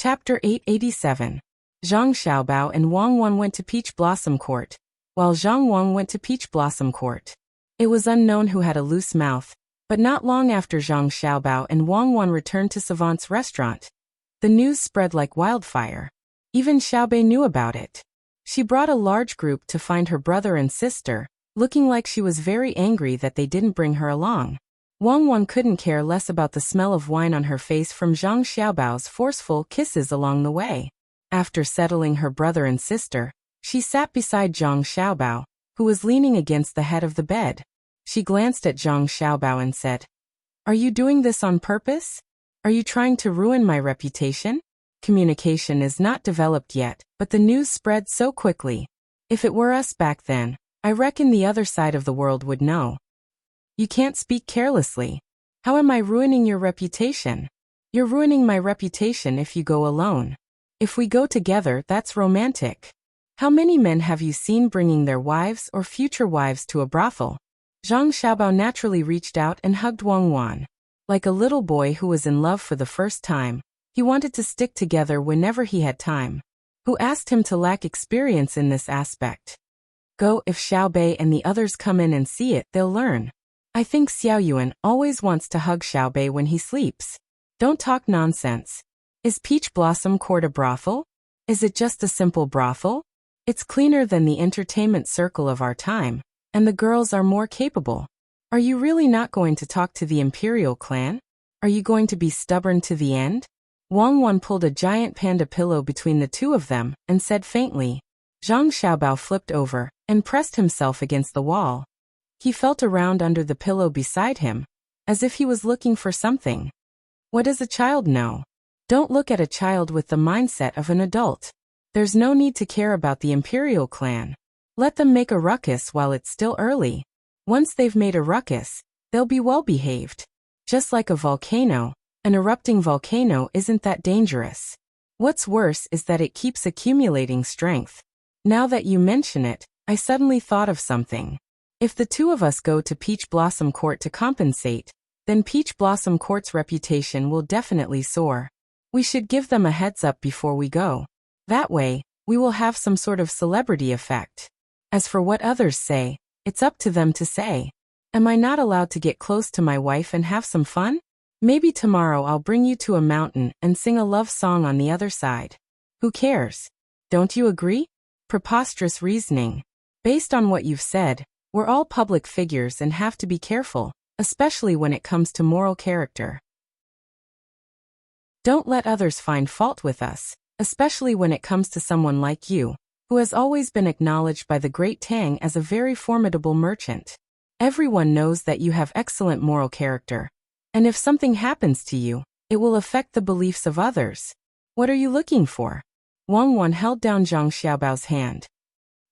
Chapter 887. Zhang Xiaobao and Wang Wan went to Peach Blossom Court, while Zhang Wang went to Peach Blossom Court. It was unknown who had a loose mouth, but not long after Zhang Xiaobao and Wang Wan returned to Savant's restaurant, the news spread like wildfire. Even Xiaobei knew about it. She brought a large group to find her brother and sister, looking like she was very angry that they didn't bring her along. Wang Wan couldn't care less about the smell of wine on her face from Zhang Xiaobao's forceful kisses along the way. After settling her brother and sister, she sat beside Zhang Xiaobao, who was leaning against the head of the bed. She glanced at Zhang Xiaobao and said, "Are you doing this on purpose? Are you trying to ruin my reputation?" Communication is not developed yet, but the news spread so quickly. If it were us back then, I reckon the other side of the world would know. You can't speak carelessly. How am I ruining your reputation? You're ruining my reputation if you go alone. If we go together, that's romantic. How many men have you seen bringing their wives or future wives to a brothel? Zhang Xiaobao naturally reached out and hugged Wang Wan. Like a little boy who was in love for the first time, he wanted to stick together whenever he had time. Who asked him to lack experience in this aspect? Go, if Xiaobei and the others come in and see it, they'll learn. I think Xiao Yuan always wants to hug Xiaobei when he sleeps. Don't talk nonsense. Is Peach Blossom Court a brothel? Is it just a simple brothel? It's cleaner than the entertainment circle of our time, and the girls are more capable. Are you really not going to talk to the Imperial clan? Are you going to be stubborn to the end? Wang Wan pulled a giant panda pillow between the two of them and said faintly. Zhang Xiaobao flipped over and pressed himself against the wall. He felt around under the pillow beside him, as if he was looking for something. What does a child know? Don't look at a child with the mindset of an adult. There's no need to care about the Imperial clan. Let them make a ruckus while it's still early. Once they've made a ruckus, they'll be well behaved. Just like a volcano, an erupting volcano isn't that dangerous. What's worse is that it keeps accumulating strength. Now that you mention it, I suddenly thought of something. If the two of us go to Peach Blossom Court to compensate, then Peach Blossom Court's reputation will definitely soar. We should give them a heads up before we go. That way, we will have some sort of celebrity effect. As for what others say, it's up to them to say. Am I not allowed to get close to my wife and have some fun? Maybe tomorrow I'll bring you to a mountain and sing a love song on the other side. Who cares? Don't you agree? Preposterous reasoning. Based on what you've said, we're all public figures and have to be careful, especially when it comes to moral character. Don't let others find fault with us, especially when it comes to someone like you, who has always been acknowledged by the great Tang as a very formidable merchant. Everyone knows that you have excellent moral character, and if something happens to you, it will affect the beliefs of others. What are you looking for? Wang Wan held down Zhang Xiaobao's hand.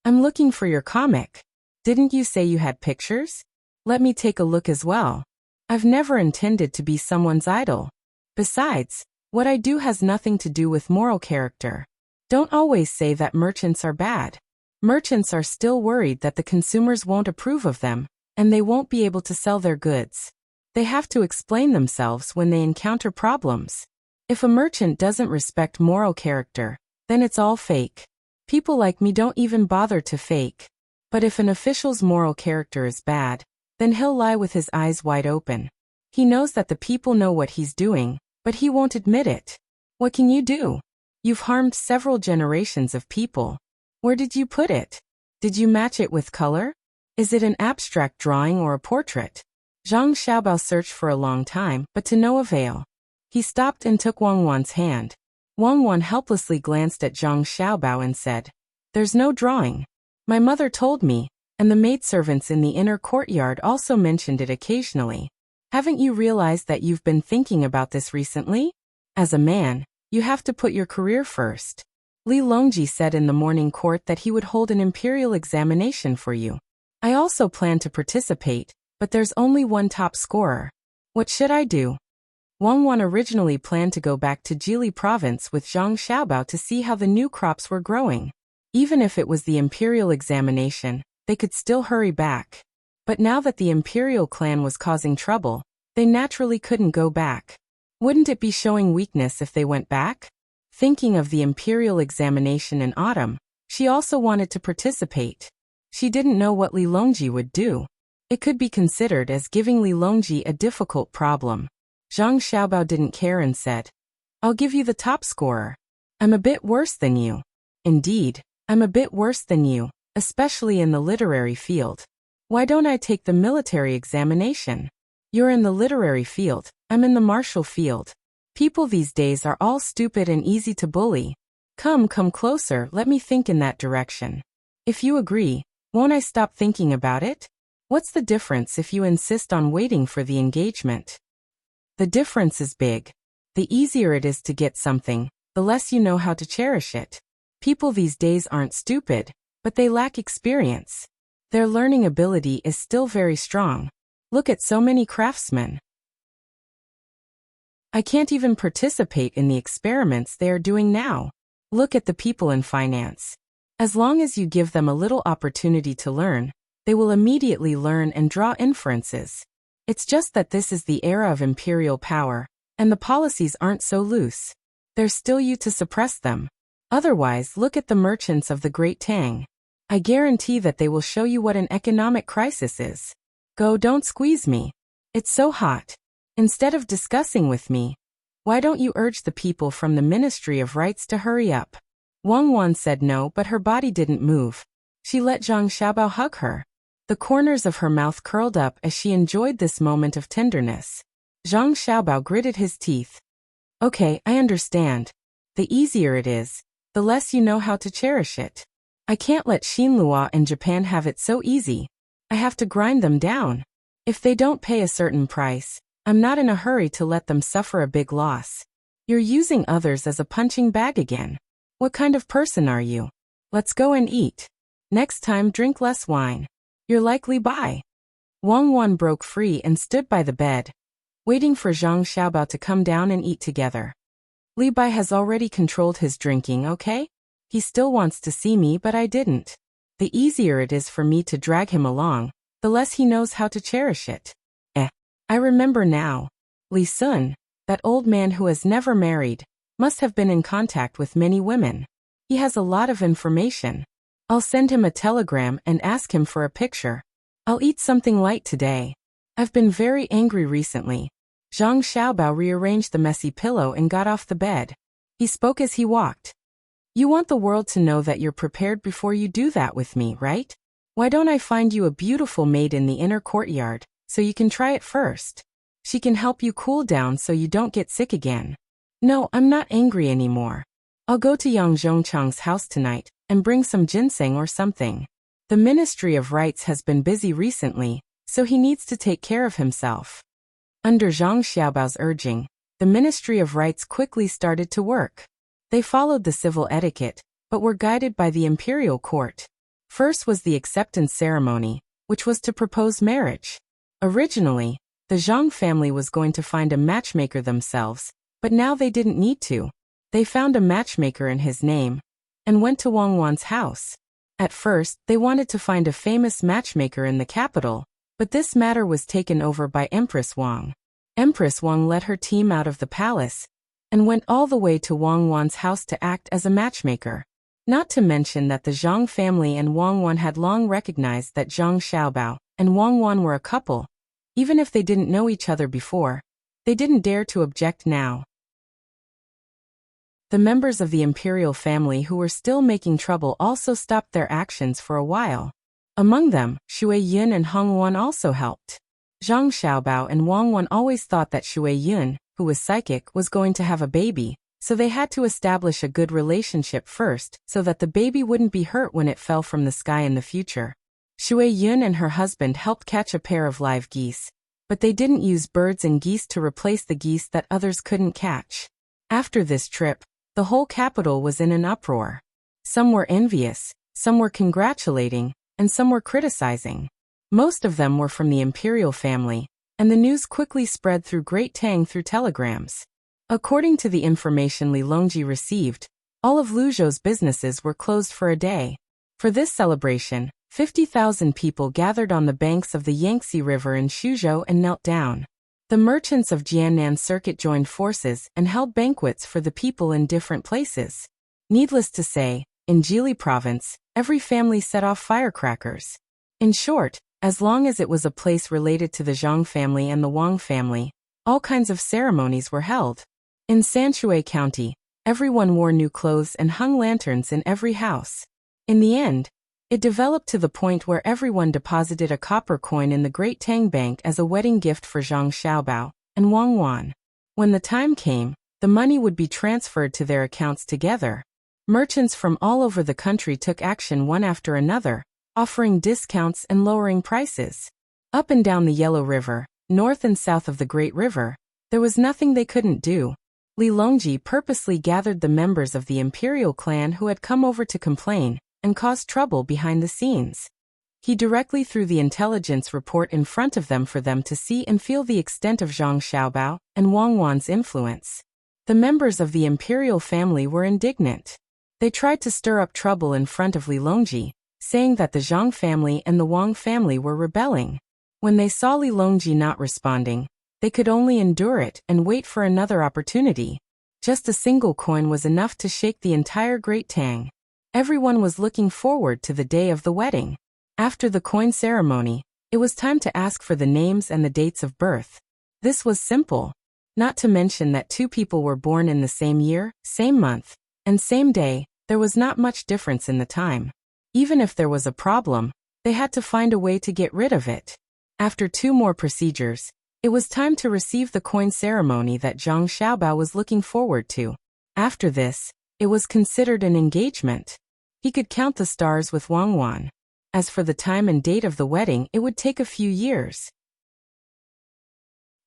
I'm looking for your comic. Didn't you say you had pictures? Let me take a look as well. I've never intended to be someone's idol. Besides, what I do has nothing to do with moral character. Don't always say that merchants are bad. Merchants are still worried that the consumers won't approve of them, and they won't be able to sell their goods. They have to explain themselves when they encounter problems. If a merchant doesn't respect moral character, then it's all fake. People like me don't even bother to fake. But if an official's moral character is bad, then he'll lie with his eyes wide open. He knows that the people know what he's doing, but he won't admit it. What can you do? You've harmed several generations of people. Where did you put it? Did you match it with color? Is it an abstract drawing or a portrait? Zhang Xiaobao searched for a long time, but to no avail. He stopped and took Wang Wan's hand. Wang Wan helplessly glanced at Zhang Xiaobao and said, "There's no drawing. My mother told me, and the maidservants in the inner courtyard also mentioned it occasionally. Haven't you realized that you've been thinking about this recently? As a man, you have to put your career first. Li Longji said in the morning court that he would hold an imperial examination for you. I also plan to participate, but there's only one top scorer. What should I do?" Wang Wan originally planned to go back to Jili province with Zhang Xiaobao to see how the new crops were growing. Even if it was the imperial examination, they could still hurry back. But now that the imperial clan was causing trouble, they naturally couldn't go back. Wouldn't it be showing weakness if they went back? Thinking of the imperial examination in autumn, she also wanted to participate. She didn't know what Li Longji would do. It could be considered as giving Li Longji a difficult problem. Zhang Xiaobao didn't care and said, "I'll give you the top scorer. I'm a bit worse than you." "Indeed, I'm a bit worse than you, especially in the literary field. Why don't I take the military examination?" "You're in the literary field, I'm in the martial field. People these days are all stupid and easy to bully. Come closer, let me think in that direction. If you agree, won't I stop thinking about it? What's the difference if you insist on waiting for the engagement?" The difference is big. The easier it is to get something, the less you know how to cherish it. People these days aren't stupid, but they lack experience. Their learning ability is still very strong. Look at so many craftsmen. I can't even participate in the experiments they are doing now. Look at the people in finance. As long as you give them a little opportunity to learn, they will immediately learn and draw inferences. It's just that this is the era of imperial power, and the policies aren't so loose. There's still you to suppress them. Otherwise, look at the merchants of the great Tang. I guarantee that they will show you what an economic crisis is. Go, don't squeeze me. It's so hot. Instead of discussing with me, why don't you urge the people from the Ministry of Rights to hurry up?" Wang Wan said no, but her body didn't move. She let Zhang Xiaobao hug her. The corners of her mouth curled up as she enjoyed this moment of tenderness. Zhang Xiaobao gritted his teeth. "Okay, I understand. The easier it is, the less you know how to cherish it. I can't let Xinlua and Japan have it so easy. I have to grind them down. If they don't pay a certain price, I'm not in a hurry to let them suffer a big loss. You're using others as a punching bag again. What kind of person are you? Let's go and eat. Next time drink less wine. You're likely bi." Wang Wan broke free and stood by the bed, waiting for Zhang Xiaobao to come down and eat together. "Li Bai has already controlled his drinking, okay? He still wants to see me, but I didn't. The easier it is for me to drag him along, the less he knows how to cherish it. I remember now. Li Sun, that old man who has never married, must have been in contact with many women. He has a lot of information. I'll send him a telegram and ask him for a picture. I'll eat something light today. I've been very angry recently." Zhang Xiaobao rearranged the messy pillow and got off the bed. He spoke as he walked. "You want the world to know that you're prepared before you do that with me, right? Why don't I find you a beautiful maid in the inner courtyard, so you can try it first? She can help you cool down so you don't get sick again." "No, I'm not angry anymore. I'll go to Yang Zhongchang's house tonight and bring some ginseng or something. The Ministry of Rights has been busy recently, so he needs to take care of himself." Under Zhang Xiaobao's urging, the Ministry of Rights quickly started to work. They followed the civil etiquette, but were guided by the imperial court. First was the acceptance ceremony, which was to propose marriage. Originally, the Zhang family was going to find a matchmaker themselves, but now they didn't need to. They found a matchmaker in his name, and went to Wang Wan's house. At first, they wanted to find a famous matchmaker in the capital, but this matter was taken over by Empress Wang. Empress Wang led her team out of the palace, and went all the way to Wang Wan's house to act as a matchmaker. Not to mention that the Zhang family and Wang Wan had long recognized that Zhang Xiaobao and Wang Wan were a couple. Even if they didn't know each other before, they didn't dare to object now. The members of the imperial family who were still making trouble also stopped their actions for a while. Among them, Shui Yun and Hong Wan also helped. Zhang Xiaobao and Wang Wan always thought that Shui Yun, who was psychic, was going to have a baby, so they had to establish a good relationship first so that the baby wouldn't be hurt when it fell from the sky in the future. Shui Yun and her husband helped catch a pair of live geese, but they didn't use birds and geese to replace the geese that others couldn't catch. After this trip, the whole capital was in an uproar. Some were envious, some were congratulating, and some were criticizing. Most of them were from the imperial family, and the news quickly spread through Great Tang through telegrams. According to the information Li Longji received, all of Luzhou's businesses were closed for a day. For this celebration, 50,000 people gathered on the banks of the Yangtze River in Suzhou and knelt down. The merchants of Jiannan Circuit joined forces and held banquets for the people in different places. Needless to say, in Jili province, every family set off firecrackers. In short, as long as it was a place related to the Zhang family and the Wang family, all kinds of ceremonies were held. In Sanshui County, everyone wore new clothes and hung lanterns in every house. In the end, it developed to the point where everyone deposited a copper coin in the Great Tang Bank as a wedding gift for Zhang Xiaobao and Wang Wan. When the time came, the money would be transferred to their accounts together. Merchants from all over the country took action one after another, offering discounts and lowering prices. Up and down the Yellow River, north and south of the Great River, there was nothing they couldn't do. Li Longji purposely gathered the members of the imperial clan who had come over to complain and caused trouble behind the scenes. He directly threw the intelligence report in front of them for them to see and feel the extent of Zhang Xiaobao and Wang Wan's influence. The members of the imperial family were indignant. They tried to stir up trouble in front of Li Longji, saying that the Zhang family and the Wang family were rebelling. When they saw Li Longji not responding, they could only endure it and wait for another opportunity. Just a single coin was enough to shake the entire Great Tang. Everyone was looking forward to the day of the wedding. After the coin ceremony, it was time to ask for the names and the dates of birth. This was simple. Not to mention that two people were born in the same year, same month, and same day, there was not much difference in the time. Even if there was a problem, they had to find a way to get rid of it. After two more procedures, it was time to receive the coin ceremony that Zhang Xiaobao was looking forward to. After this, it was considered an engagement. He could count the stars with Wang Wan. As for the time and date of the wedding, it would take a few years.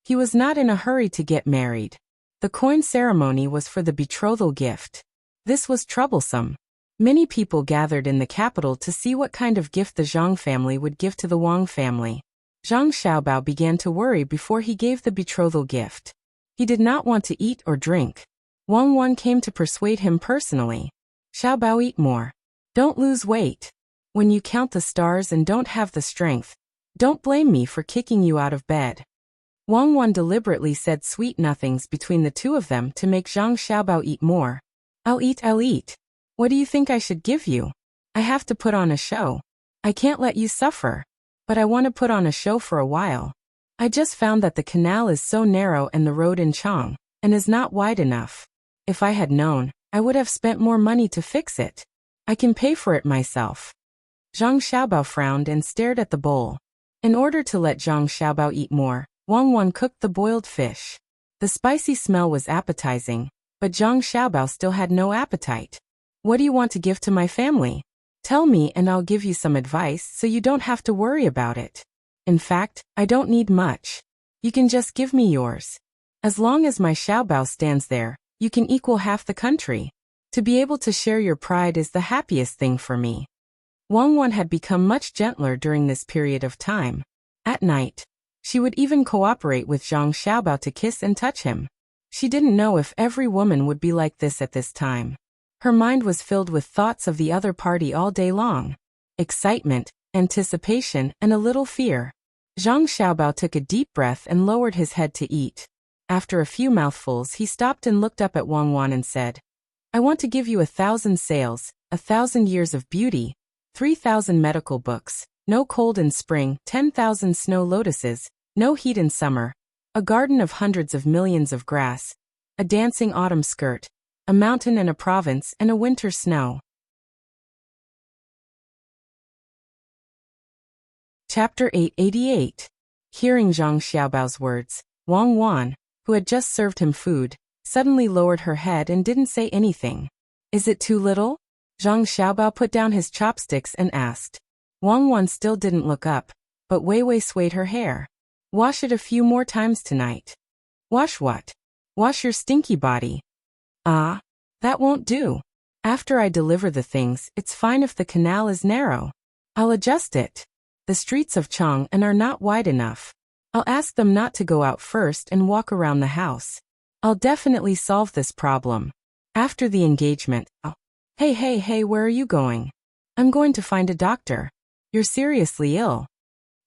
He was not in a hurry to get married. The coin ceremony was for the betrothal gift. This was troublesome. Many people gathered in the capital to see what kind of gift the Zhang family would give to the Wang family. Zhang Xiaobao began to worry before he gave the betrothal gift. He did not want to eat or drink. Wang Wan came to persuade him personally. Xiaobao, eat more. Don't lose weight. When you count the stars and don't have the strength, don't blame me for kicking you out of bed. Wang Wan deliberately said sweet nothings between the two of them to make Zhang Xiaobao eat more. I'll eat. What do you think I should give you? I have to put on a show. I can't let you suffer. But I want to put on a show for a while. I just found that the canal is so narrow and the road in Chang and is not wide enough. If I had known, I would have spent more money to fix it. I can pay for it myself. Zhang Xiaobao frowned and stared at the bowl. In order to let Zhang Xiaobao eat more, Wang Wan cooked the boiled fish. The spicy smell was appetizing, but Zhang Xiaobao still had no appetite. What do you want to give to my family? Tell me and I'll give you some advice so you don't have to worry about it. In fact, I don't need much. You can just give me yours. As long as my Xiaobao stands there, you can equal half the country. To be able to share your pride is the happiest thing for me. Wang Wan had become much gentler during this period of time. At night, she would even cooperate with Zhang Xiaobao to kiss and touch him. She didn't know if every woman would be like this at this time. Her mind was filled with thoughts of the other party all day long. Excitement, anticipation, and a little fear. Zhang Xiaobao took a deep breath and lowered his head to eat. After a few mouthfuls, he stopped and looked up at Wang Wan and said, I want to give you 1,000 sails, 1,000 years of beauty, 3,000 medical books, no cold in spring, 10,000 snow lotuses, no heat in summer, a garden of hundreds of millions of grass, a dancing autumn skirt, a mountain and a province and a winter snow. Chapter 888. Hearing Zhang Xiaobao's words, Wang Wan, who had just served him food, suddenly lowered her head and didn't say anything. Is it too little? Zhang Xiaobao put down his chopsticks and asked. Wang Wan still didn't look up, but Wei Wei swayed her hair. Wash it a few more times tonight. Wash what? Wash your stinky body. Ah, that won't do. After I deliver the things, it's fine if the canal is narrow. I'll adjust it. The streets of Chang'an are not wide enough. I'll ask them not to go out first and walk around the house. I'll definitely solve this problem. After the engagement, Hey, where are you going? I'm going to find a doctor. You're seriously ill.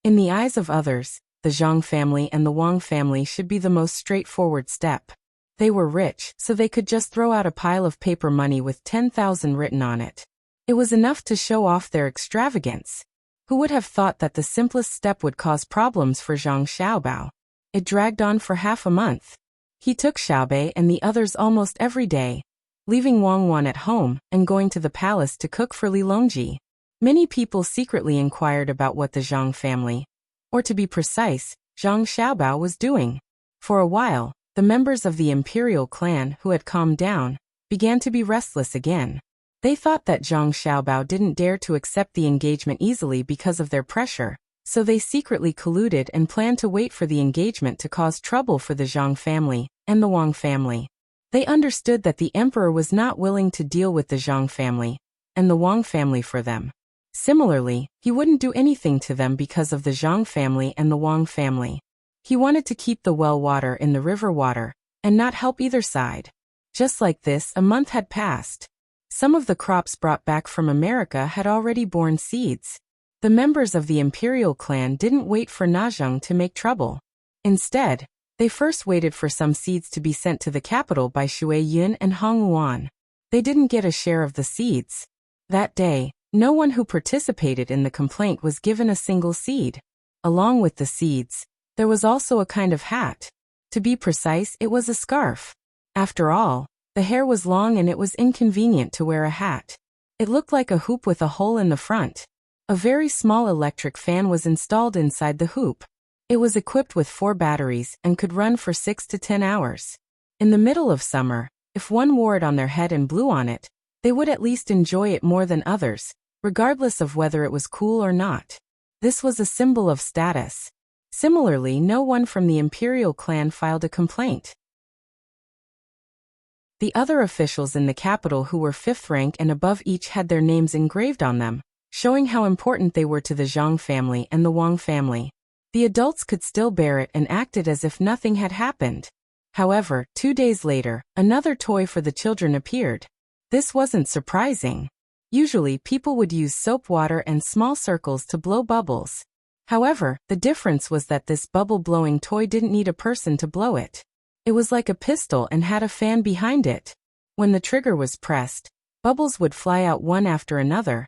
In the eyes of others, the Zhang family and the Wang family should be the most straightforward step. They were rich, so they could just throw out a pile of paper money with 10,000 written on it. It was enough to show off their extravagance. Who would have thought that the simplest step would cause problems for Zhang Xiaobao? It dragged on for half a month. He took Xiaobei and the others almost every day, leaving Wang Wan at home and going to the palace to cook for Li Longji. Many people secretly inquired about what the Zhang family, or to be precise, Zhang Xiaobao, was doing. For a while, the members of the imperial clan who had calmed down began to be restless again. They thought that Zhang Xiaobao didn't dare to accept the engagement easily because of their pressure, so they secretly colluded and planned to wait for the engagement to cause trouble for the Zhang family and the Wang family. They understood that the emperor was not willing to deal with the Zhang family and the Wang family for them. Similarly, he wouldn't do anything to them because of the Zhang family and the Wang family. He wanted to keep the well water in the river water and not help either side. Just like this, a month had passed. Some of the crops brought back from America had already borne seeds. The members of the imperial clan didn't wait for Nazheng to make trouble. Instead, they first waited for some seeds to be sent to the capital by Shui Yun and Hong Yuan. They didn't get a share of the seeds. That day, no one who participated in the complaint was given a single seed. Along with the seeds, there was also a kind of hat. To be precise, it was a scarf. After all, the hair was long and it was inconvenient to wear a hat. It looked like a hoop with a hole in the front. A very small electric fan was installed inside the hoop. It was equipped with 4 batteries and could run for 6 to 10 hours. In the middle of summer, if one wore it on their head and blew on it, they would at least enjoy it more than others, regardless of whether it was cool or not. This was a symbol of status. Similarly, no one from the imperial clan filed a complaint. The other officials in the capital who were 5th rank and above each had their names engraved on them, showing how important they were to the Zhang family and the Wang family. The adults could still bear it and acted as if nothing had happened. However, 2 days later, another toy for the children appeared. This wasn't surprising. Usually, people would use soap water and small circles to blow bubbles. However, the difference was that this bubble-blowing toy didn't need a person to blow it. It was like a pistol and had a fan behind it. When the trigger was pressed, bubbles would fly out one after another,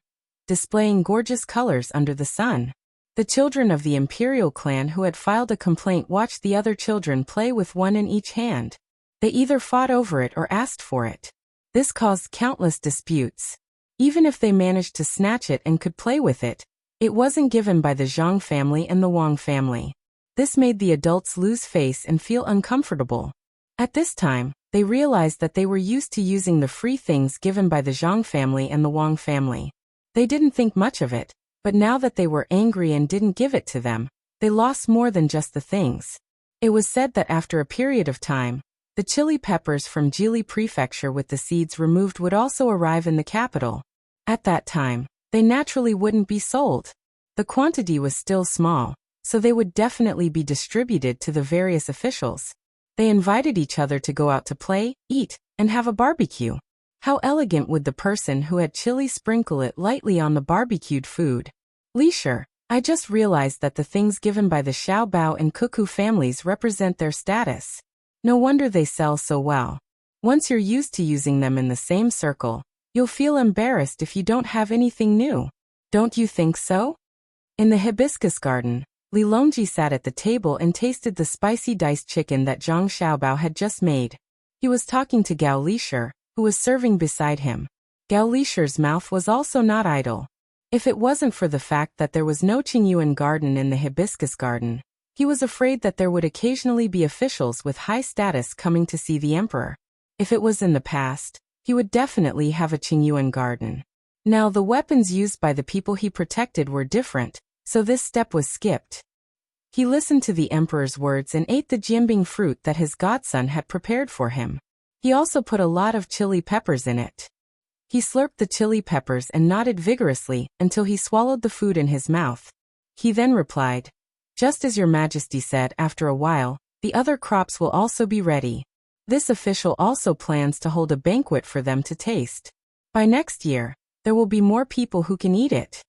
displaying gorgeous colors under the sun. The children of the imperial clan who had filed a complaint watched the other children play with one in each hand. They either fought over it or asked for it. This caused countless disputes. Even if they managed to snatch it and could play with it, it wasn't given by the Zhang family and the Wang family. This made the adults lose face and feel uncomfortable. At this time, they realized that they were used to using the free things given by the Zhang family and the Wang family. They didn't think much of it, but now that they were angry and didn't give it to them, they lost more than just the things. It was said that after a period of time, the chili peppers from Jili Prefecture with the seeds removed would also arrive in the capital. At that time, they naturally wouldn't be sold. The quantity was still small, so they would definitely be distributed to the various officials. They invited each other to go out to play, eat, and have a barbecue. How elegant would the person who had chili sprinkle it lightly on the barbecued food. Leisure, I just realized that the things given by the Xiaobao and Cuckoo families represent their status. No wonder they sell so well. Once you're used to using them in the same circle, you'll feel embarrassed if you don't have anything new. Don't you think so? In the hibiscus garden, Li Longji sat at the table and tasted the spicy diced chicken that Zhang Xiaobao had just made. He was talking to Gao Lisher, who was serving beside him. Gao Lisher's mouth was also not idle. If it wasn't for the fact that there was no Qingyuan garden in the hibiscus garden, he was afraid that there would occasionally be officials with high status coming to see the emperor. If it was in the past, he would definitely have a Qingyuan garden. Now the weapons used by the people he protected were different, so this step was skipped. He listened to the emperor's words and ate the jianbing fruit that his godson had prepared for him. He also put a lot of chili peppers in it. He slurped the chili peppers and nodded vigorously until he swallowed the food in his mouth. He then replied, "Just as your majesty said, after a while, the other crops will also be ready. This official also plans to hold a banquet for them to taste. By next year, there will be more people who can eat it."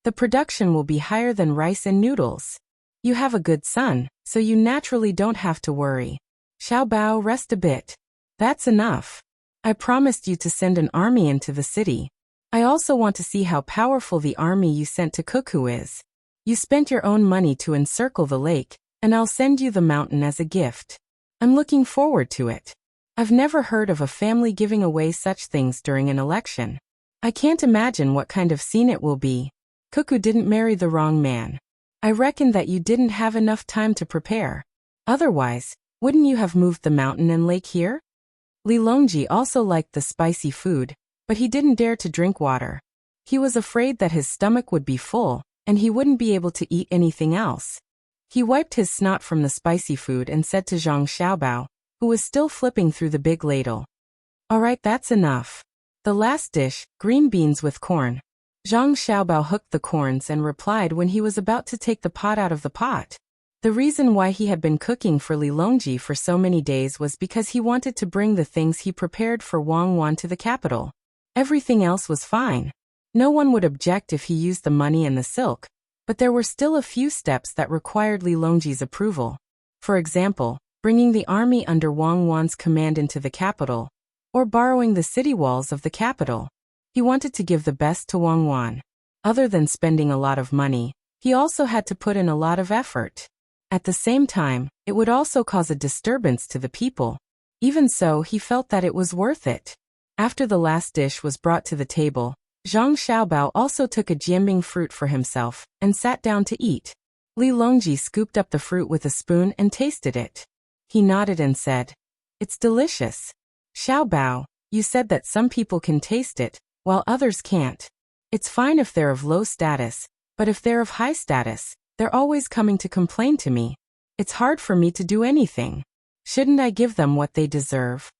The production will be higher than rice and noodles. You have a good son, so you naturally don't have to worry. Xiaobao, rest a bit. That's enough. I promised you to send an army into the city. I also want to see how powerful the army you sent to Cuckoo is. You spent your own money to encircle the lake, and I'll send you the mountain as a gift. I'm looking forward to it. I've never heard of a family giving away such things during an election. I can't imagine what kind of scene it will be. Cuckoo didn't marry the wrong man. I reckon that you didn't have enough time to prepare. Otherwise, wouldn't you have moved the mountain and lake here? Li Longji also liked the spicy food, but he didn't dare to drink water. He was afraid that his stomach would be full, and he wouldn't be able to eat anything else. He wiped his snot from the spicy food and said to Zhang Xiaobao, who was still flipping through the big ladle. All right, that's enough. The last dish, green beans with corn. Zhang Xiaobao hooked the corns and replied when he was about to take the pot out of the pot. The reason why he had been cooking for Li Longji for so many days was because he wanted to bring the things he prepared for Wang Wan to the capital. Everything else was fine. No one would object if he used the money and the silk, but there were still a few steps that required Li Longji's approval. For example, bringing the army under Wang Wan's command into the capital, or borrowing the city walls of the capital. He wanted to give the best to Wang Wan. Other than spending a lot of money, he also had to put in a lot of effort. At the same time, it would also cause a disturbance to the people. Even so, he felt that it was worth it. After the last dish was brought to the table, Zhang Xiaobao also took a jianbing fruit for himself and sat down to eat. Li Longji scooped up the fruit with a spoon and tasted it. He nodded and said, "It's delicious. Xiaobao, you said that some people can taste it, while others can't. It's fine if they're of low status, but if they're of high status, they're always coming to complain to me. It's hard for me to do anything. Shouldn't I give them what they deserve?"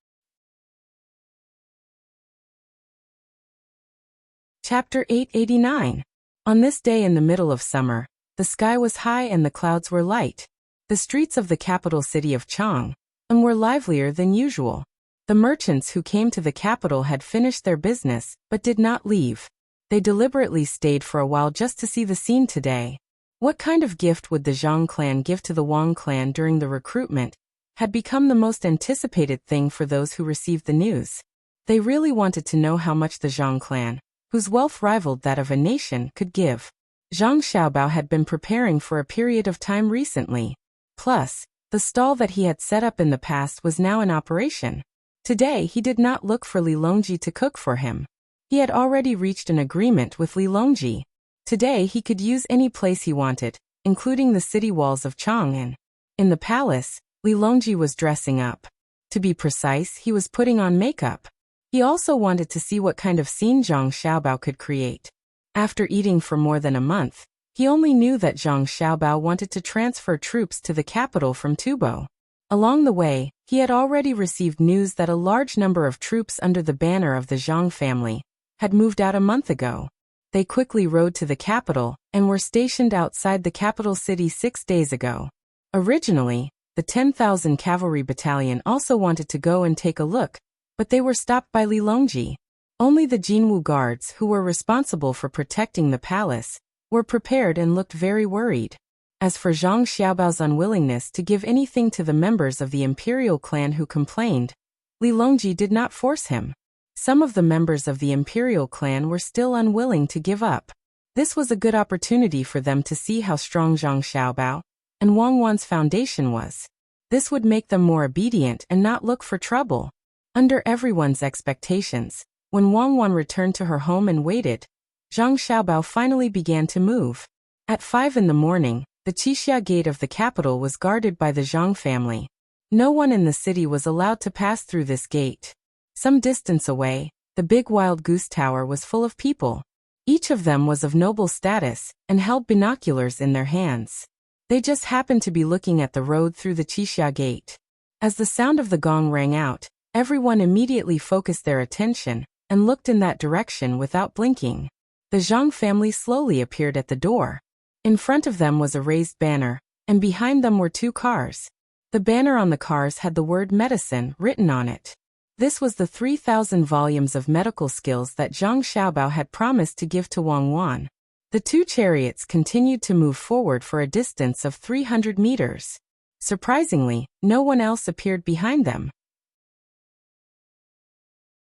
Chapter 889. On this day in the middle of summer, the sky was high and the clouds were light. The streets of the capital city of Chang were livelier than usual. The merchants who came to the capital had finished their business, but did not leave. They deliberately stayed for a while just to see the scene today. What kind of gift would the Zhang clan give to the Wang clan during the recruitment had become the most anticipated thing for those who received the news. They really wanted to know how much the Zhang clan, whose wealth rivaled that of a nation, could give. Zhang Xiaobao had been preparing for a period of time recently. Plus, the stall that he had set up in the past was now in operation. Today he did not look for Li Longji to cook for him. He had already reached an agreement with Li Longji. Today he could use any place he wanted, including the city walls of Chang'an. In the palace, Li Longji was dressing up. To be precise, he was putting on makeup. He also wanted to see what kind of scene Zhang Xiaobao could create. After eating for more than a month, he only knew that Zhang Xiaobao wanted to transfer troops to the capital from Tubo. Along the way, he had already received news that a large number of troops under the banner of the Zhang family had moved out a month ago. They quickly rode to the capital and were stationed outside the capital city 6 days ago. Originally, the 10,000 cavalry battalion also wanted to go and take a look, but they were stopped by Li Longji. Only the Jinwu guards, who were responsible for protecting the palace, were prepared and looked very worried. As for Zhang Xiaobao's unwillingness to give anything to the members of the imperial clan who complained, Li Longji did not force him. Some of the members of the imperial clan were still unwilling to give up. This was a good opportunity for them to see how strong Zhang Xiaobao and Wang Wan's foundation was. This would make them more obedient and not look for trouble. Under everyone's expectations, when Wang Wan returned to her home and waited, Zhang Xiaobao finally began to move. At 5 in the morning, the Qixia gate of the capital was guarded by the Zhang family. No one in the city was allowed to pass through this gate. Some distance away, the big wild goose tower was full of people. Each of them was of noble status and held binoculars in their hands. They just happened to be looking at the road through the Qixia gate. As the sound of the gong rang out, everyone immediately focused their attention and looked in that direction without blinking. The Zhang family slowly appeared at the door. In front of them was a raised banner, and behind them were 2 cars. The banner on the cars had the word medicine written on it. This was the 3,000 volumes of medical skills that Zhang Xiaobao had promised to give to Wang Wan. The two chariots continued to move forward for a distance of 300 meters. Surprisingly, no one else appeared behind them.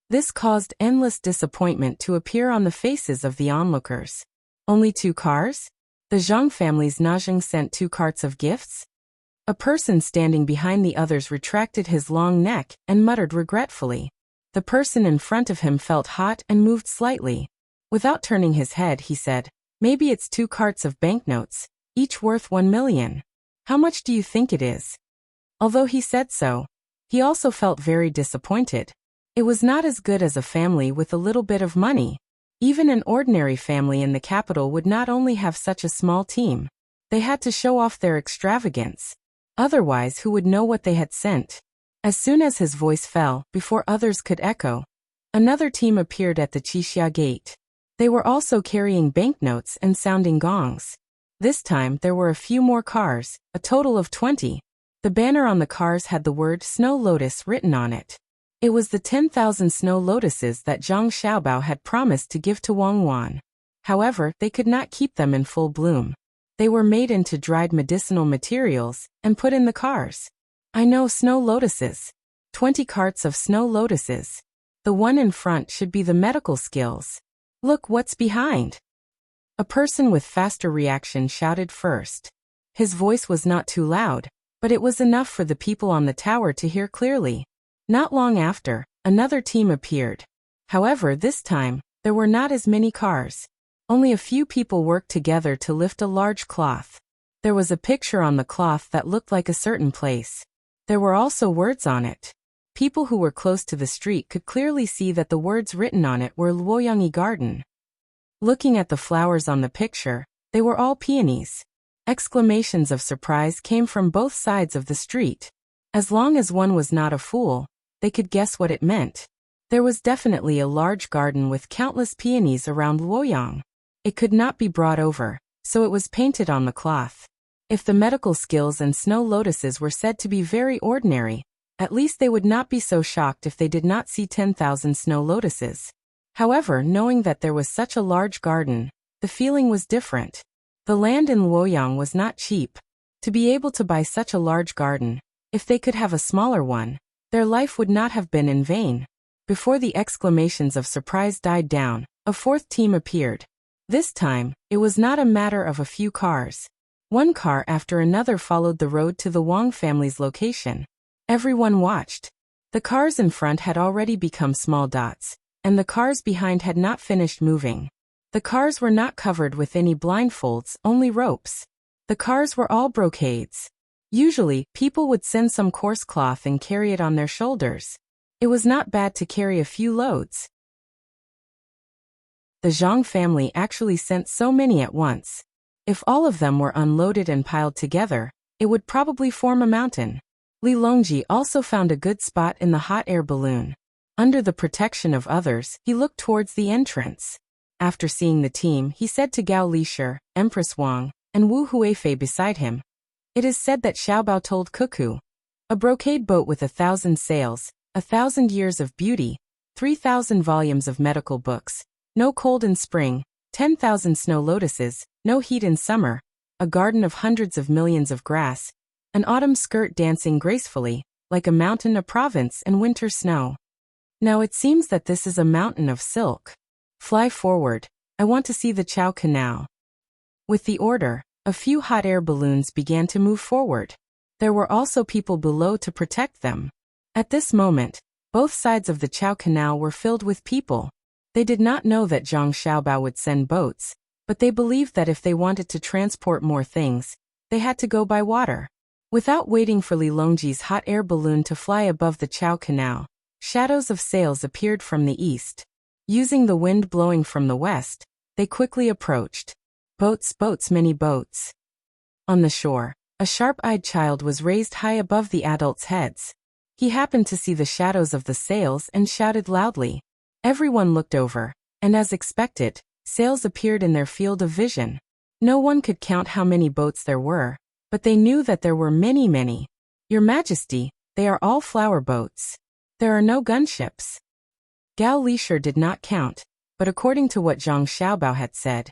This caused endless disappointment to appear on the faces of the onlookers. Only 2 cars? The Zhang family's Najing sent 2 carts of gifts? A person standing behind the others retracted his long neck and muttered regretfully. The person in front of him felt hot and moved slightly. Without turning his head, he said, "Maybe it's 2 carts of banknotes, each worth 1 million. How much do you think it is?" Although he said so, he also felt very disappointed. It was not as good as a family with a little bit of money. Even an ordinary family in the capital would not only have such a small team. They had to show off their extravagance. Otherwise, who would know what they had sent? As soon as his voice fell, before others could echo, another team appeared at the Qixia gate. They were also carrying banknotes and sounding gongs. This time there were a few more cars, a total of 20. The banner on the cars had the word Snow Lotus written on it. It was the 10,000 snow lotuses that Zhang Xiaobao had promised to give to Wang Wan. However, they could not keep them in full bloom. They were made into dried medicinal materials and put in the cars. I know snow lotuses. 20 carts of snow lotuses. The one in front should be the medical skills. Look what's behind. A person with faster reaction shouted first. His voice was not too loud, but it was enough for the people on the tower to hear clearly. Not long after, another team appeared. However, this time, there were not as many cars. Only a few people worked together to lift a large cloth. There was a picture on the cloth that looked like a certain place. There were also words on it. People who were close to the street could clearly see that the words written on it were Luoyangyi Garden. Looking at the flowers on the picture, they were all peonies. Exclamations of surprise came from both sides of the street. As long as one was not a fool, they could guess what it meant. There was definitely a large garden with countless peonies around Luoyang. It could not be brought over, so it was painted on the cloth. If the medical skills and snow lotuses were said to be very ordinary, at least they would not be so shocked if they did not see 10,000 snow lotuses. However, knowing that there was such a large garden, the feeling was different. The land in Luoyang was not cheap. To be able to buy such a large garden, if they could have a smaller one, their life would not have been in vain. Before the exclamations of surprise died down, a 4th team appeared. This time, it was not a matter of a few cars. One car after another followed the road to the Wang family's location. Everyone watched. The cars in front had already become small dots, and the cars behind had not finished moving. The cars were not covered with any blindfolds, only ropes. The cars were all brocades. Usually, people would send some coarse cloth and carry it on their shoulders. It was not bad to carry a few loads. The Zhang family actually sent so many at once. If all of them were unloaded and piled together, it would probably form a mountain. Li Longji also found a good spot in the hot air balloon. Under the protection of others, he looked towards the entrance. After seeing the team, he said to Gao Lishir, Empress Wang, and Wu Huifei beside him, "It is said that Xiaobao told Cuckoo. A brocade boat with 1,000 sails, 1,000 years of beauty, 3,000 volumes of medical books, no cold in spring, 10,000 snow lotuses, no heat in summer, a garden of hundreds of millions of grass, an autumn skirt dancing gracefully, like a mountain, a province, and winter snow. Now it seems that this is a mountain of silk. Fly forward, I want to see the Chao Canal." With the order, a few hot air balloons began to move forward. There were also people below to protect them. At this moment, both sides of the Chao Canal were filled with people. They did not know that Zhang Xiaobao would send boats, but they believed that if they wanted to transport more things, they had to go by water. Without waiting for Li Longji's hot air balloon to fly above the Chao Canal, shadows of sails appeared from the east. Using the wind blowing from the west, they quickly approached. Boats, boats, many boats. On the shore, a sharp-eyed child was raised high above the adults' heads. He happened to see the shadows of the sails and shouted loudly. Everyone looked over, and as expected, sails appeared in their field of vision. No one could count how many boats there were, but they knew that there were many, many. "Your Majesty, they are all flower boats. There are no gunships." Gao Lishir did not count, but according to what Zhang Xiaobao had said,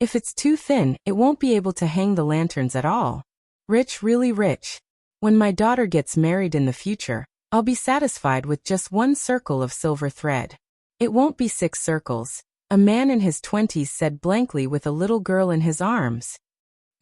If it's too thin, it won't be able to hang the lanterns at all. Rich, really rich. When my daughter gets married in the future, I'll be satisfied with just one circle of silver thread. It won't be 6 circles, a man in his 20s said blankly with a little girl in his arms.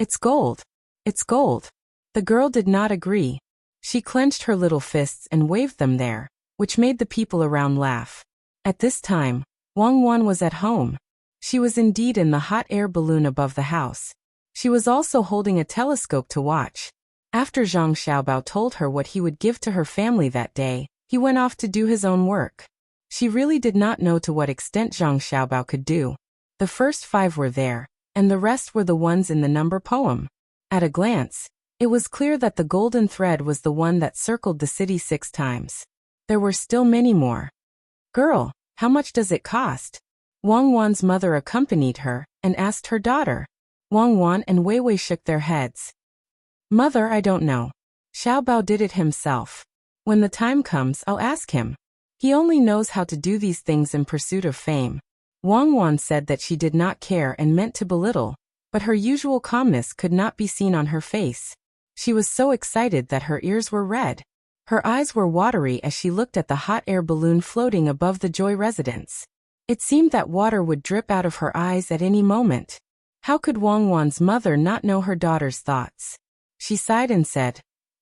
It's gold. It's gold. The girl did not agree. She clenched her little fists and waved them there, which made the people around laugh. At this time, Wang Wan was at home. She was indeed in the hot air balloon above the house. She was also holding a telescope to watch. After Zhang Xiaobao told her what he would give to her family that day, he went off to do his own work. She really did not know to what extent Zhang Xiaobao could do. The first 5 were there, and the rest were the ones in the number poem. At a glance, it was clear that the golden thread was the one that circled the city 6 times. There were still many more. Girl, how much does it cost? Wang Wan's mother accompanied her and asked her daughter. Wang Wan and Wei Wei shook their heads. Mother, I don't know. Xiaobao did it himself. When the time comes, I'll ask him. He only knows how to do these things in pursuit of fame. Wang Wan said that she did not care and meant to belittle, but her usual calmness could not be seen on her face. She was so excited that her ears were red. Her eyes were watery as she looked at the hot air balloon floating above the Joy residence. It seemed that water would drip out of her eyes at any moment. How could Wang Wan's mother not know her daughter's thoughts? She sighed and said,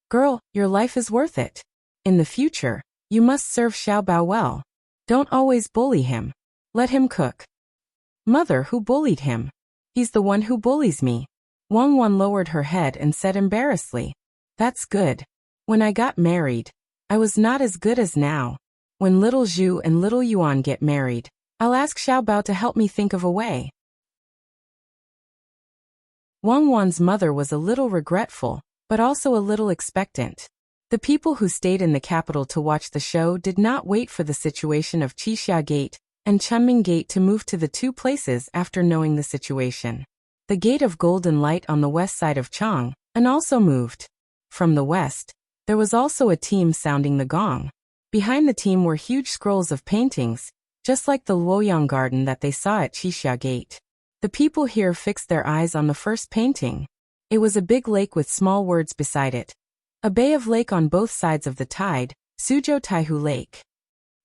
Girl, your life is worth it. In the future, you must serve Xiaobao well. Don't always bully him. Let him cook. Mother, who bullied him? He's the one who bullies me. Wang Wan lowered her head and said embarrassedly, That's good. When I got married, I was not as good as now. When little Zhu and little Yuan get married, I'll ask Xiaobao to help me think of a way. Wang Wan's mother was a little regretful, but also a little expectant. The people who stayed in the capital to watch the show did not wait for the situation of Qixia Gate and Chunming Gate to move to the 2 places after knowing the situation. The Gate of Golden Light on the west side of Chang, and also moved. From the west, there was also a team sounding the gong. Behind the team were huge scrolls of paintings, just like the Luoyang garden that they saw at Qixia Gate. The people here fixed their eyes on the first painting. It was a big lake with small words beside it. A bay of lake on both sides of the tide, Suzhou Taihu Lake.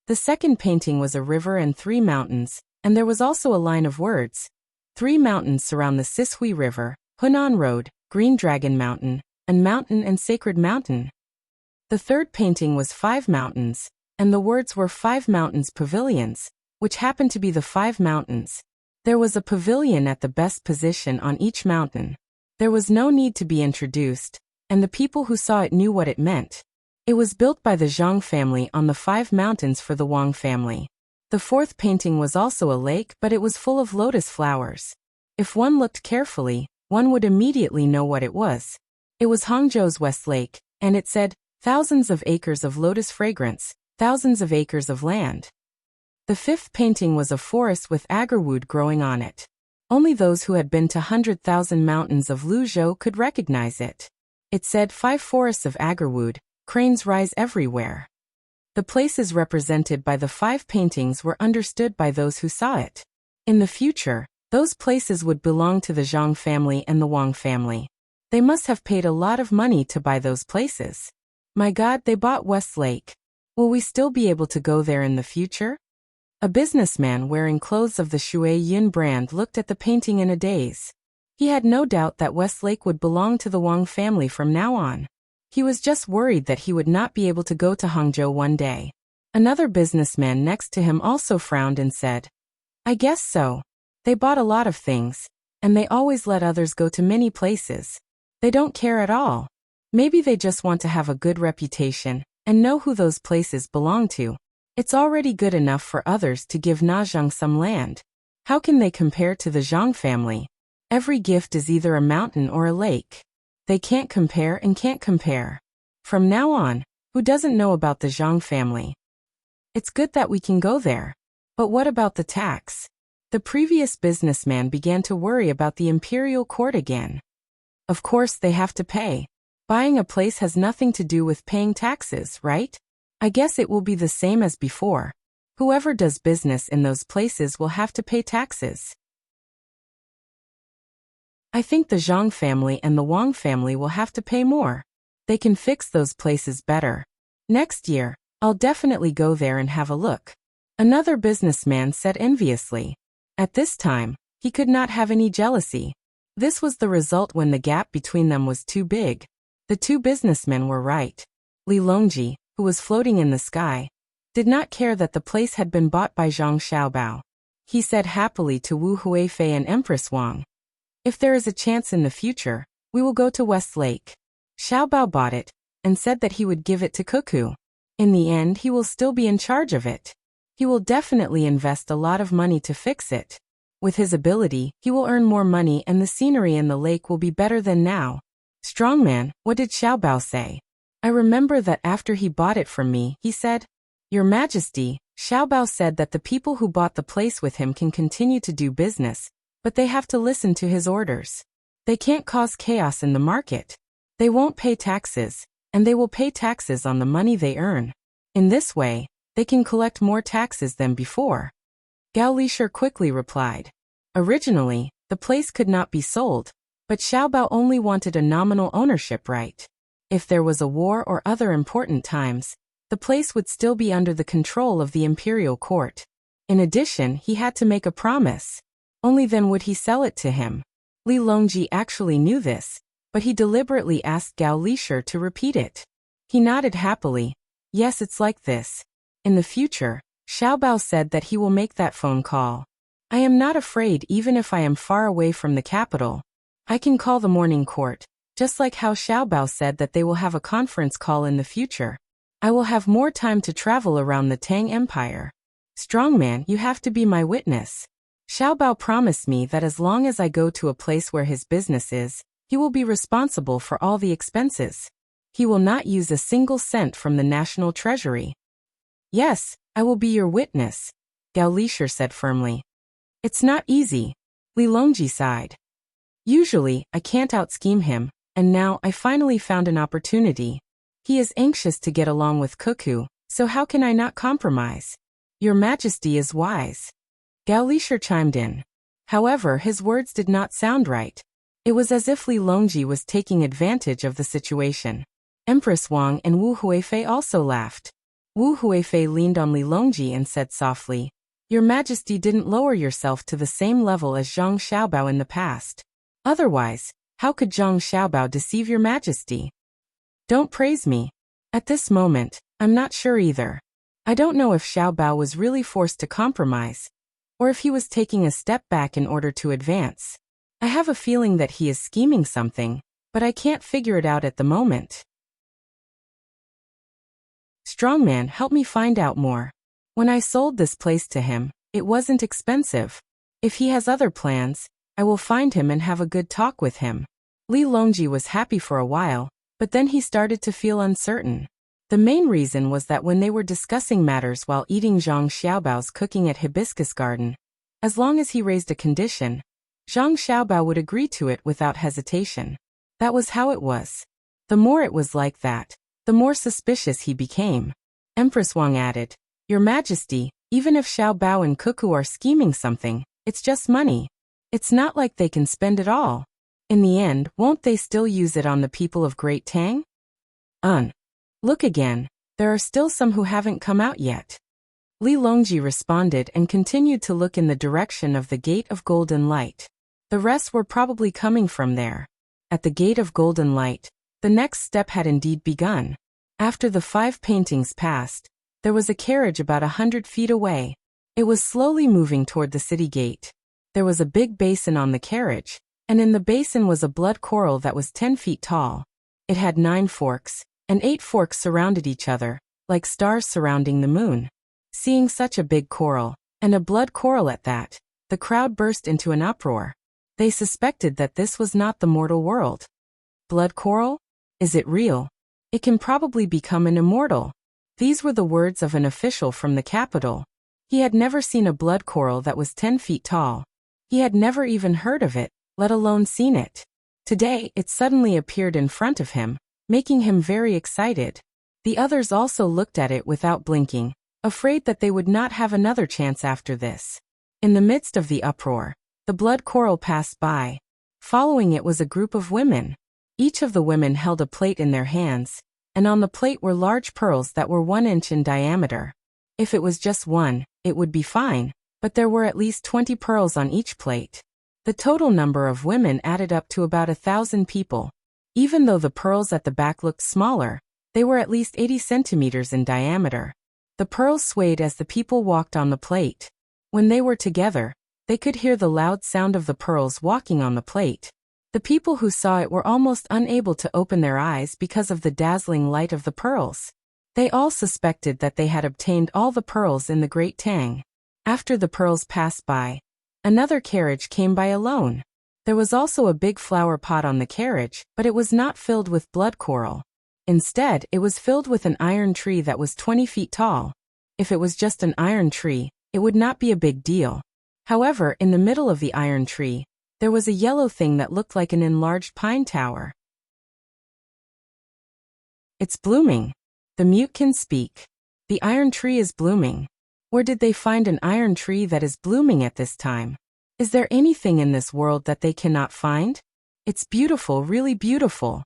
The second painting was a river and 3 mountains, and there was also a line of words. 3 mountains surround the Sishui River, Hunan Road, Green Dragon Mountain, and Sacred Mountain. The third painting was 5 mountains, and the words were 5 mountains pavilions, which happened to be the 5 mountains. There was a pavilion at the best position on each mountain. There was no need to be introduced, and the people who saw it knew what it meant. It was built by the Zhang family on the 5 mountains for the Wang family. The fourth painting was also a lake, but it was full of lotus flowers. If one looked carefully, one would immediately know what it was. It was Hangzhou's West Lake, and it said, thousands of acres of lotus fragrance, thousands of acres of land. The fifth painting was a forest with agarwood growing on it. Only those who had been to 100,000 mountains of Luzhou could recognize it. It said 5 forests of agarwood, cranes rise everywhere. The places represented by the 5 paintings were understood by those who saw it. In the future, those places would belong to the Zhang family and the Wang family. They must have paid a lot of money to buy those places. My God, they bought West Lake. Will we still be able to go there in the future? A businessman wearing clothes of the Shui Yun brand looked at the painting in a daze. He had no doubt that West Lake would belong to the Wang family from now on. He was just worried that he would not be able to go to Hangzhou one day. Another businessman next to him also frowned and said, I guess so. They bought a lot of things, and they always let others go to many places. They don't care at all. Maybe they just want to have a good reputation and know who those places belong to. It's already good enough for others to give Na Zhang some land. How can they compare to the Zhang family? Every gift is either a mountain or a lake. They can't compare and can't compare. From now on, who doesn't know about the Zhang family? It's good that we can go there. But what about the tax? The previous businessman began to worry about the imperial court again. Of course they have to pay. Buying a place has nothing to do with paying taxes, right? I guess it will be the same as before. Whoever does business in those places will have to pay taxes. I think the Zhang family and the Wang family will have to pay more. They can fix those places better. Next year, I'll definitely go there and have a look. Another businessman said enviously. At this time, he could not have any jealousy. This was the result when the gap between them was too big. The two businessmen were right. Li Longji, who was floating in the sky, did not care that the place had been bought by Zhang Xiaobao. He said happily to Wu Huifei and Empress Wang, "If there is a chance in the future, we will go to West Lake." Xiaobao bought it, and said that he would give it to Cuckoo. In the end, he will still be in charge of it. He will definitely invest a lot of money to fix it. With his ability, he will earn more money and the scenery in the lake will be better than now. Strongman, what did Xiaobao say? I remember that after he bought it from me, he said, "Your Majesty," Xiaobao said that the people who bought the place with him can continue to do business, but they have to listen to his orders. They can't cause chaos in the market. They won't pay taxes, and they will pay taxes on the money they earn. In this way, they can collect more taxes than before. Gao Lishur quickly replied. Originally, the place could not be sold, but Xiaobao only wanted a nominal ownership right. If there was a war or other important times, the place would still be under the control of the imperial court. In addition, he had to make a promise. Only then would he sell it to him. Li Longji actually knew this, but he deliberately asked Gao Lishur to repeat it. He nodded happily. Yes, it's like this. In the future, Xiaobao said that he will make that phone call. I am not afraid even if I am far away from the capital. I can call the morning court, just like how Xiaobao said that they will have a conference call in the future. I will have more time to travel around the Tang Empire. Strongman, you have to be my witness. Xiaobao promised me that as long as I go to a place where his business is, he will be responsible for all the expenses. He will not use a single cent from the national treasury. Yes, I will be your witness, Gao Lishur said firmly. It's not easy. Li Longji sighed. Usually, I can't out-scheme him, and now I finally found an opportunity. He is anxious to get along with Cuckoo, so how can I not compromise? Your Majesty is wise. Gao Lishur chimed in. However, his words did not sound right. It was as if Li Longji was taking advantage of the situation. Empress Wang and Wu Huifei also laughed. Wu Huifei leaned on Li Longji and said softly, Your Majesty didn't lower yourself to the same level as Zhang Xiaobao in the past. Otherwise, how could Zhang Xiaobao deceive your Majesty? Don't praise me. At this moment, I'm not sure either. I don't know if Xiaobao was really forced to compromise, or if he was taking a step back in order to advance. I have a feeling that he is scheming something, but I can't figure it out at the moment. Strongman, help me find out more. When I sold this place to him, it wasn't expensive. If he has other plans, I will find him and have a good talk with him. Li Longji was happy for a while, but then he started to feel uncertain. The main reason was that when they were discussing matters while eating Zhang Xiaobao's cooking at Hibiscus Garden, as long as he raised a condition, Zhang Xiaobao would agree to it without hesitation. That was how it was. The more it was like that, the more suspicious he became. Empress Wang added, Your Majesty, even if Xiaobao and Cuckoo are scheming something, it's just money. It's not like they can spend it all. In the end, won't they still use it on the people of Great Tang? Look again, there are still some who haven't come out yet. Li Longji responded and continued to look in the direction of the Gate of Golden Light. The rest were probably coming from there. At the Gate of Golden Light, the next step had indeed begun. After the 5 paintings passed, there was a carriage about 100 feet away. It was slowly moving toward the city gate. There was a big basin on the carriage, and in the basin was a blood coral that was 10 feet tall. It had 9 forks, and 8 forks surrounded each other, like stars surrounding the moon. Seeing such a big coral, and a blood coral at that, the crowd burst into an uproar. They suspected that this was not the mortal world. Blood coral? Is it real? It can probably become an immortal. These were the words of an official from the capital. He had never seen a blood coral that was 10 feet tall. He had never even heard of it, let alone seen it. Today, it suddenly appeared in front of him, making him very excited. The others also looked at it without blinking, afraid that they would not have another chance after this. In the midst of the uproar, the blood coral passed by. Following it was a group of women. Each of the women held a plate in their hands, and on the plate were large pearls that were 1 inch in diameter. If it was just one, it would be fine, but there were at least 20 pearls on each plate. The total number of women added up to about 1,000 people. Even though the pearls at the back looked smaller, they were at least 80 centimeters in diameter. The pearls swayed as the people walked on the plate. When they were together, they could hear the loud sound of the pearls walking on the plate. The people who saw it were almost unable to open their eyes because of the dazzling light of the pearls. They all suspected that they had obtained all the pearls in the Great Tang. After the pearls passed by, another carriage came by alone. There was also a big flower pot on the carriage, but it was not filled with blood coral. Instead, it was filled with an iron tree that was 20 feet tall. If it was just an iron tree, it would not be a big deal. However, in the middle of the iron tree, there was a yellow thing that looked like an enlarged pine tower. It's blooming. The mute can speak. The iron tree is blooming. Where did they find an iron tree that is blooming at this time? Is there anything in this world that they cannot find? It's beautiful, really beautiful.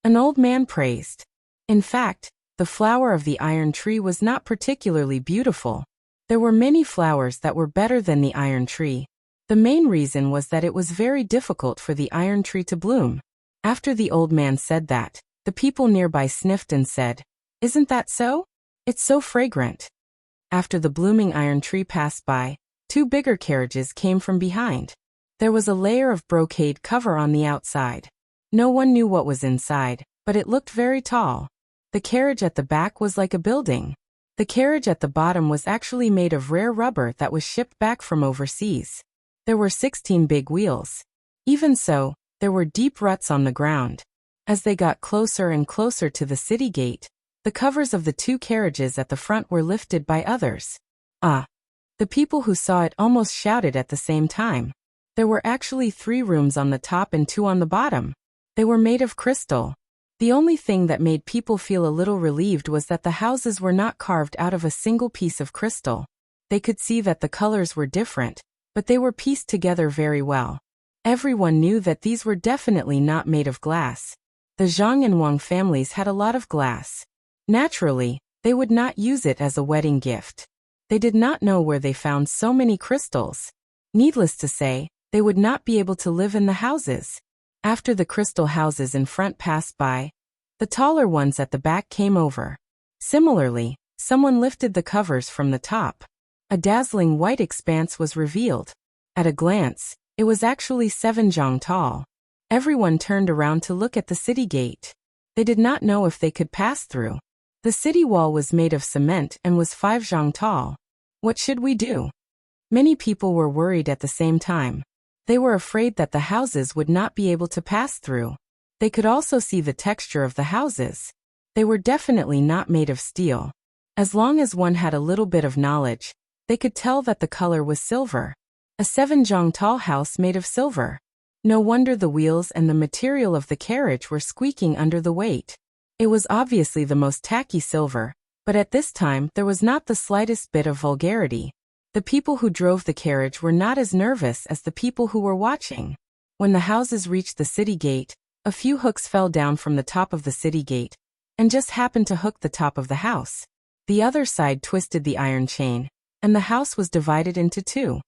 An old man praised. In fact, the flower of the iron tree was not particularly beautiful. There were many flowers that were better than the iron tree. The main reason was that it was very difficult for the iron tree to bloom. After the old man said that, the people nearby sniffed and said, "Isn't that so? It's so fragrant." After the blooming iron tree passed by, 2 bigger carriages came from behind. There was a layer of brocade cover on the outside. No one knew what was inside, but it looked very tall. The carriage at the back was like a building. The carriage at the bottom was actually made of rare rubber that was shipped back from overseas. There were 16 big wheels. Even so, there were deep ruts on the ground. As they got closer and closer to the city gate, the covers of the 2 carriages at the front were lifted by others. Ah! The people who saw it almost shouted at the same time. There were actually 3 rooms on the top and 2 on the bottom. They were made of crystal. The only thing that made people feel a little relieved was that the houses were not carved out of a single piece of crystal. They could see that the colors were different, but they were pieced together very well. Everyone knew that these were definitely not made of glass. The Zhang and Wang families had a lot of glass. Naturally, they would not use it as a wedding gift. They did not know where they found so many crystals. Needless to say, they would not be able to live in the houses. After the crystal houses in front passed by, the taller ones at the back came over. Similarly, someone lifted the covers from the top. A dazzling white expanse was revealed. At a glance, it was actually 7 zhang tall. Everyone turned around to look at the city gate. They did not know if they could pass through. The city wall was made of cement and was 5 zhang tall. What should we do? Many people were worried at the same time. They were afraid that the houses would not be able to pass through. They could also see the texture of the houses. They were definitely not made of steel. As long as one had a little bit of knowledge, they could tell that the color was silver. A 7 zhang tall house made of silver. No wonder the wheels and the material of the carriage were squeaking under the weight. It was obviously the most tacky silver, but at this time there was not the slightest bit of vulgarity. The people who drove the carriage were not as nervous as the people who were watching. When the houses reached the city gate, a few hooks fell down from the top of the city gate, and just happened to hook the top of the house. The other side twisted the iron chain, and the house was divided into 2.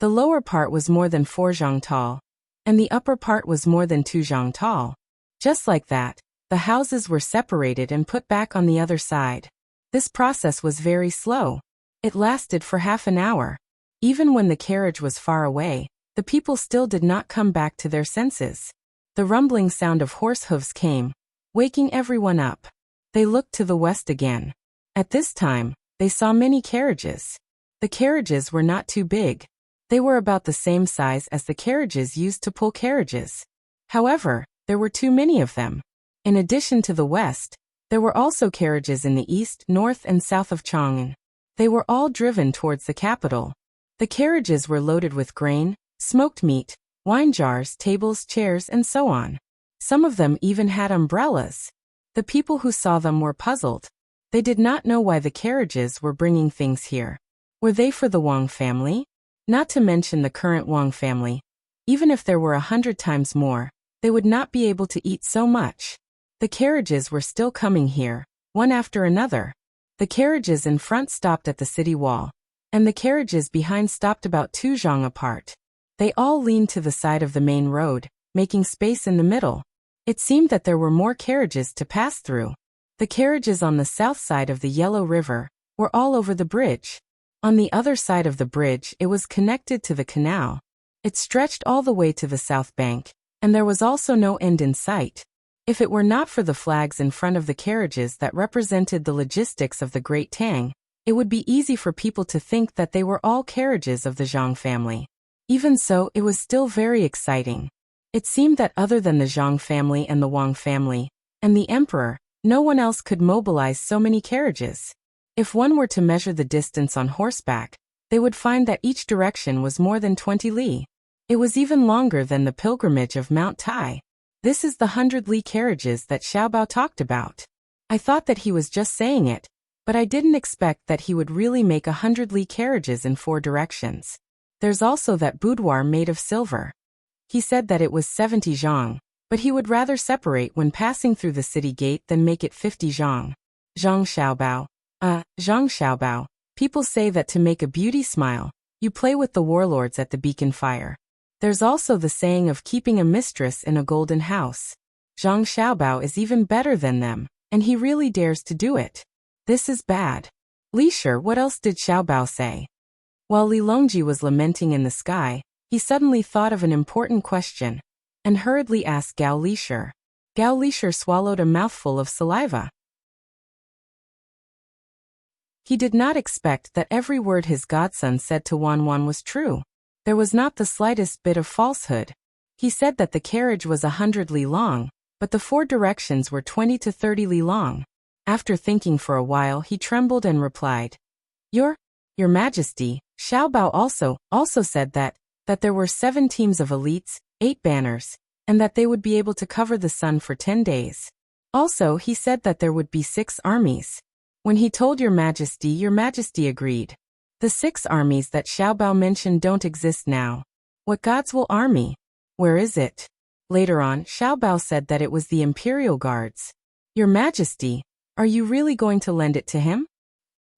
The lower part was more than 4 zhang tall, and the upper part was more than 2 zhang tall. Just like that, the houses were separated and put back on the other side. This process was very slow. It lasted for half an hour. Even when the carriage was far away, the people still did not come back to their senses. The rumbling sound of horse hooves came, waking everyone up. They looked to the west again. At this time, they saw many carriages. The carriages were not too big. They were about the same size as the carriages used to pull carriages. However, there were too many of them. In addition to the west, there were also carriages in the east, north, and south of Chang'an. They were all driven towards the capital. The carriages were loaded with grain, smoked meat, wine jars, tables, chairs, and so on. Some of them even had umbrellas. The people who saw them were puzzled. They did not know why the carriages were bringing things here. Were they for the Wang family? Not to mention the current Wang family. Even if there were 100 times more, they would not be able to eat so much. The carriages were still coming here, one after another. The carriages in front stopped at the city wall, and the carriages behind stopped about 2 zhang apart. They all leaned to the side of the main road, making space in the middle. It seemed that there were more carriages to pass through. The carriages on the south side of the Yellow River were all over the bridge. On the other side of the bridge it was connected to the canal. It stretched all the way to the south bank, and there was also no end in sight. If it were not for the flags in front of the carriages that represented the logistics of the Great Tang, it would be easy for people to think that they were all carriages of the Zhang family. Even so, it was still very exciting. It seemed that other than the Zhang family and the Wang family, and the emperor, no one else could mobilize so many carriages. If one were to measure the distance on horseback, they would find that each direction was more than 20 li. It was even longer than the pilgrimage of Mount Tai. This is the 100 li carriages that Xiaobao talked about. I thought that he was just saying it, but I didn't expect that he would really make 100 li carriages in 4 directions. There's also that boudoir made of silver. He said that it was 70 zhang, but he would rather separate when passing through the city gate than make it 50 zhang. Zhang Xiaobao. People say that to make a beauty smile, you play with the warlords at the beacon fire. There's also the saying of keeping a mistress in a golden house. Zhang Xiaobao is even better than them, and he really dares to do it. This is bad. Li Shi, what else did Xiaobao say? While Li Longji was lamenting in the sky, he suddenly thought of an important question, and hurriedly asked Gao Li Shi. Gao Li Shi swallowed a mouthful of saliva. He did not expect that every word his godson said to Wan Wan was true. There was not the slightest bit of falsehood. He said that the carriage was 100 li long, but the 4 directions were 20 to 30 li long. After thinking for a while, he trembled and replied, Your Majesty, Xiaobao also said that there were 7 teams of elites, 8 banners, and that they would be able to cover the sun for 10 days. Also, he said that there would be 6 armies. When he told Your Majesty agreed. The 6 armies that Xiaobao mentioned don't exist now. What God's will army? Where is it? Later on, Xiaobao said that it was the Imperial Guards. Your Majesty, are you really going to lend it to him?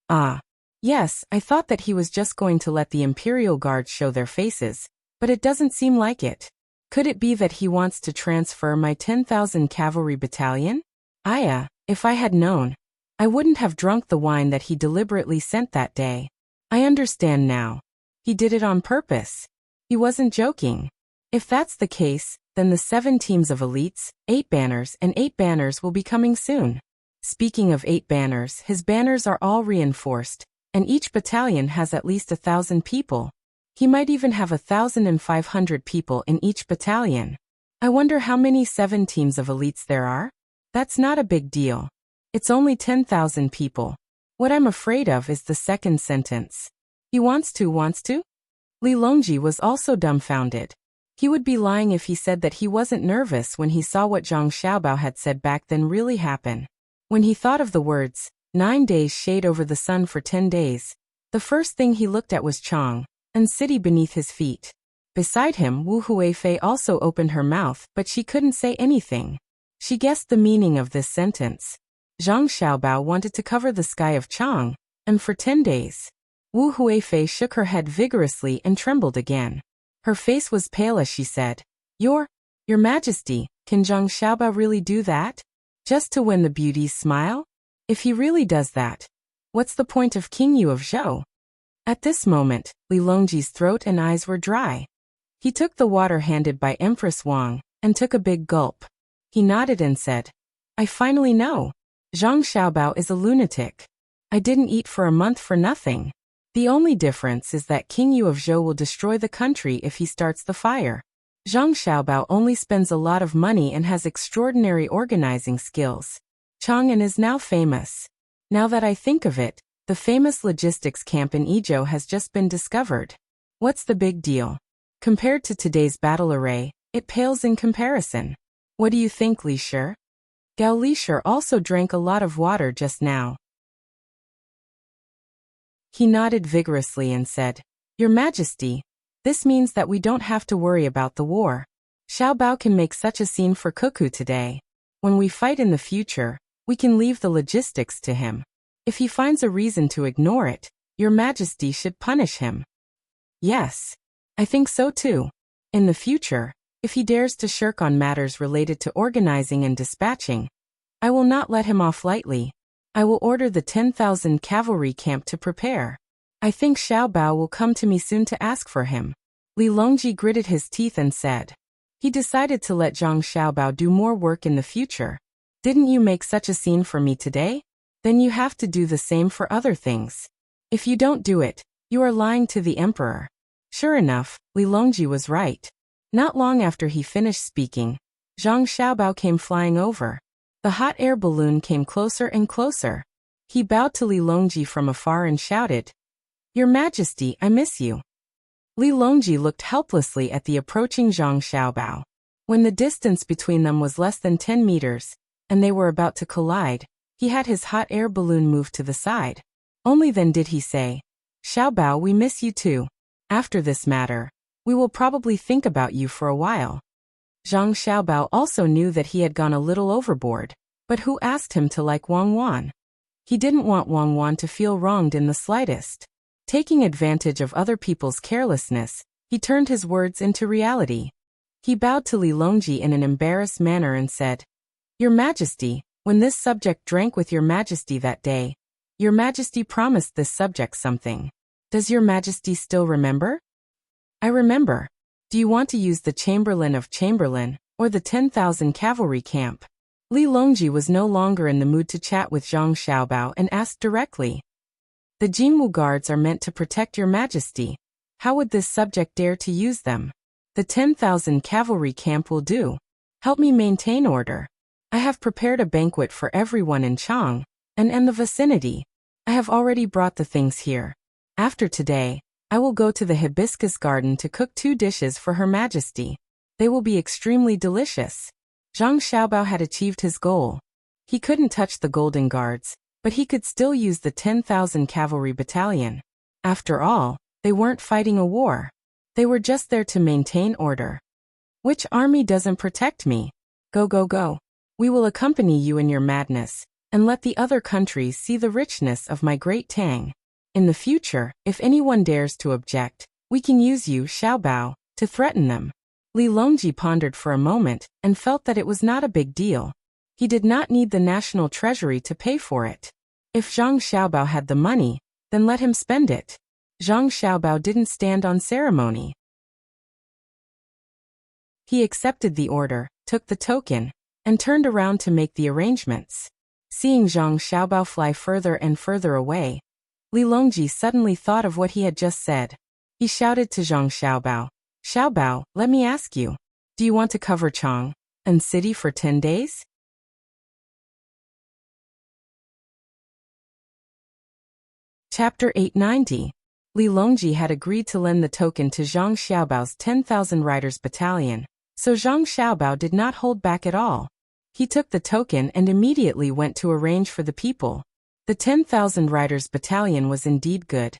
Ah. Yes, I thought that he was just going to let the Imperial Guards show their faces, but it doesn't seem like it. Could it be that he wants to transfer my 10,000 cavalry battalion? If I had known, I wouldn't have drunk the wine that he deliberately sent that day. I understand now. He did it on purpose. He wasn't joking. If that's the case, then the 7 teams of elites, 8 banners and 8 banners will be coming soon. Speaking of 8 banners, his banners are all reinforced, and each battalion has at least 1,000 people. He might even have 1,500 people in each battalion. I wonder how many 7 teams of elites there are? That's not a big deal. It's only 10,000 people. What I'm afraid of is the second sentence. He wants to? Li Longji was also dumbfounded. He would be lying if he said that he wasn't nervous when he saw what Zhang Xiaobao had said back then really happen. When he thought of the words, 9 days shade over the sun for 10 days, the first thing he looked at was Chang, and city beneath his feet. Beside him, Wu Huifei also opened her mouth, but she couldn't say anything. She guessed the meaning of this sentence. Zhang Xiaobao wanted to cover the sky of Chang, and for 10 days. Wu Huifei shook her head vigorously and trembled again. Her face was pale as she said, Your Majesty, can Zhang Xiaobao really do that? Just to win the beauty's smile? If he really does that, what's the point of King Yu of Zhou? At this moment, Li Longji's throat and eyes were dry. He took the water handed by Empress Wang, and took a big gulp. He nodded and said, I finally know. Zhang Xiaobao is a lunatic. I didn't eat for a month for nothing. The only difference is that King Yu of Zhou will destroy the country if he starts the fire. Zhang Xiaobao only spends a lot of money and has extraordinary organizing skills. Chang'an is now famous. Now that I think of it, the famous logistics camp in Izhou has just been discovered. What's the big deal? Compared to today's battle array, it pales in comparison. What do you think, Li Shi? Gao Li Shi also drank a lot of water just now. He nodded vigorously and said, Your Majesty, this means that we don't have to worry about the war. Xiao Bao can make such a scene for Cuckoo today. When we fight in the future, we can leave the logistics to him. If he finds a reason to ignore it, Your Majesty should punish him. Yes, I think so too. In the future, if he dares to shirk on matters related to organizing and dispatching, I will not let him off lightly. I will order the 10,000 cavalry camp to prepare. I think Xiao Bao will come to me soon to ask for him. Li Longji gritted his teeth and said. He decided to let Zhang Xiaobao do more work in the future. Didn't you make such a scene for me today? Then you have to do the same for other things. If you don't do it, you are lying to the emperor. Sure enough, Li Longji was right. Not long after he finished speaking, Zhang Xiaobao came flying over. The hot air balloon came closer and closer. He bowed to Li Longji from afar and shouted, Your Majesty, I miss you. Li Longji looked helplessly at the approaching Zhang Xiaobao. When the distance between them was less than 10 meters, and they were about to collide, he had his hot air balloon move to the side. Only then did he say, Xiaobao, we miss you too. After this matter, we will probably think about you for a while. Zhang Xiaobao also knew that he had gone a little overboard, but who asked him to like Wang Wan? He didn't want Wang Wan to feel wronged in the slightest. Taking advantage of other people's carelessness, he turned his words into reality. He bowed to Li Longji in an embarrassed manner and said, Your Majesty, when this subject drank with Your Majesty that day, Your Majesty promised this subject something. Does Your Majesty still remember? I remember. Do you want to use the Chamberlain of Chamberlain, or the 10,000 cavalry camp? Li Longji was no longer in the mood to chat with Zhang Xiaobao and asked directly. The Jingwu guards are meant to protect Your Majesty. How would this subject dare to use them? The 10,000 cavalry camp will do. Help me maintain order. I have prepared a banquet for everyone in Chang, and the vicinity. I have already brought the things here. After today, I will go to the hibiscus garden to cook 2 dishes for Her Majesty. They will be extremely delicious. Zhang Xiaobao had achieved his goal. He couldn't touch the Golden Guards, but he could still use the 10,000 cavalry battalion. After all, they weren't fighting a war. They were just there to maintain order. Which army doesn't protect me? Go, go, go. We will accompany you in your madness, and let the other countries see the richness of my great Tang. In the future, if anyone dares to object, we can use you, Xiao Bao, to threaten them. Li Longji pondered for a moment and felt that it was not a big deal. He did not need the national treasury to pay for it. If Zhang Xiaobao had the money, then let him spend it. Zhang Xiaobao didn't stand on ceremony. He accepted the order, took the token, and turned around to make the arrangements. Seeing Zhang Xiaobao fly further and further away, Li Longji suddenly thought of what he had just said. He shouted to Zhang Xiaobao, Xiao Bao, let me ask you, do you want to cover Chang and city for 10 days? Chapter 890. Li Longji had agreed to lend the token to Zhang Xiaobao's 10,000 riders battalion, so Zhang Xiaobao did not hold back at all. He took the token and immediately went to arrange for the people. The 10,000 riders battalion was indeed good,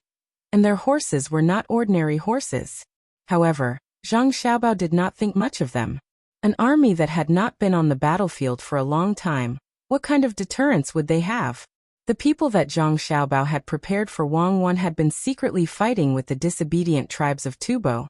and their horses were not ordinary horses. However, Zhang Xiaobao did not think much of them. An army that had not been on the battlefield for a long time, what kind of deterrence would they have? The people that Zhang Xiaobao had prepared for Wang Wan had been secretly fighting with the disobedient tribes of Tubo,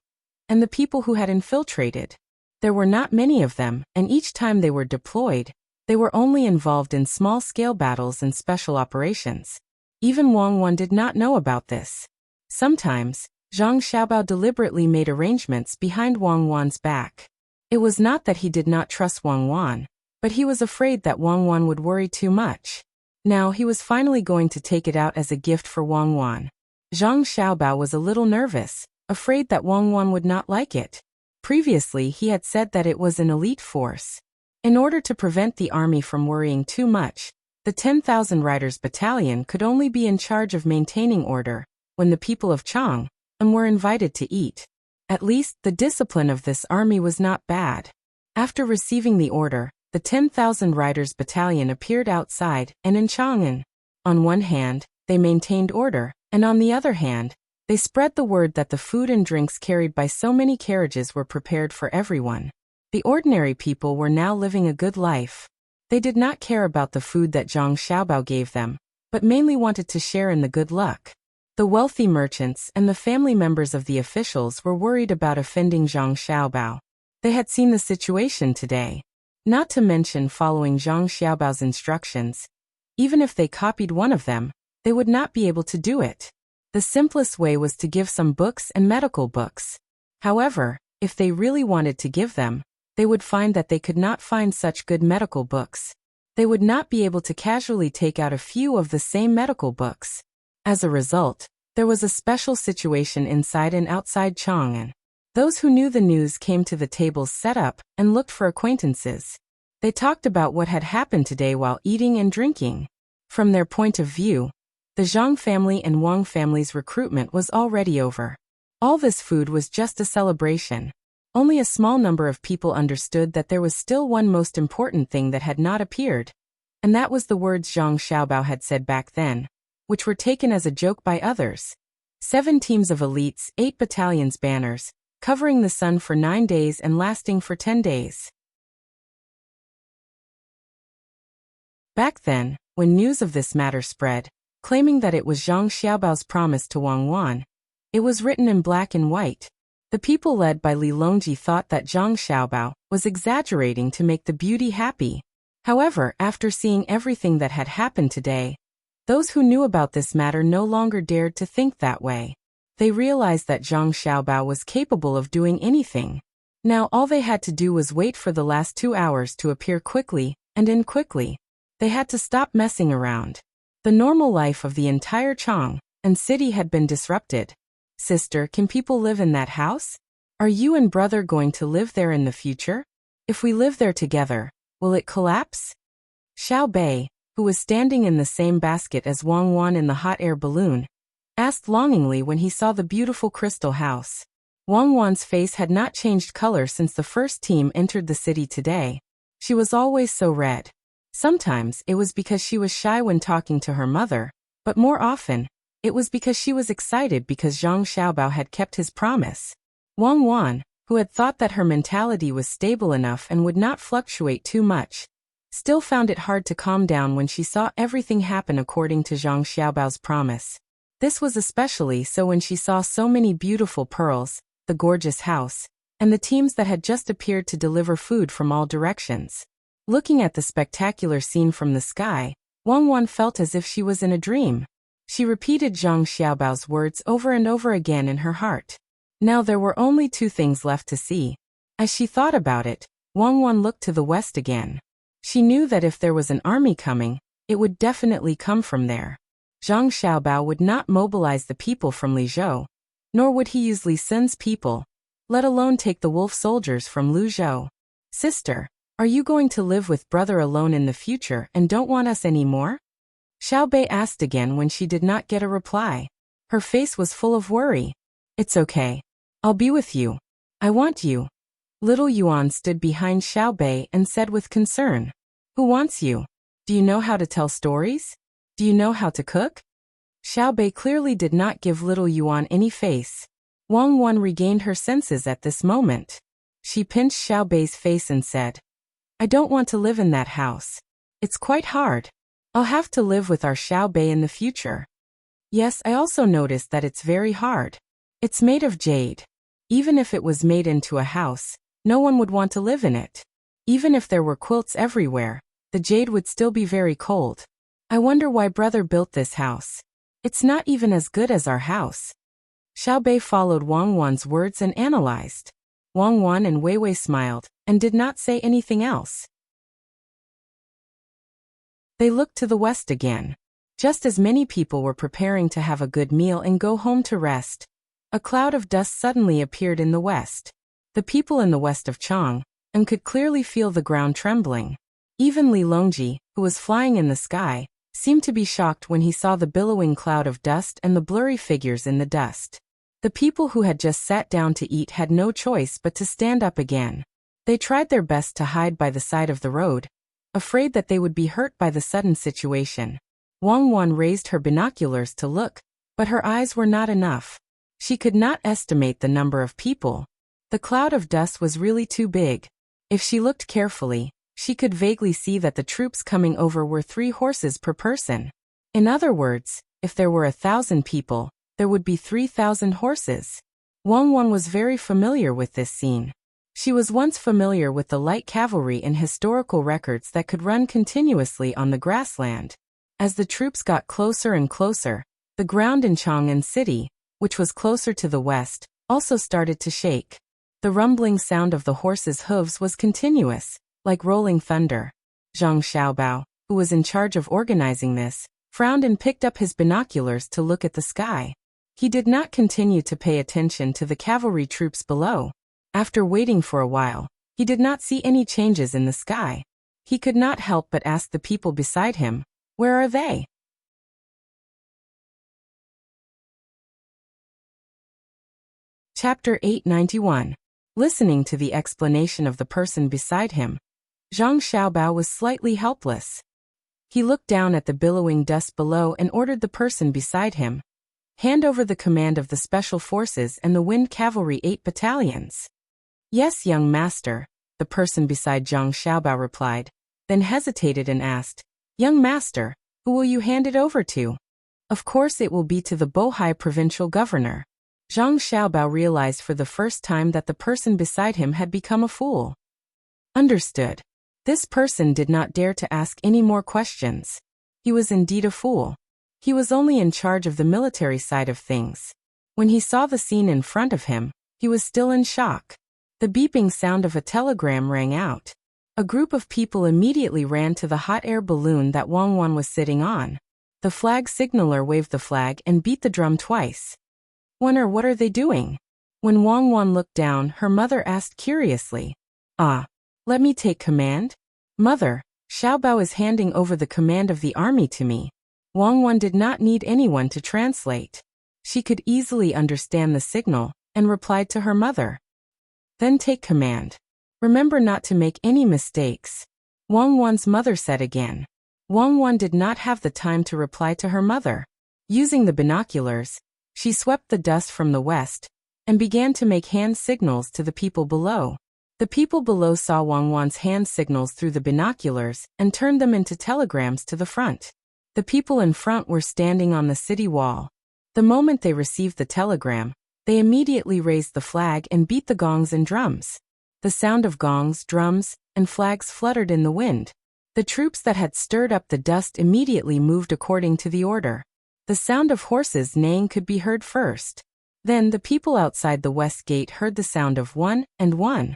and the people who had infiltrated. There were not many of them, and each time they were deployed, they were only involved in small-scale battles and special operations. Even Wang Wan did not know about this. Sometimes, Zhang Xiaobao deliberately made arrangements behind Wang Wan's back. It was not that he did not trust Wang Wan, but he was afraid that Wang Wan would worry too much. Now he was finally going to take it out as a gift for Wang Wan. Zhang Xiaobao was a little nervous, afraid that Wang Wan would not like it. Previously he had said that it was an elite force. In order to prevent the army from worrying too much, the 10,000 riders battalion could only be in charge of maintaining order when the people of Chang were invited to eat. At least, the discipline of this army was not bad. After receiving the order, the 10,000 riders battalion appeared outside and in Chang'an. On one hand, they maintained order, and on the other hand, They spread the word that the food and drinks carried by so many carriages were prepared for everyone. The ordinary people were now living a good life. They did not care about the food that Zhang Xiaobao gave them, but mainly wanted to share in the good luck. The wealthy merchants and the family members of the officials were worried about offending Zhang Xiaobao. They had seen the situation today. Not to mention following Zhang Xiaobao's instructions. Even if they copied one of them, they would not be able to do it. The simplest way was to give some books and medical books. However, if they really wanted to give them, they would find that they could not find such good medical books. They would not be able to casually take out a few of the same medical books. As a result, there was a special situation inside and outside Chang'an. Those who knew the news came to the tables set up and looked for acquaintances. They talked about what had happened today while eating and drinking. From their point of view, the Zhang family and Wang family's recruitment was already over. All this food was just a celebration. Only a small number of people understood that there was still one most important thing that had not appeared, and that was the words Zhang Xiaobao had said back then, which were taken as a joke by others. 7 teams of elites, 8 battalions banners, covering the sun for 9 days and lasting for 10 days. Back then, when news of this matter spread, claiming that it was Zhang Xiaobao's promise to Wang Wan, it was written in black and white. The people led by Li Longji thought that Zhang Xiaobao was exaggerating to make the beauty happy. However, after seeing everything that had happened today, those who knew about this matter no longer dared to think that way. They realized that Zhang Xiaobao was capable of doing anything. Now all they had to do was wait for the last 2 hours to appear quickly and end quickly. They had to stop messing around. The normal life of the entire Chang'an city had been disrupted. Sister, can people live in that house? Are you and brother going to live there in the future? If we live there together, will it collapse? Xiao Bei, who was standing in the same basket as Wang Wan in the hot air balloon, asked longingly when he saw the beautiful crystal house. Wang Wan's face had not changed color since the first team entered the city today. She was always so red. Sometimes it was because she was shy when talking to her mother, but more often, it was because she was excited because Zhang Xiaobao had kept his promise. Wang Wan, who had thought that her mentality was stable enough and would not fluctuate too much, still found it hard to calm down when she saw everything happen according to Zhang Xiaobao's promise. This was especially so when she saw so many beautiful pearls, the gorgeous house, and the teams that had just appeared to deliver food from all directions. Looking at the spectacular scene from the sky, Wang Wan felt as if she was in a dream. She repeated Zhang Xiaobao's words over and over again in her heart. Now there were only 2 things left to see. As she thought about it, Wang Wan looked to the west again. She knew that if there was an army coming, it would definitely come from there. Zhang Xiaobao would not mobilize the people from Lizhou, nor would he use Li Sun's people, let alone take the wolf soldiers from Luzhou. Sister, are you going to live with brother alone in the future and don't want us anymore? Xiao Bei asked again when she did not get a reply. Her face was full of worry. It's okay. I'll be with you. I want you. Little Yuan stood behind Xiao Bei and said with concern. Who wants you? Do you know how to tell stories? Do you know how to cook? Xiao Bei clearly did not give little Yuan any face. Wang Wan regained her senses at this moment. She pinched Xiao Bei's face and said, I don't want to live in that house. It's quite hard. I'll have to live with our Xiao Bei in the future. Yes, I also noticed that it's very hard. It's made of jade. Even if it was made into a house, no one would want to live in it. Even if there were quilts everywhere, the jade would still be very cold. I wonder why brother built this house. It's not even as good as our house. Xiao Bei followed Wang Wan's words and analyzed. Wang Wan and Wei Wei smiled and did not say anything else. They looked to the west again. Just as many people were preparing to have a good meal and go home to rest, a cloud of dust suddenly appeared in the west. The people in the west of Chang'an could clearly feel the ground trembling. Even Li Longji, who was flying in the sky, seemed to be shocked when he saw the billowing cloud of dust and the blurry figures in the dust. The people who had just sat down to eat had no choice but to stand up again. They tried their best to hide by the side of the road, afraid that they would be hurt by the sudden situation. Wang Wan raised her binoculars to look, but her eyes were not enough. She could not estimate the number of people. The cloud of dust was really too big. If she looked carefully, she could vaguely see that the troops coming over were 3 horses per person. In other words, if there were 1,000 people, there would be 3,000 horses. Wang Wan was very familiar with this scene. She was once familiar with the light cavalry in historical records that could run continuously on the grassland. As the troops got closer and closer, the ground in Chang'an City, which was closer to the west, also started to shake. The rumbling sound of the horses' hooves was continuous, like rolling thunder. Zhang Xiaobao, who was in charge of organizing this, frowned and picked up his binoculars to look at the sky. He did not continue to pay attention to the cavalry troops below. After waiting for a while, he did not see any changes in the sky. He could not help but ask the people beside him, "Where are they?" Chapter 891. Listening to the explanation of the person beside him, Zhang Xiaobao was slightly helpless. He looked down at the billowing dust below and ordered the person beside him, "Hand over the command of the Special Forces and the Wind Cavalry 8 battalions." "Yes, young master," the person beside Zhang Xiaobao replied, then hesitated and asked, "Young master, who will you hand it over to?" "Of course it will be to the Bohai provincial governor." Zhang Xiaobao realized for the first time that the person beside him had become a fool. Understood. This person did not dare to ask any more questions. He was indeed a fool. He was only in charge of the military side of things. When he saw the scene in front of him, he was still in shock. The beeping sound of a telegram rang out. A group of people immediately ran to the hot air balloon that Wang Wan was sitting on. The flag signaler waved the flag and beat the drum twice. "Wonder what are they doing?" When Wang Wan looked down, her mother asked curiously, "Ah, let me take command?" "Mother, Xiaobao is handing over the command of the army to me." Wang Wan did not need anyone to translate. She could easily understand the signal, and replied to her mother, "Then take command. Remember not to make any mistakes," Wang Wan's mother said again. Wang Wan did not have the time to reply to her mother. Using the binoculars, she swept the dust from the west, and began to make hand signals to the people below. The people below saw Wang Wan's hand signals through the binoculars, and turned them into telegrams to the front. The people in front were standing on the city wall. The moment they received the telegram, they immediately raised the flag and beat the gongs and drums. The sound of gongs, drums, and flags fluttered in the wind. The troops that had stirred up the dust immediately moved according to the order. The sound of horses neighing could be heard first. Then the people outside the west gate heard the sound of one and one.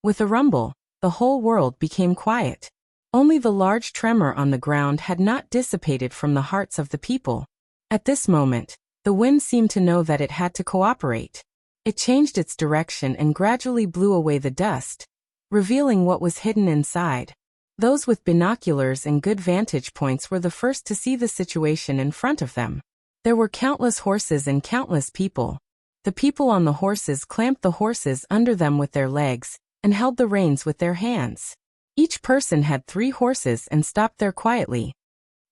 With a rumble, the whole world became quiet. Only the large tremor on the ground had not dissipated from the hearts of the people. At this moment, the wind seemed to know that it had to cooperate. It changed its direction and gradually blew away the dust, revealing what was hidden inside. Those with binoculars and good vantage points were the first to see the situation in front of them. There were countless horses and countless people. The people on the horses clamped the horses under them with their legs, and held the reins with their hands. Each person had 3 horses and stopped there quietly.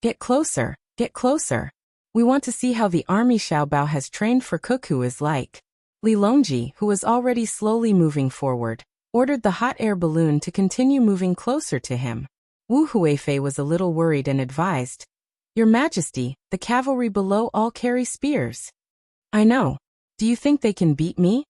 "Get closer, get closer. We want to see how the army Xiaobao has trained for cuckoo is like." Li Longji, who was already slowly moving forward, ordered the hot air balloon to continue moving closer to him. Wu Huifei was a little worried and advised, "Your Majesty, the cavalry below all carry spears." "I know. Do you think they can beat me?"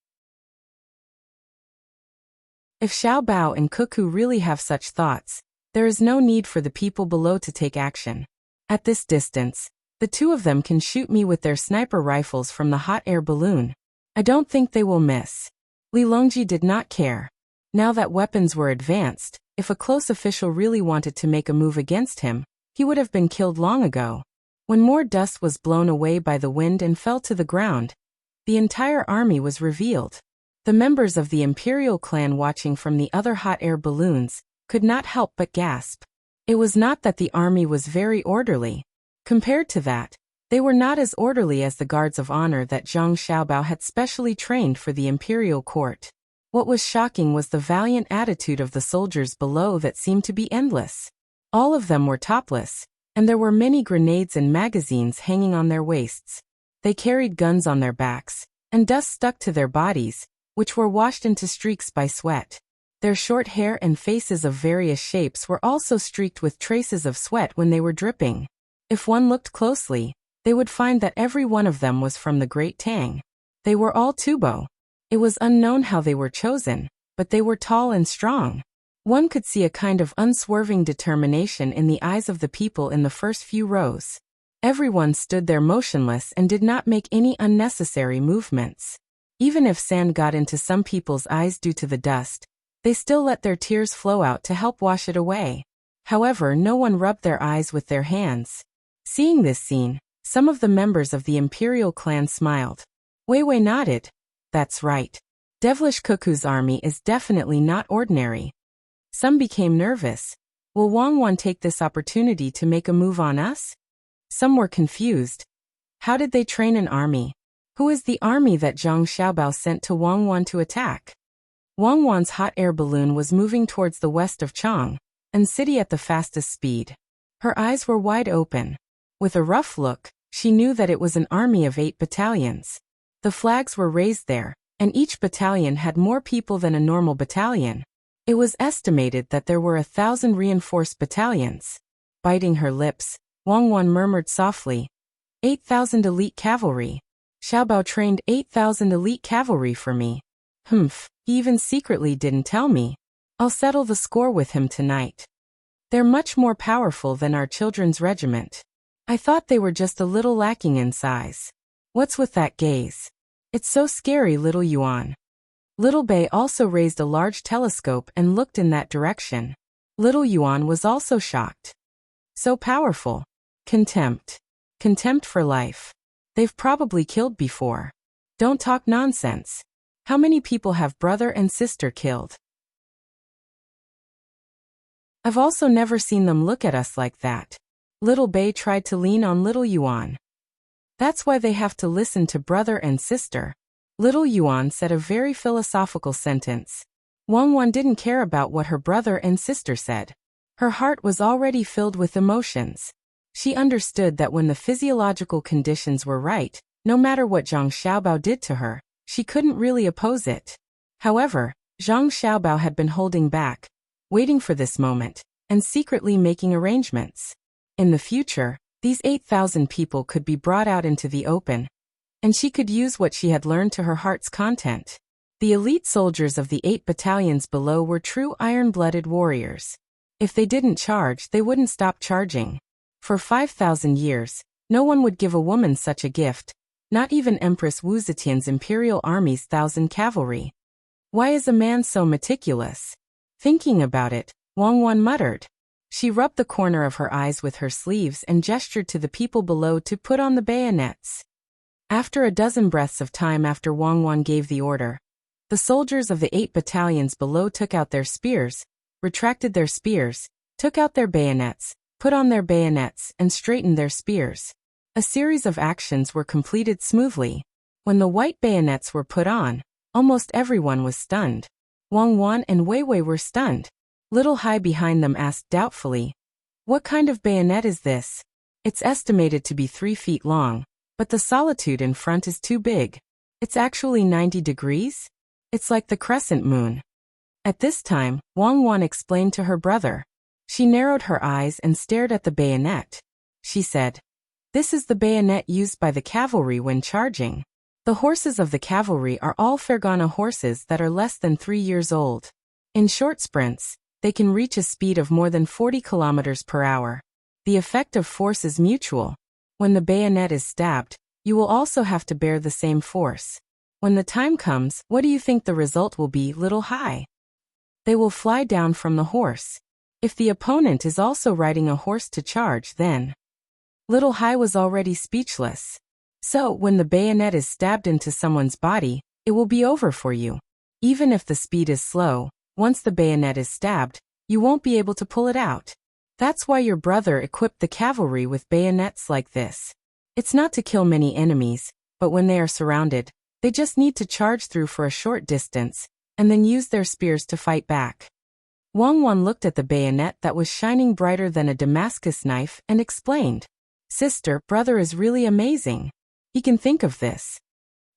If Xiaobao and Cuckoo really have such thoughts, there is no need for the people below to take action. At this distance, the 2 of them can shoot me with their sniper rifles from the hot air balloon. I don't think they will miss. Li Longji did not care. Now that weapons were advanced, if a close official really wanted to make a move against him, he would have been killed long ago. When more dust was blown away by the wind and fell to the ground, the entire army was revealed. The members of the imperial clan watching from the other hot air balloons could not help but gasp. It was not that the army was very orderly. Compared to that, they were not as orderly as the guards of honor that Zhang Xiaobao had specially trained for the imperial court. What was shocking was the valiant attitude of the soldiers below that seemed to be endless. All of them were topless, and there were many grenades and magazines hanging on their waists. They carried guns on their backs, and dust stuck to their bodies, which were washed into streaks by sweat. Their short hair and faces of various shapes were also streaked with traces of sweat when they were dripping. If one looked closely, they would find that every one of them was from the great Tang. They were all Tubo. It was unknown how they were chosen, but they were tall and strong. One could see a kind of unswerving determination in the eyes of the people in the first few rows. Everyone stood there motionless and did not make any unnecessary movements. Even if sand got into some people's eyes due to the dust, they still let their tears flow out to help wash it away. However, no one rubbed their eyes with their hands. Seeing this scene, some of the members of the imperial clan smiled. Wei Wei nodded. That's right. Devilish Cuckoo's army is definitely not ordinary. Some became nervous. Will Wang Wan take this opportunity to make a move on us? Some were confused. How did they train an army? Who is the army that Zhang Xiaobao sent to Wang Wan to attack? Wang Wan's hot air balloon was moving towards the west of Chang, and city at the fastest speed. Her eyes were wide open. With a rough look, she knew that it was an army of 8 battalions. The flags were raised there, and each battalion had more people than a normal battalion. It was estimated that there were 1,000 reinforced battalions. Biting her lips, Wang Wan murmured softly, 8,000 elite cavalry. Xiaobao trained 8,000 elite cavalry for me. He even secretly didn't tell me. I'll settle the score with him tonight. They're much more powerful than our children's regiment. I thought they were just a little lacking in size. What's with that gaze? It's so scary, little Yuan. Little Bei also raised a large telescope and looked in that direction. Little Yuan was also shocked. So powerful. Contempt. Contempt for life. They've probably killed before. Don't talk nonsense. How many people have brother and sister killed? I've also never seen them look at us like that. Little Bei tried to lean on Little Yuan. That's why they have to listen to brother and sister. Little Yuan said a very philosophical sentence. Wang Wan didn't care about what her brother and sister said. Her heart was already filled with emotions. She understood that when the physiological conditions were right, no matter what Zhang Xiaobao did to her, she couldn't really oppose it. However, Zhang Xiaobao had been holding back, waiting for this moment, and secretly making arrangements. In the future, these 8,000 people could be brought out into the open, and she could use what she had learned to her heart's content. The elite soldiers of the 8 battalions below were true iron-blooded warriors. If they didn't charge, they wouldn't stop charging. For 5,000 years, no one would give a woman such a gift, not even Empress Wu Zetian's imperial army's 1,000 cavalry. Why is a man so meticulous? Thinking about it, Wang Wan muttered. She rubbed the corner of her eyes with her sleeves and gestured to the people below to put on the bayonets. After a dozen breaths of time after Wang Wan gave the order, the soldiers of the 8 battalions below took out their spears, retracted their spears, took out their bayonets, put on their bayonets, and straightened their spears. A series of actions were completed smoothly. When the white bayonets were put on, almost everyone was stunned. Wang Wan and Wei Wei were stunned. Little Hai behind them asked doubtfully, "What kind of bayonet is this? It's estimated to be 3 feet long, but the solitude in front is too big. It's actually 90 degrees? It's like the crescent moon." At this time, Wang Wan explained to her brother. She narrowed her eyes and stared at the bayonet. She said, "This is the bayonet used by the cavalry when charging. The horses of the cavalry are all Fergana horses that are less than 3 years old. In short sprints, they can reach a speed of more than 40 kilometers per hour. The effect of force is mutual. When the bayonet is stabbed, you will also have to bear the same force. When the time comes, what do you think the result will be, Little Hai? They will fly down from the horse. If the opponent is also riding a horse to charge, then..." Little Hai was already speechless. So, when the bayonet is stabbed into someone's body, it will be over for you. Even if the speed is slow, once the bayonet is stabbed, you won't be able to pull it out. That's why your brother equipped the cavalry with bayonets like this. It's not to kill many enemies, but when they are surrounded, they just need to charge through for a short distance, and then use their spears to fight back. Wang Wan looked at the bayonet that was shining brighter than a Damascus knife and explained, "Sister, brother is really amazing. He can think of this."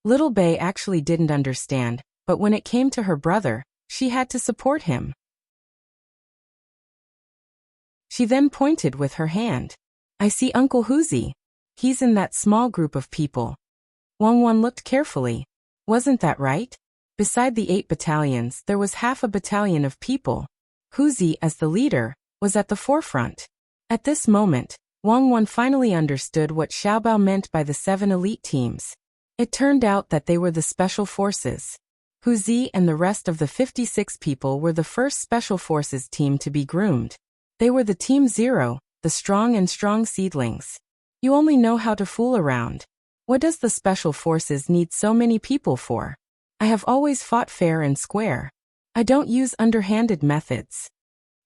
Little Bei actually didn't understand, but when it came to her brother, she had to support him. She then pointed with her hand. I see Uncle Huzi. He's in that small group of people. Wang Wan looked carefully. Wasn't that right? Beside the 8 battalions, there was half a battalion of people. Huzi, as the leader, was at the forefront. At this moment, Wang Wan finally understood what Xiaobao meant by the 7 elite teams. It turned out that they were the special forces. Huzi and the rest of the 56 people were the first special forces team to be groomed. They were the Team 0, the strong seedlings. You only know how to fool around. What does the special forces need so many people for? I have always fought fair and square. I don't use underhanded methods.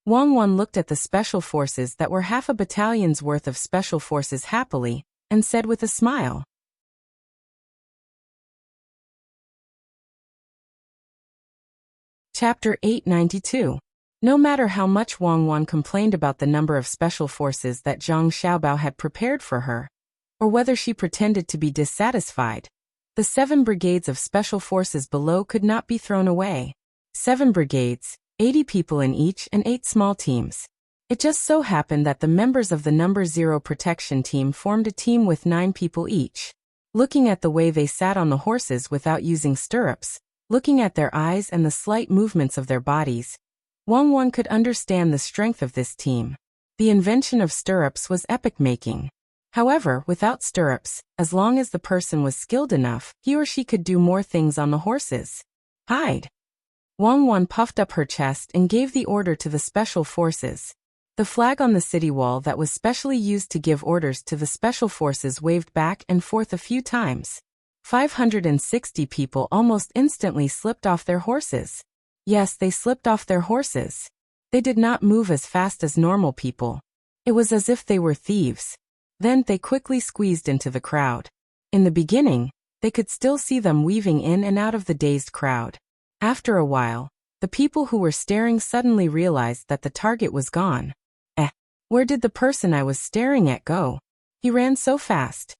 Wang Wan looked at the special forces that were half a battalion's worth of special forces happily, and said with a smile. Chapter 892. No matter how much Wang Wan complained about the number of special forces that Zhang Xiaobao had prepared for her, or whether she pretended to be dissatisfied, the 7 brigades of special forces below could not be thrown away. 7 brigades, 80 people in each and 8 small teams. It just so happened that the members of the number 0 protection team formed a team with 9 people each. Looking at the way they sat on the horses without using stirrups, looking at their eyes and the slight movements of their bodies, Wang Wan could understand the strength of this team. The invention of stirrups was epoch-making. However, without stirrups, as long as the person was skilled enough, he or she could do more things on the horses. Hide. Wang Wan puffed up her chest and gave the order to the special forces. The flag on the city wall that was specially used to give orders to the special forces waved back and forth a few times. 560 people almost instantly slipped off their horses. Yes, they slipped off their horses. They did not move as fast as normal people. It was as if they were thieves. Then they quickly squeezed into the crowd. In the beginning, they could still see them weaving in and out of the dazed crowd. After a while, the people who were staring suddenly realized that the target was gone. Where did the person I was staring at go? He ran so fast.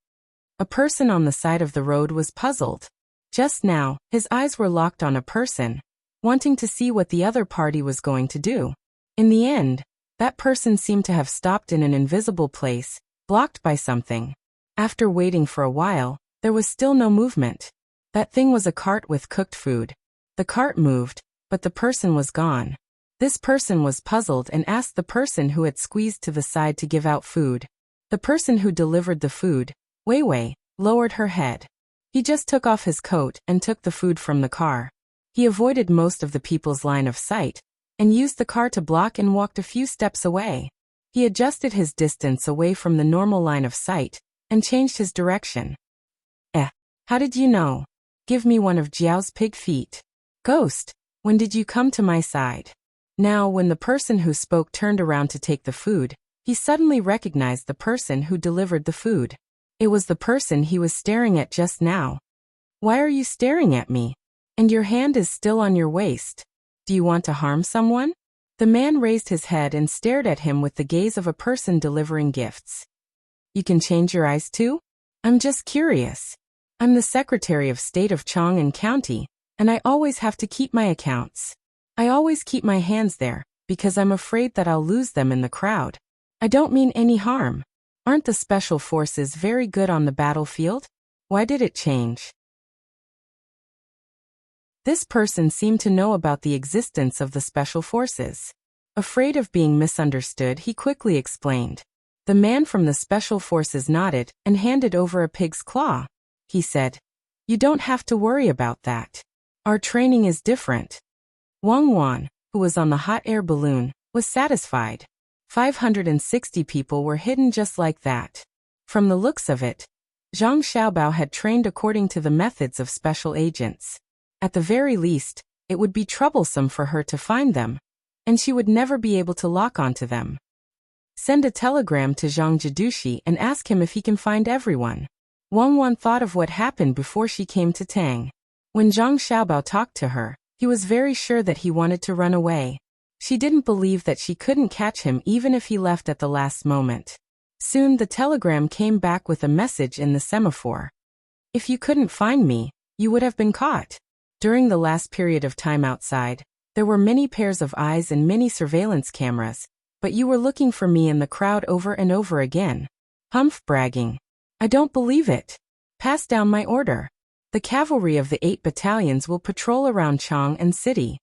A person on the side of the road was puzzled. Just now, his eyes were locked on a person, wanting to see what the other party was going to do. In the end, that person seemed to have stopped in an invisible place, blocked by something. After waiting for a while, there was still no movement. That thing was a cart with cooked food. The cart moved, but the person was gone. This person was puzzled and asked the person who had squeezed to the side to give out food. The person who delivered the food, Wei Wei, lowered her head. He just took off his coat and took the food from the car. He avoided most of the people's line of sight, and used the car to block and walked a few steps away. He adjusted his distance away from the normal line of sight, and changed his direction. How did you know? Give me one of Jiao's pig feet. Ghost, when did you come to my side? Now, when the person who spoke turned around to take the food, he suddenly recognized the person who delivered the food. It was the person he was staring at just now. Why are you staring at me? And your hand is still on your waist. Do you want to harm someone? The man raised his head and stared at him with the gaze of a person delivering gifts. You can change your eyes too? I'm just curious. I'm the Secretary of State of Chang'an County, and I always have to keep my accounts. I always keep my hands there, because I'm afraid that I'll lose them in the crowd. I don't mean any harm. Aren't the special forces very good on the battlefield? Why did it change? This person seemed to know about the existence of the special forces. Afraid of being misunderstood, he quickly explained. The man from the special forces nodded and handed over a pig's claw. He said, "You don't have to worry about that. Our training is different." Wang Wan, who was on the hot air balloon, was satisfied. 560 people were hidden just like that. From the looks of it, Zhang Xiaobao had trained according to the methods of special agents. At the very least, it would be troublesome for her to find them, and she would never be able to lock onto them. Send a telegram to Zhang Jidushi and ask him if he can find everyone. Wang Wan thought of what happened before she came to Tang. When Zhang Xiaobao talked to her, he was very sure that he wanted to run away. She didn't believe that she couldn't catch him even if he left at the last moment. Soon the telegram came back with a message in the semaphore. If you couldn't find me, you would have been caught. During the last period of time outside, there were many pairs of eyes and many surveillance cameras, but you were looking for me in the crowd over and over again. Humph, bragging. I don't believe it. Pass down my order. The cavalry of the 8 battalions will patrol around Chang and city.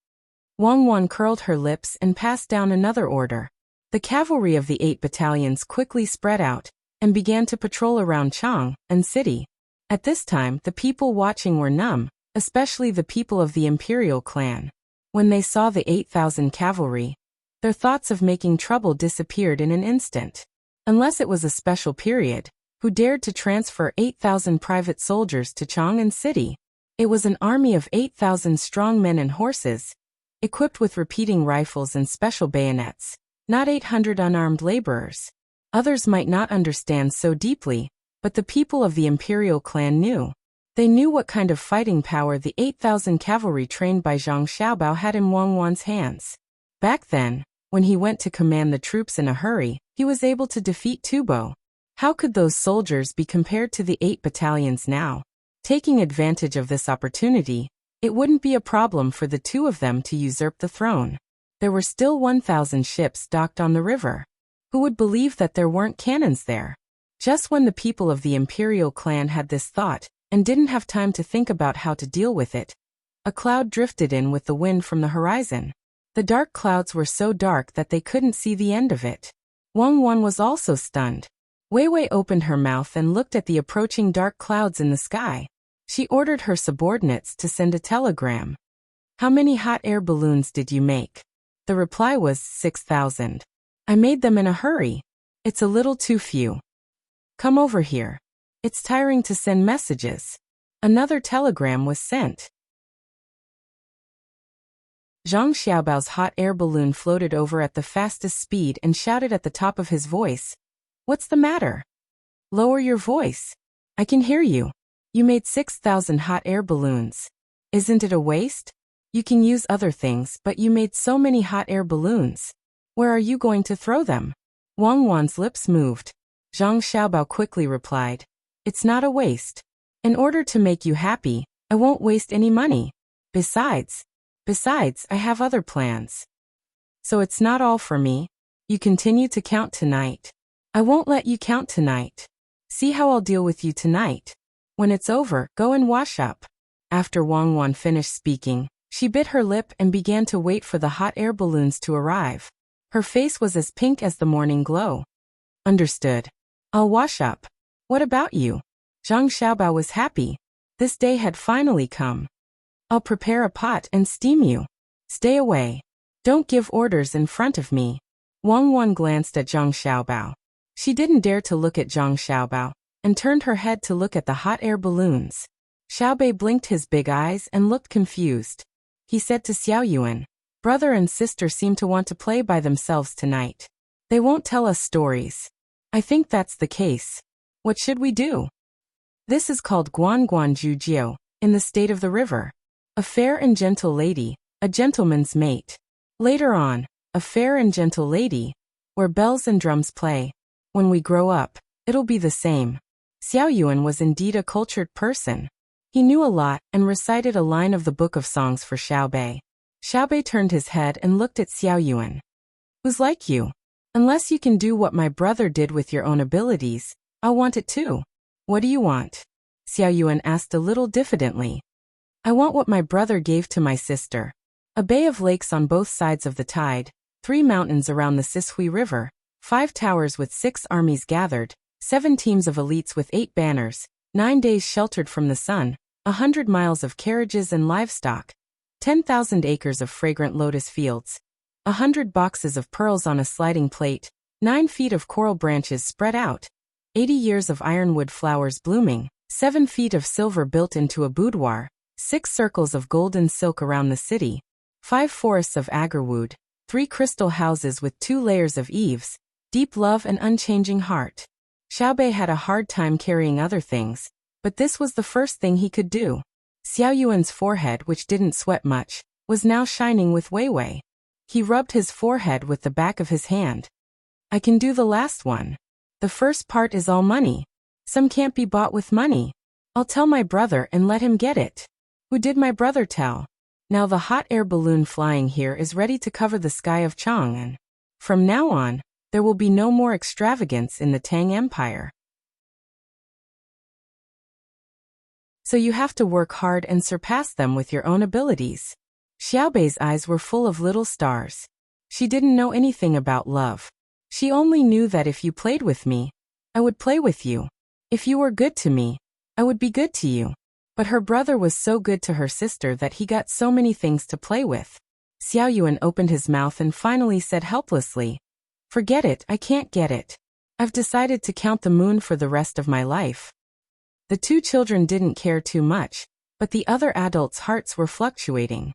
Wang Wan curled her lips and passed down another order. The cavalry of the 8 battalions quickly spread out and began to patrol around Chang and city. At this time, the people watching were numb, especially the people of the imperial clan. When they saw the 8,000 cavalry, their thoughts of making trouble disappeared in an instant. Unless it was a special period, who dared to transfer 8,000 private soldiers to Chang and city? It was an army of 8,000 strong men and horses, equipped with repeating rifles and special bayonets, not 800 unarmed laborers. Others might not understand so deeply, but the people of the imperial clan knew. They knew what kind of fighting power the 8,000 cavalry trained by Zhang Xiaobao had in Wang Wan's hands. Back then, when he went to command the troops in a hurry, he was able to defeat Tubo. How could those soldiers be compared to the 8 battalions now? Taking advantage of this opportunity, it wouldn't be a problem for the 2 of them to usurp the throne. There were still 1,000 ships docked on the river. Who would believe that there weren't cannons there? Just when the people of the imperial clan had this thought, and didn't have time to think about how to deal with it, a cloud drifted in with the wind from the horizon. The dark clouds were so dark that they couldn't see the end of it. Wang Wan was also stunned. Wei Wei opened her mouth and looked at the approaching dark clouds in the sky. She ordered her subordinates to send a telegram. How many hot air balloons did you make? The reply was 6,000. I made them in a hurry. It's a little too few. Come over here. It's tiring to send messages. Another telegram was sent. Zhang Xiaobao's hot air balloon floated over at the fastest speed and shouted at the top of his voice. What's the matter? Lower your voice. I can hear you. You made 6,000 hot air balloons. Isn't it a waste? You can use other things, but you made so many hot air balloons. Where are you going to throw them? Wang Wan's lips moved. Zhang Xiaobao quickly replied. It's not a waste. In order to make you happy, I won't waste any money. Besides, I have other plans. So it's not all for me. You continue to count tonight. I won't let you count tonight. See how I'll deal with you tonight. When it's over, go and wash up. After Wang Wan finished speaking, she bit her lip and began to wait for the hot air balloons to arrive. Her face was as pink as the morning glow. Understood. I'll wash up. What about you? Zhang Xiaobao was happy. This day had finally come. I'll prepare a pot and steam you. Stay away. Don't give orders in front of me. Wang Wan glanced at Zhang Xiaobao. She didn't dare to look at Zhang Xiaobao, and turned her head to look at the hot air balloons. Xiaobei blinked his big eyes and looked confused. He said to Xiao Yuan, brother and sister seem to want to play by themselves tonight. They won't tell us stories. I think that's the case. What should we do? This is called Guan Guan Ju Jiu, in the state of the river. A fair and gentle lady, a gentleman's mate. Later on, a fair and gentle lady, where bells and drums play. When we grow up, it'll be the same. Xiao Yuan was indeed a cultured person. He knew a lot and recited a line of the Book of Songs for Xiaobei. Xiaobei turned his head and looked at Xiao Yuan. Who's like you? Unless you can do what my brother did with your own abilities, I'll want it too. What do you want? Xiao Yuan asked a little diffidently. I want what my brother gave to my sister. A bay of lakes on both sides of the tide, 3 mountains around the Sishui River, 5 towers with 6 armies gathered, 7 teams of elites with 8 banners, 9 days sheltered from the sun, 100 miles of carriages and livestock, 10,000 acres of fragrant lotus fields, 100 boxes of pearls on a sliding plate, 9 feet of coral branches spread out, 80 years of ironwood flowers blooming, 7 feet of silver built into a boudoir, 6 circles of golden silk around the city, 5 forests of agarwood, 3 crystal houses with 2 layers of eaves, deep love and unchanging heart. Xiaobei had a hard time carrying other things, but this was the first thing he could do. Xiao Yuan's forehead, which didn't sweat much, was now shining with Wei Wei. He rubbed his forehead with the back of his hand. I can do the last one. The first part is all money. Some can't be bought with money. I'll tell my brother and let him get it. Who did my brother tell? Now the hot air balloon flying here is ready to cover the sky of Chang'an. From now on, there will be no more extravagance in the Tang Empire. So you have to work hard and surpass them with your own abilities. Xiaobei's eyes were full of little stars. She didn't know anything about love. She only knew that if you played with me, I would play with you. If you were good to me, I would be good to you. But her brother was so good to her sister that he got so many things to play with. Xiao Yuan opened his mouth and finally said helplessly, "Forget it, I can't get it. I've decided to count the moon for the rest of my life." The two children didn't care too much, but the other adults' hearts were fluctuating.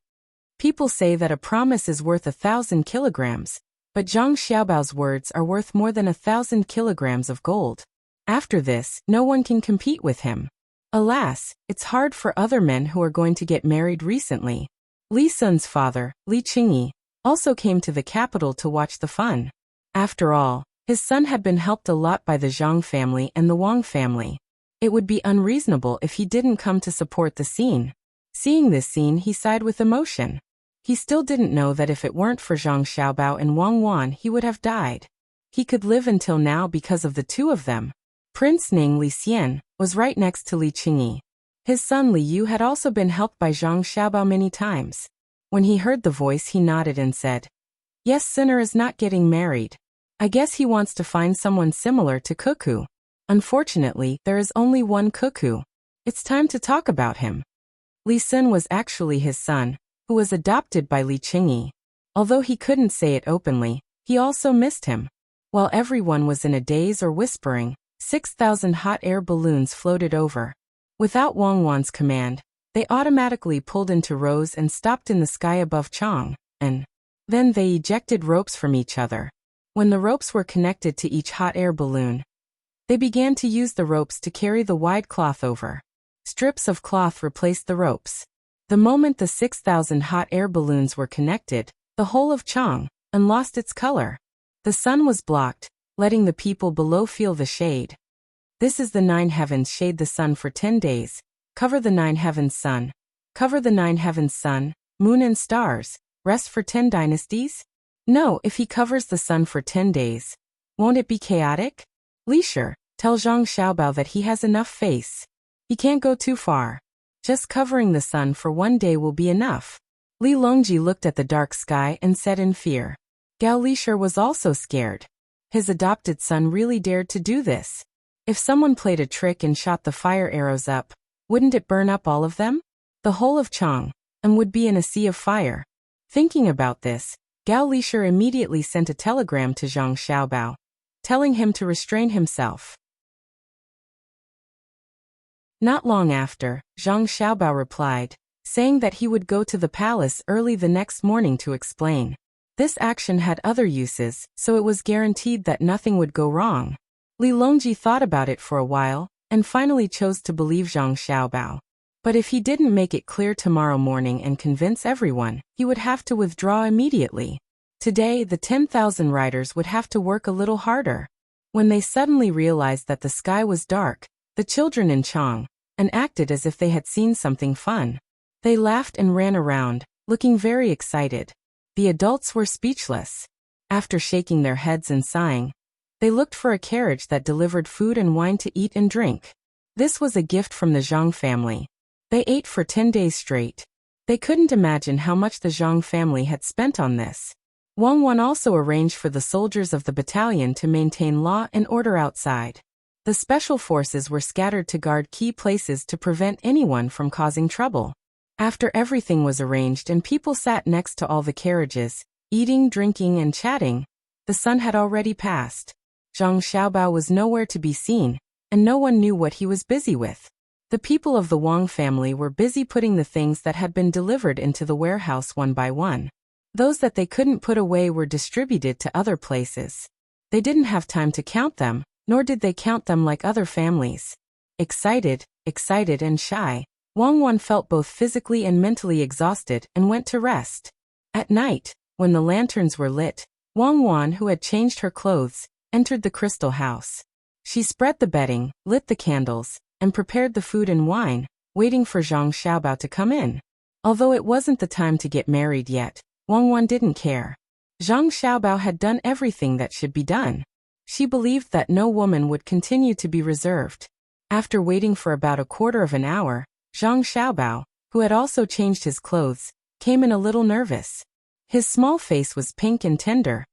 People say that a promise is worth 1,000 kilograms, but Zhang Xiaobao's words are worth more than 1,000 kilograms of gold. After this, no one can compete with him. Alas, it's hard for other men who are going to get married recently. Li Sun's father, Li Qingyi, also came to the capital to watch the fun. After all, his son had been helped a lot by the Zhang family and the Wang family. It would be unreasonable if he didn't come to support the scene. Seeing this scene, he sighed with emotion. He still didn't know that if it weren't for Zhang Xiaobao and Wang Wan, he would have died. He could live until now because of the two of them. Prince Ning Li Xian was right next to Li Qingyi. His son Li Yu had also been helped by Zhang Xiaobao many times. When he heard the voice, he nodded and said, "Yes, Sinner is not getting married. I guess he wants to find someone similar to Cuckoo. Unfortunately, there is only one Cuckoo. It's time to talk about him." Li Sun was actually his son, who was adopted by Li Qingyi. Although he couldn't say it openly, he also missed him. While everyone was in a daze or whispering, 6,000 hot air balloons floated over. Without Wang Wan's command, they automatically pulled into rows and stopped in the sky above Chang, and then they ejected ropes from each other. When the ropes were connected to each hot air balloon, they began to use the ropes to carry the wide cloth over. Strips of cloth replaced the ropes. The moment the 6,000 hot air balloons were connected, the whole of Chang'an lost its color. The sun was blocked, letting the people below feel the shade. This is the 9 heavens. Shade the sun for 10 days. Cover the 9 heavens sun. Cover the 9 heavens sun, moon and stars. Rest for 10 dynasties? No, if he covers the sun for 10 days, won't it be chaotic? Leisure, tell Zhang Xiaobao that he has enough face. He can't go too far. Just covering the sun for 1 day will be enough. Li Longji looked at the dark sky and said in fear. Gao Lishur was also scared. His adopted son really dared to do this. If someone played a trick and shot the fire arrows up, wouldn't it burn up all of them? The whole of Chang'an would be in a sea of fire. Thinking about this, Gao Lishur immediately sent a telegram to Zhang Xiaobao, telling him to restrain himself. Not long after, Zhang Xiaobao replied, saying that he would go to the palace early the next morning to explain. This action had other uses, so it was guaranteed that nothing would go wrong. Li Longji thought about it for a while, and finally chose to believe Zhang Xiaobao. But if he didn't make it clear tomorrow morning and convince everyone, he would have to withdraw immediately. Today, the 10,000 riders would have to work a little harder. When they suddenly realized that the sky was dark, the children in Chang'an acted as if they had seen something fun. They laughed and ran around, looking very excited. The adults were speechless. After shaking their heads and sighing, they looked for a carriage that delivered food and wine to eat and drink. This was a gift from the Zhang family. They ate for 10 days straight. They couldn't imagine how much the Zhang family had spent on this. Wang Wan also arranged for the soldiers of the battalion to maintain law and order outside. The special forces were scattered to guard key places to prevent anyone from causing trouble. After everything was arranged and people sat next to all the carriages, eating, drinking, and chatting, the sun had already passed. Zhang Xiaobao was nowhere to be seen, and no one knew what he was busy with. The people of the Wang family were busy putting the things that had been delivered into the warehouse one by one. Those that they couldn't put away were distributed to other places. They didn't have time to count them, nor did they count them like other families. Excited and shy, Wang Wan felt both physically and mentally exhausted and went to rest. At night, when the lanterns were lit, Wang Wan, who had changed her clothes, entered the crystal house. She spread the bedding, lit the candles, and prepared the food and wine, waiting for Zhang Xiaobao to come in. Although it wasn't the time to get married yet, Wang Wan didn't care. Zhang Xiaobao had done everything that should be done. She believed that no woman would continue to be reserved. After waiting for about a quarter of an hour, Zhang Xiaobao, who had also changed his clothes, came in a little nervous. His small face was pink and tender,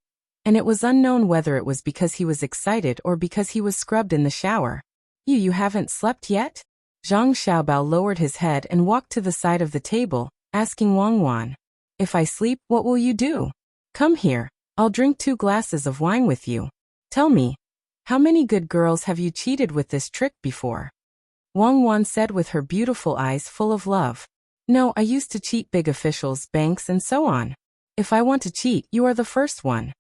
and it was unknown whether it was because he was excited or because he was scrubbed in the shower. You haven't slept yet? Zhang Xiaobao lowered his head and walked to the side of the table, asking Wang Wan. If I sleep, what will you do? Come here, I'll drink 2 glasses of wine with you. Tell me, how many good girls have you cheated with this trick before? Wang Wan said with her beautiful eyes full of love. No, I used to cheat big officials, banks and so on. If I want to cheat, you are the first one.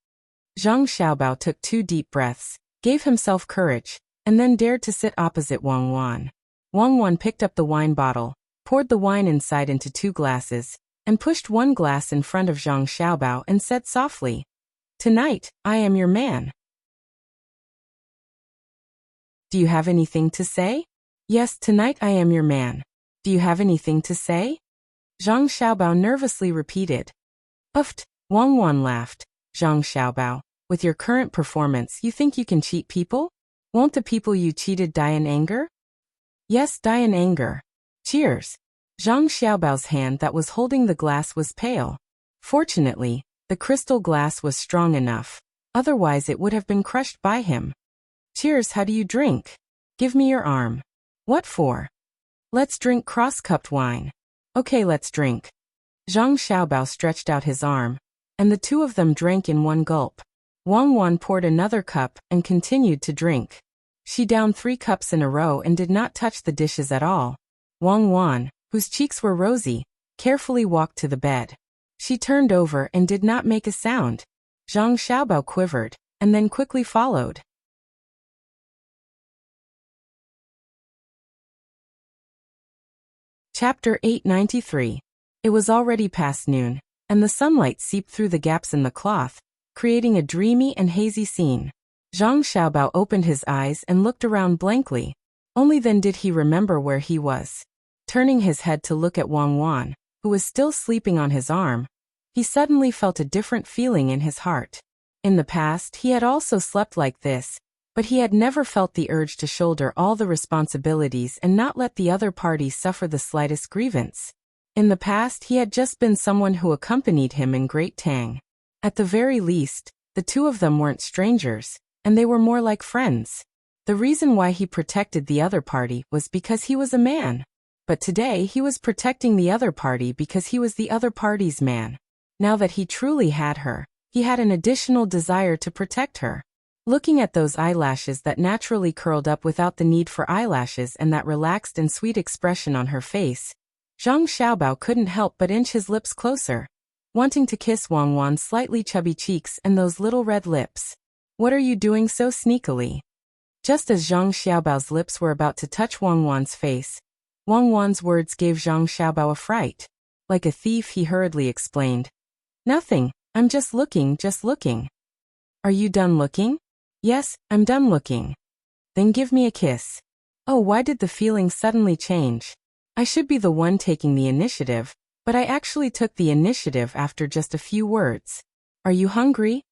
Zhang Xiaobao took 2 deep breaths, gave himself courage, and then dared to sit opposite Wang Wan. Wang Wan picked up the wine bottle, poured the wine inside into 2 glasses, and pushed 1 glass in front of Zhang Xiaobao and said softly, Tonight, I am your man. Do you have anything to say? Yes, tonight I am your man. Do you have anything to say? Zhang Xiaobao nervously repeated. Uffed, Wang Wan laughed. Zhang Xiaobao, with your current performance, you think you can cheat people? Won't the people you cheated die in anger? Yes, die in anger. Cheers. Zhang Xiaobao's hand that was holding the glass was pale. Fortunately, the crystal glass was strong enough. Otherwise it would have been crushed by him. Cheers, how do you drink? Give me your arm. What for? Let's drink cross-cupped wine. Okay, let's drink. Zhang Xiaobao stretched out his arm, and the 2 of them drank in 1 gulp. Wang Wan poured another cup and continued to drink. She downed 3 cups in a row and did not touch the dishes at all. Wang Wan, whose cheeks were rosy, carefully walked to the bed. She turned over and did not make a sound. Zhang Xiaobao quivered, and then quickly followed. Chapter 893. It was already past noon, and the sunlight seeped through the gaps in the cloth, creating a dreamy and hazy scene. Zhang Xiaobao opened his eyes and looked around blankly. Only then did he remember where he was. Turning his head to look at Wang Wan, who was still sleeping on his arm, he suddenly felt a different feeling in his heart. In the past, he had also slept like this, but he had never felt the urge to shoulder all the responsibilities and not let the other party suffer the slightest grievance. In the past, he had just been someone who accompanied him in Great Tang. At the very least, the 2 of them weren't strangers, and they were more like friends. The reason why he protected the other party was because he was a man. But today he was protecting the other party because he was the other party's man. Now that he truly had her, he had an additional desire to protect her. Looking at those eyelashes that naturally curled up without the need for eyelashes and that relaxed and sweet expression on her face, Zhang Xiaobao couldn't help but inch his lips closer, wanting to kiss Wang Wan's slightly chubby cheeks and those little red lips. What are you doing so sneakily? Just as Zhang Xiaobao's lips were about to touch Wang Wan's face, Wang Wan's words gave Zhang Xiaobao a fright. Like a thief, he hurriedly explained. Nothing, I'm just looking. Are you done looking? Yes, I'm done looking. Then give me a kiss. Oh, why did the feeling suddenly change? I should be the one taking the initiative, but I actually took the initiative after just a few words. Are you hungry?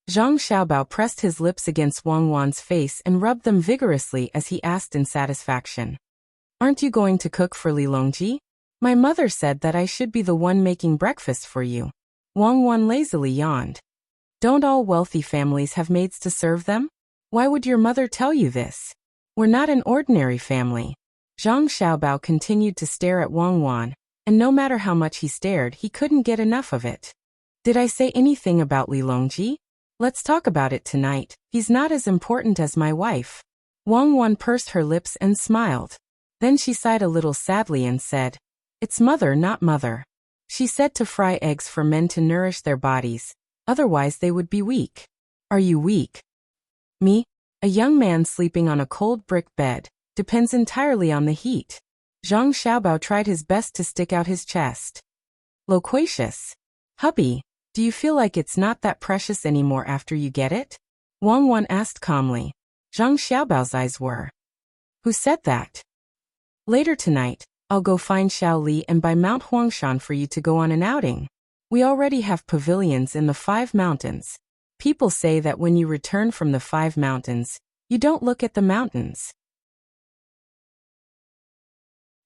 Zhang Xiaobao pressed his lips against Wang Wan's face and rubbed them vigorously as he asked in satisfaction. Aren't you going to cook for Li Longji? My mother said that I should be the one making breakfast for you. Wang Wan lazily yawned. Don't all wealthy families have maids to serve them? Why would your mother tell you this? We're not an ordinary family. Zhang Xiaobao continued to stare at Wang Wan, and no matter how much he stared, he couldn't get enough of it. Did I say anything about Li Longji? Let's talk about it tonight. He's not as important as my wife. Wang Wan pursed her lips and smiled. Then she sighed a little sadly and said, It's mother, not mother. She said to fry eggs for men to nourish their bodies, otherwise they would be weak. Are you weak? Me? A young man sleeping on a cold brick bed, depends entirely on the heat. Zhang Xiaobao tried his best to stick out his chest. Loquacious. Hubby, do you feel like it's not that precious anymore after you get it? Wang Wan asked calmly. Zhang Xiaobao's eyes were. Who said that? Later tonight, I'll go find Xiao Li and buy Mount Huangshan for you to go on an outing. We already have pavilions in the 5 mountains. People say that when you return from the 5 mountains, you don't look at the mountains.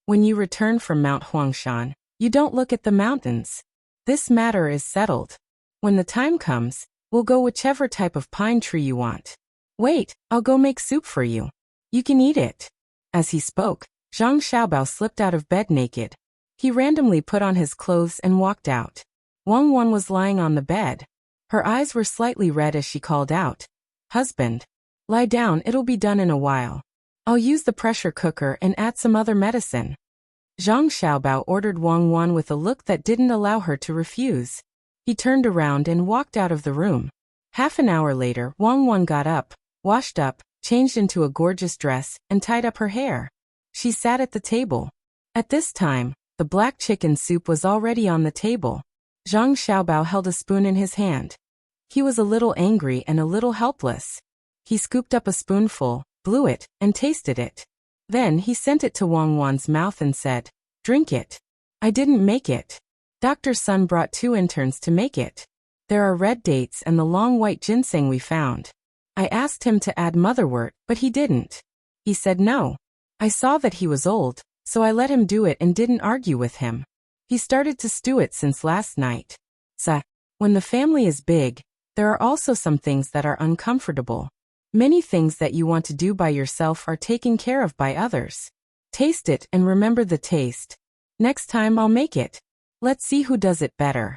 When you return from Mount Huangshan, you don't look at the mountains. This matter is settled. When the time comes, we'll go whichever type of pine tree you want. Wait, I'll go make soup for you. You can eat it. As he spoke, Zhang Xiaobao slipped out of bed naked. He randomly put on his clothes and walked out. Wang Wan was lying on the bed. Her eyes were slightly red as she called out, "Husband, lie down, it'll be done in a while. I'll use the pressure cooker and add some other medicine." Zhang Xiaobao ordered Wang Wan with a look that didn't allow her to refuse. He turned around and walked out of the room. Half an hour later, Wang Wan got up, washed up, changed into a gorgeous dress, and tied up her hair. She sat at the table. At this time, the black chicken soup was already on the table. Zhang Xiaobao held a spoon in his hand. He was a little angry and a little helpless. He scooped up a spoonful, blew it, and tasted it. Then he sent it to Wang Wan's mouth and said, "Drink it." "I didn't make it. Dr. Sun brought 2 interns to make it. There are red dates and the long white ginseng we found. I asked him to add motherwort, but he didn't. He said no. I saw that he was old, so I let him do it and didn't argue with him. He started to stew it since last night. So, when the family is big, there are also some things that are uncomfortable. Many things that you want to do by yourself are taken care of by others. Taste it and remember the taste. Next time I'll make it. Let's see who does it better."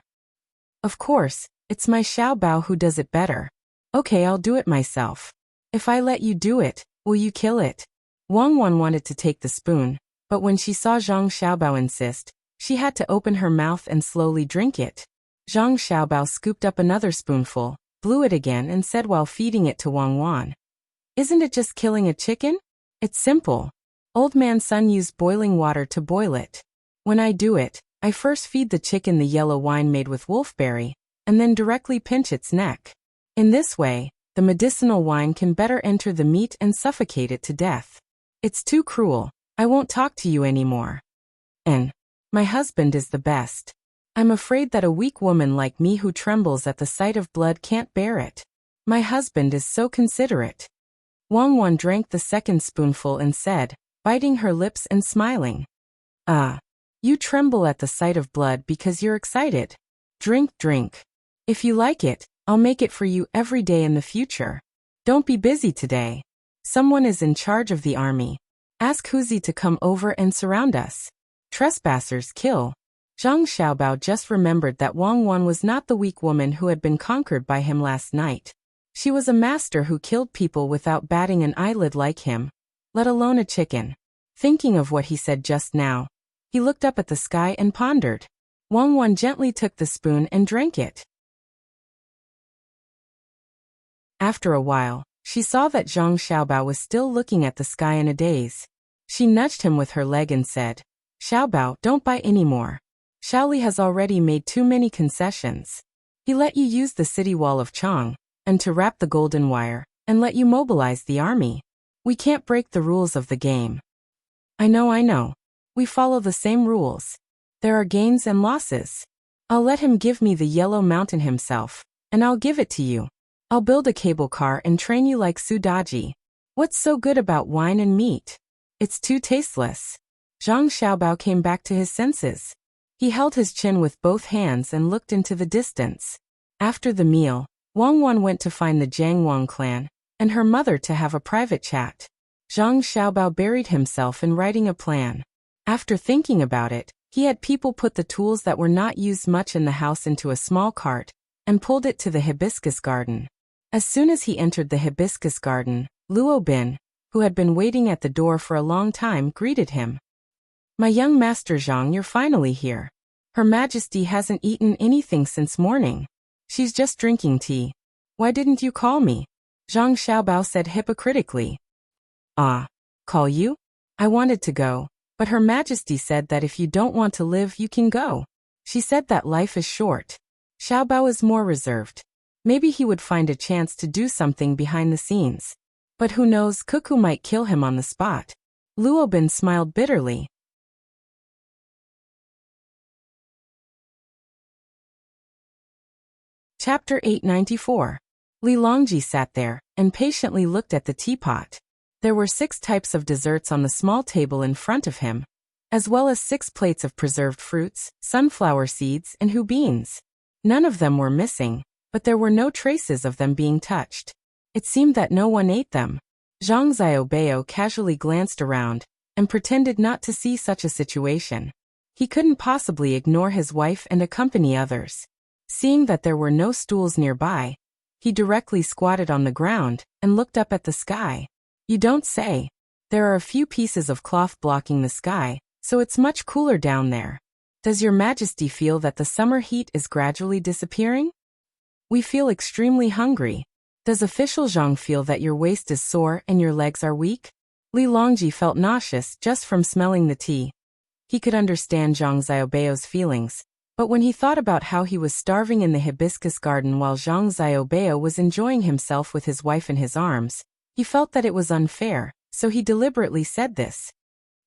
"Of course, it's my Xiaobao who does it better. Okay, I'll do it myself. If I let you do it, will you kill it?" Wang Wan wanted to take the spoon, but when she saw Zhang Xiaobao insist, she had to open her mouth and slowly drink it. Zhang Xiaobao scooped up another spoonful, blew it again and said while feeding it to Wang Wan, "Isn't it just killing a chicken? It's simple. Old man Sun used boiling water to boil it. When I do it, I first feed the chicken the yellow wine made with wolfberry, and then directly pinch its neck. In this way, the medicinal wine can better enter the meat and suffocate it to death. It's too cruel. I won't talk to you anymore. And my husband is the best. I'm afraid that a weak woman like me who trembles at the sight of blood can't bear it. My husband is so considerate." Wang Wan drank the second spoonful and said, biting her lips and smiling, "Ah, you tremble at the sight of blood because you're excited. Drink, drink. If you like it, I'll make it for you every day in the future. Don't be busy today. Someone is in charge of the army. Ask Huzi to come over and surround us. Trespassers kill." Zhang Xiaobao just remembered that Wang Wan was not the weak woman who had been conquered by him last night. She was a master who killed people without batting an eyelid like him, let alone a chicken. Thinking of what he said just now, he looked up at the sky and pondered. Wang Wan gently took the spoon and drank it. After a while, she saw that Zhang Xiaobao was still looking at the sky in a daze. She nudged him with her leg and said, "Xiaobao, don't buy any more. Xiaoli has already made too many concessions. He let you use the city wall of Chang, and to wrap the golden wire, and let you mobilize the army. We can't break the rules of the game." I know. We follow the same rules. There are gains and losses. I'll let him give me the Yellow Mountain himself, and I'll give it to you. I'll build a cable car and train you like Sudaji. What's so good about wine and meat? It's too tasteless." Zhang Xiaobao came back to his senses. He held his chin with both hands and looked into the distance. After the meal, Wang Wan went to find the Jiang Wang clan and her mother to have a private chat. Zhang Xiaobao buried himself in writing a plan. After thinking about it, he had people put the tools that were not used much in the house into a small cart and pulled it to the hibiscus garden. As soon as he entered the hibiscus garden, Luo Bin, who had been waiting at the door for a long time, greeted him. "My young master Zhang, you're finally here. Her Majesty hasn't eaten anything since morning. She's just drinking tea. Why didn't you call me?" Zhang Xiaobao said hypocritically. "Ah, call you? I wanted to go, but Her Majesty said that if you don't want to live, you can go. She said that life is short." Xiaobao is more reserved. Maybe he would find a chance to do something behind the scenes. But who knows, Cuckoo might kill him on the spot. Luobin smiled bitterly. Chapter 894. Li Longji sat there and patiently looked at the teapot. There were 6 types of desserts on the small table in front of him, as well as 6 plates of preserved fruits, sunflower seeds, and hu beans. None of them were missing, but there were no traces of them being touched. It seemed that no one ate them. Zhang Xiaobao casually glanced around and pretended not to see such a situation. He couldn't possibly ignore his wife and accompany others. Seeing that there were no stools nearby, he directly squatted on the ground and looked up at the sky. You don't say. There are a few pieces of cloth blocking the sky, so it's much cooler down there. Does your Majesty feel that the summer heat is gradually disappearing? We feel extremely hungry. Does official Zhang feel that your waist is sore and your legs are weak? Li Longji felt nauseous just from smelling the tea. He could understand Zhang Xiaobao's feelings, but when he thought about how he was starving in the hibiscus garden while Zhang Xiaobao was enjoying himself with his wife in his arms, he felt that it was unfair, so he deliberately said this.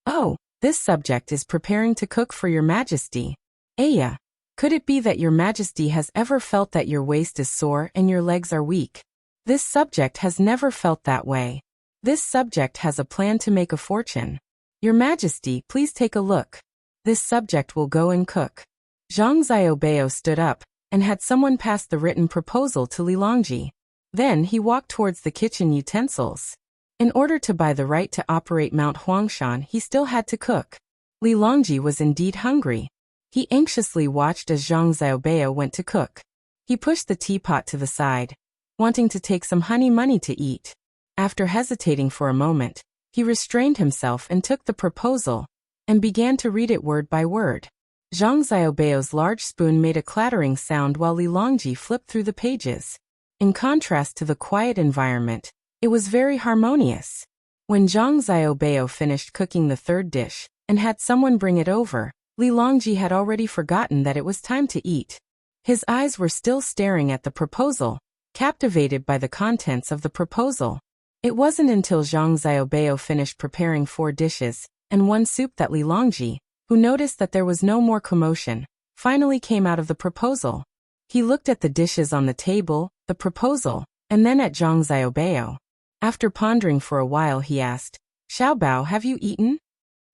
Oh, this subject is preparing to cook for your Majesty. Aya, could it be that your Majesty has ever felt that your waist is sore and your legs are weak? This subject has never felt that way. This subject has a plan to make a fortune. Your Majesty, please take a look. This subject will go and cook. Zhang Xiaobao stood up and had someone pass the written proposal to Li Longji. Then he walked towards the kitchen utensils. In order to buy the right to operate Mount Huangshan, he still had to cook. Li Longji was indeed hungry. He anxiously watched as Zhang Xiaobao went to cook. He pushed the teapot to the side, wanting to take some honey money to eat. After hesitating for a moment, he restrained himself and took the proposal, and began to read it word by word. Zhang Xiaobao's large spoon made a clattering sound while Li Longji flipped through the pages. In contrast to the quiet environment, it was very harmonious. When Zhang Xiaobao finished cooking the 3rd dish, and had someone bring it over, Li Longji had already forgotten that it was time to eat. His eyes were still staring at the proposal, captivated by the contents of the proposal. It wasn't until Zhang Xiaobao finished preparing 4 dishes and 1 soup that Li Longji, who noticed that there was no more commotion, finally came out of the proposal. He looked at the dishes on the table, the proposal, and then at Zhang Xiaobao. After pondering for a while, he asked, Xiaobao, have you eaten?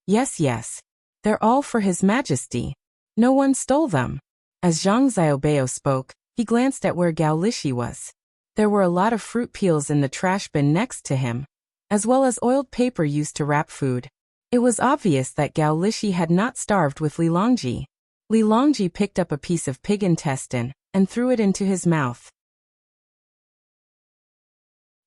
Yes. They're all for His Majesty. No one stole them. As Zhang Xiaobao spoke, he glanced at where Gao Lishi was. There were a lot of fruit peels in the trash bin next to him, as well as oiled paper used to wrap food. It was obvious that Gao Lishi had not starved with Li Longji. Li Longji picked up a piece of pig intestine and threw it into his mouth.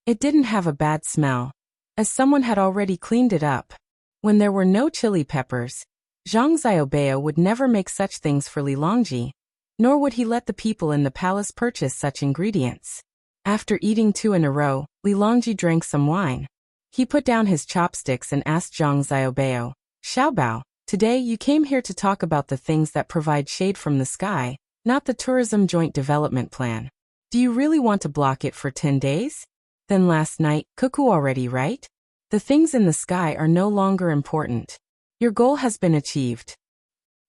It didn't have a bad smell, as someone had already cleaned it up. When there were no chili peppers, Zhang Xiaobao would never make such things for Li Longji, nor would he let the people in the palace purchase such ingredients. After eating 2 in a row, Li Longji drank some wine. He put down his chopsticks and asked Zhang Xiaobao, Xiaobao, today you came here to talk about the things that provide shade from the sky, not the tourism joint development plan. Do you really want to block it for 10 days? Then last night, cuckoo already, right? The things in the sky are no longer important. Your goal has been achieved.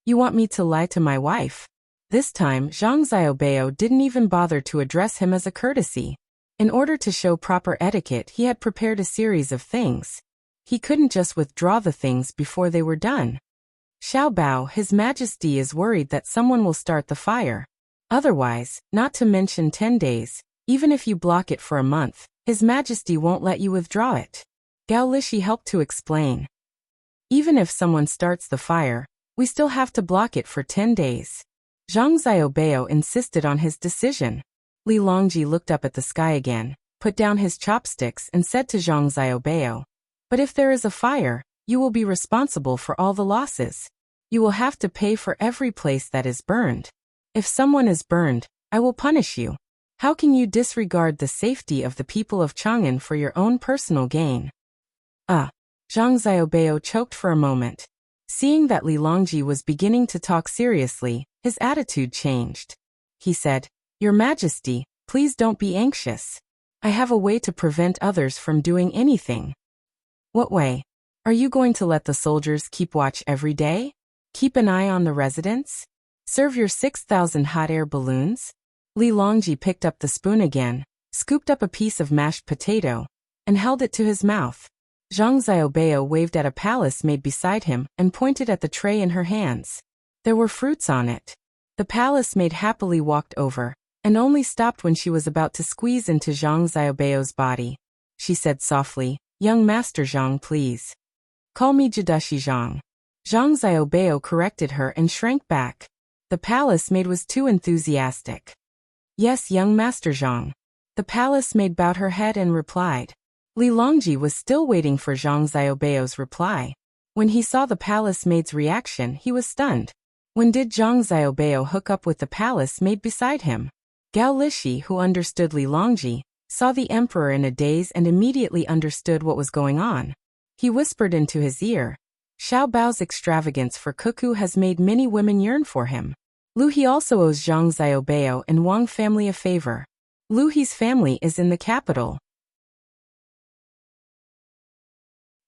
You want me to lie to my wife? This time, Zhang Xiaobao didn't even bother to address him as a courtesy. In order to show proper etiquette, he had prepared a series of things. He couldn't just withdraw the things before they were done. Xiaobao, His Majesty is worried that someone will start the fire. Otherwise, not to mention 10 days, even if you block it for a month, His Majesty won't let you withdraw it. Gao Lishi helped to explain. Even if someone starts the fire, we still have to block it for 10 days. Zhang Xiaobao insisted on his decision. Li Longji looked up at the sky again, put down his chopsticks and said to Zhang Xiaobao, But if there is a fire, you will be responsible for all the losses. You will have to pay for every place that is burned. If someone is burned, I will punish you. How can you disregard the safety of the people of Chang'an for your own personal gain? Zhang Xiaobao choked for a moment. Seeing that Li Longji was beginning to talk seriously, his attitude changed. He said, Your Majesty, please don't be anxious. I have a way to prevent others from doing anything. What way? Are you going to let the soldiers keep watch every day? Keep an eye on the residents? Serve your 6,000 hot air balloons? Li Longji picked up the spoon again, scooped up a piece of mashed potato, and held it to his mouth. Zhang Xiaobao waved at a palace maid beside him and pointed at the tray in her hands. There were fruits on it. The palace maid happily walked over, and only stopped when she was about to squeeze into Zhang Xiaobao's body. She said softly, "Young Master Zhang, please. Call me Jidushi Zhang." Zhang Xiaobao corrected her and shrank back. The palace maid was too enthusiastic. "Yes, young Master Zhang." The palace maid bowed her head and replied. Li Longji was still waiting for Zhang Xiaobao's reply. When he saw the palace maid's reaction, he was stunned. When did Zhang Xiaobao hook up with the palace maid beside him? Gao Lishi, who understood Li Longji, saw the emperor in a daze and immediately understood what was going on. He whispered into his ear, "Xiao Bao's extravagance for cuckoo has made many women yearn for him. Lu He also owes Zhang Xiaobao and Wang family a favor. Lu He's family is in the capital."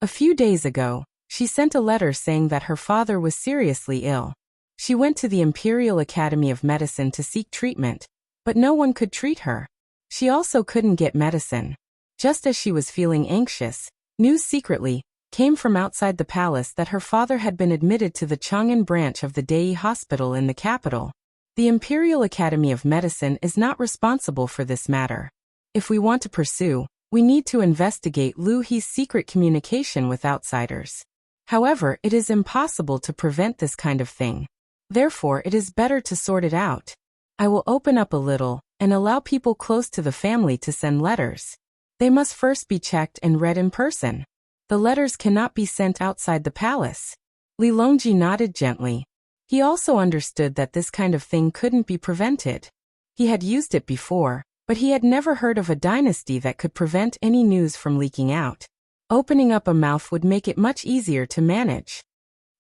A few days ago, she sent a letter saying that her father was seriously ill. She went to the Imperial Academy of Medicine to seek treatment, but no one could treat her. She also couldn't get medicine. Just as she was feeling anxious, news secretly came from outside the palace that her father had been admitted to the Chang'an branch of the Dei Hospital in the capital. The Imperial Academy of Medicine is not responsible for this matter. If we want to pursue, we need to investigate Lu He's secret communication with outsiders. However, it is impossible to prevent this kind of thing. Therefore, it is better to sort it out. I will open up a little and allow people close to the family to send letters. They must first be checked and read in person. The letters cannot be sent outside the palace. Li Longji nodded gently. He also understood that this kind of thing couldn't be prevented. He had used it before, but he had never heard of a dynasty that could prevent any news from leaking out. Opening up a mouth would make it much easier to manage.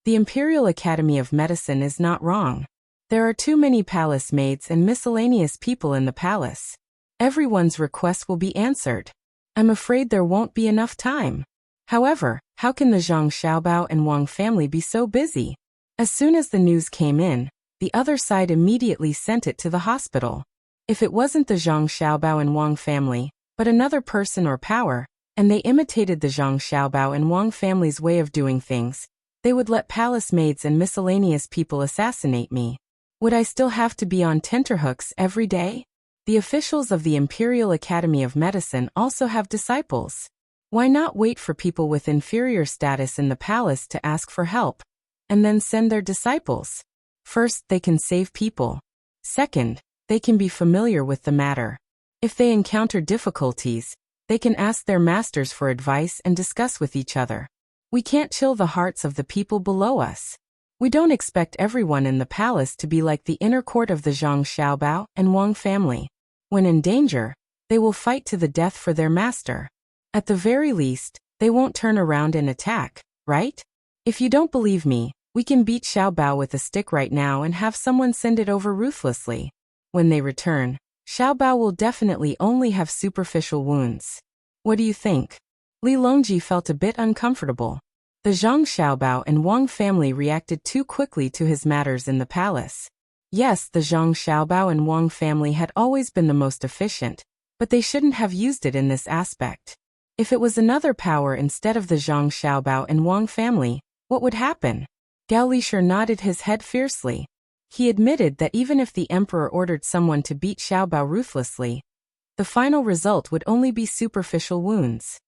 The Imperial Academy of Medicine is not wrong. There are too many palace maids and miscellaneous people in the palace. Everyone's request will be answered. I'm afraid there won't be enough time. However, how can the Zhang Xiaobao and Wang family be so busy? As soon as the news came in, the other side immediately sent it to the hospital. If it wasn't the Zhang Xiaobao and Wang family, but another person or power, and they imitated the Zhang Xiaobao and Wang family's way of doing things, they would let palace maids and miscellaneous people assassinate me. Would I still have to be on tenterhooks every day? The officials of the Imperial Academy of Medicine also have disciples. Why not wait for people with inferior status in the palace to ask for help, and then send their disciples? First, they can save people. Second, they can be familiar with the matter. If they encounter difficulties, they can ask their masters for advice and discuss with each other. We can't chill the hearts of the people below us. We don't expect everyone in the palace to be like the inner court of the Zhang Xiaobao and Wang family. When in danger, they will fight to the death for their master. At the very least, they won't turn around and attack, right? If you don't believe me, we can beat Xiaobao with a stick right now and have someone send it over ruthlessly. When they return, Xiaobao will definitely only have superficial wounds. What do you think? Li Longji felt a bit uncomfortable. The Zhang Xiaobao and Wang family reacted too quickly to his matters in the palace. Yes, the Zhang Xiaobao and Wang family had always been the most efficient, but they shouldn't have used it in this aspect. If it was another power instead of the Zhang Xiaobao and Wang family, what would happen? Gao Lisher nodded his head fiercely. He admitted that even if the emperor ordered someone to beat Xiaobao ruthlessly, the final result would only be superficial wounds.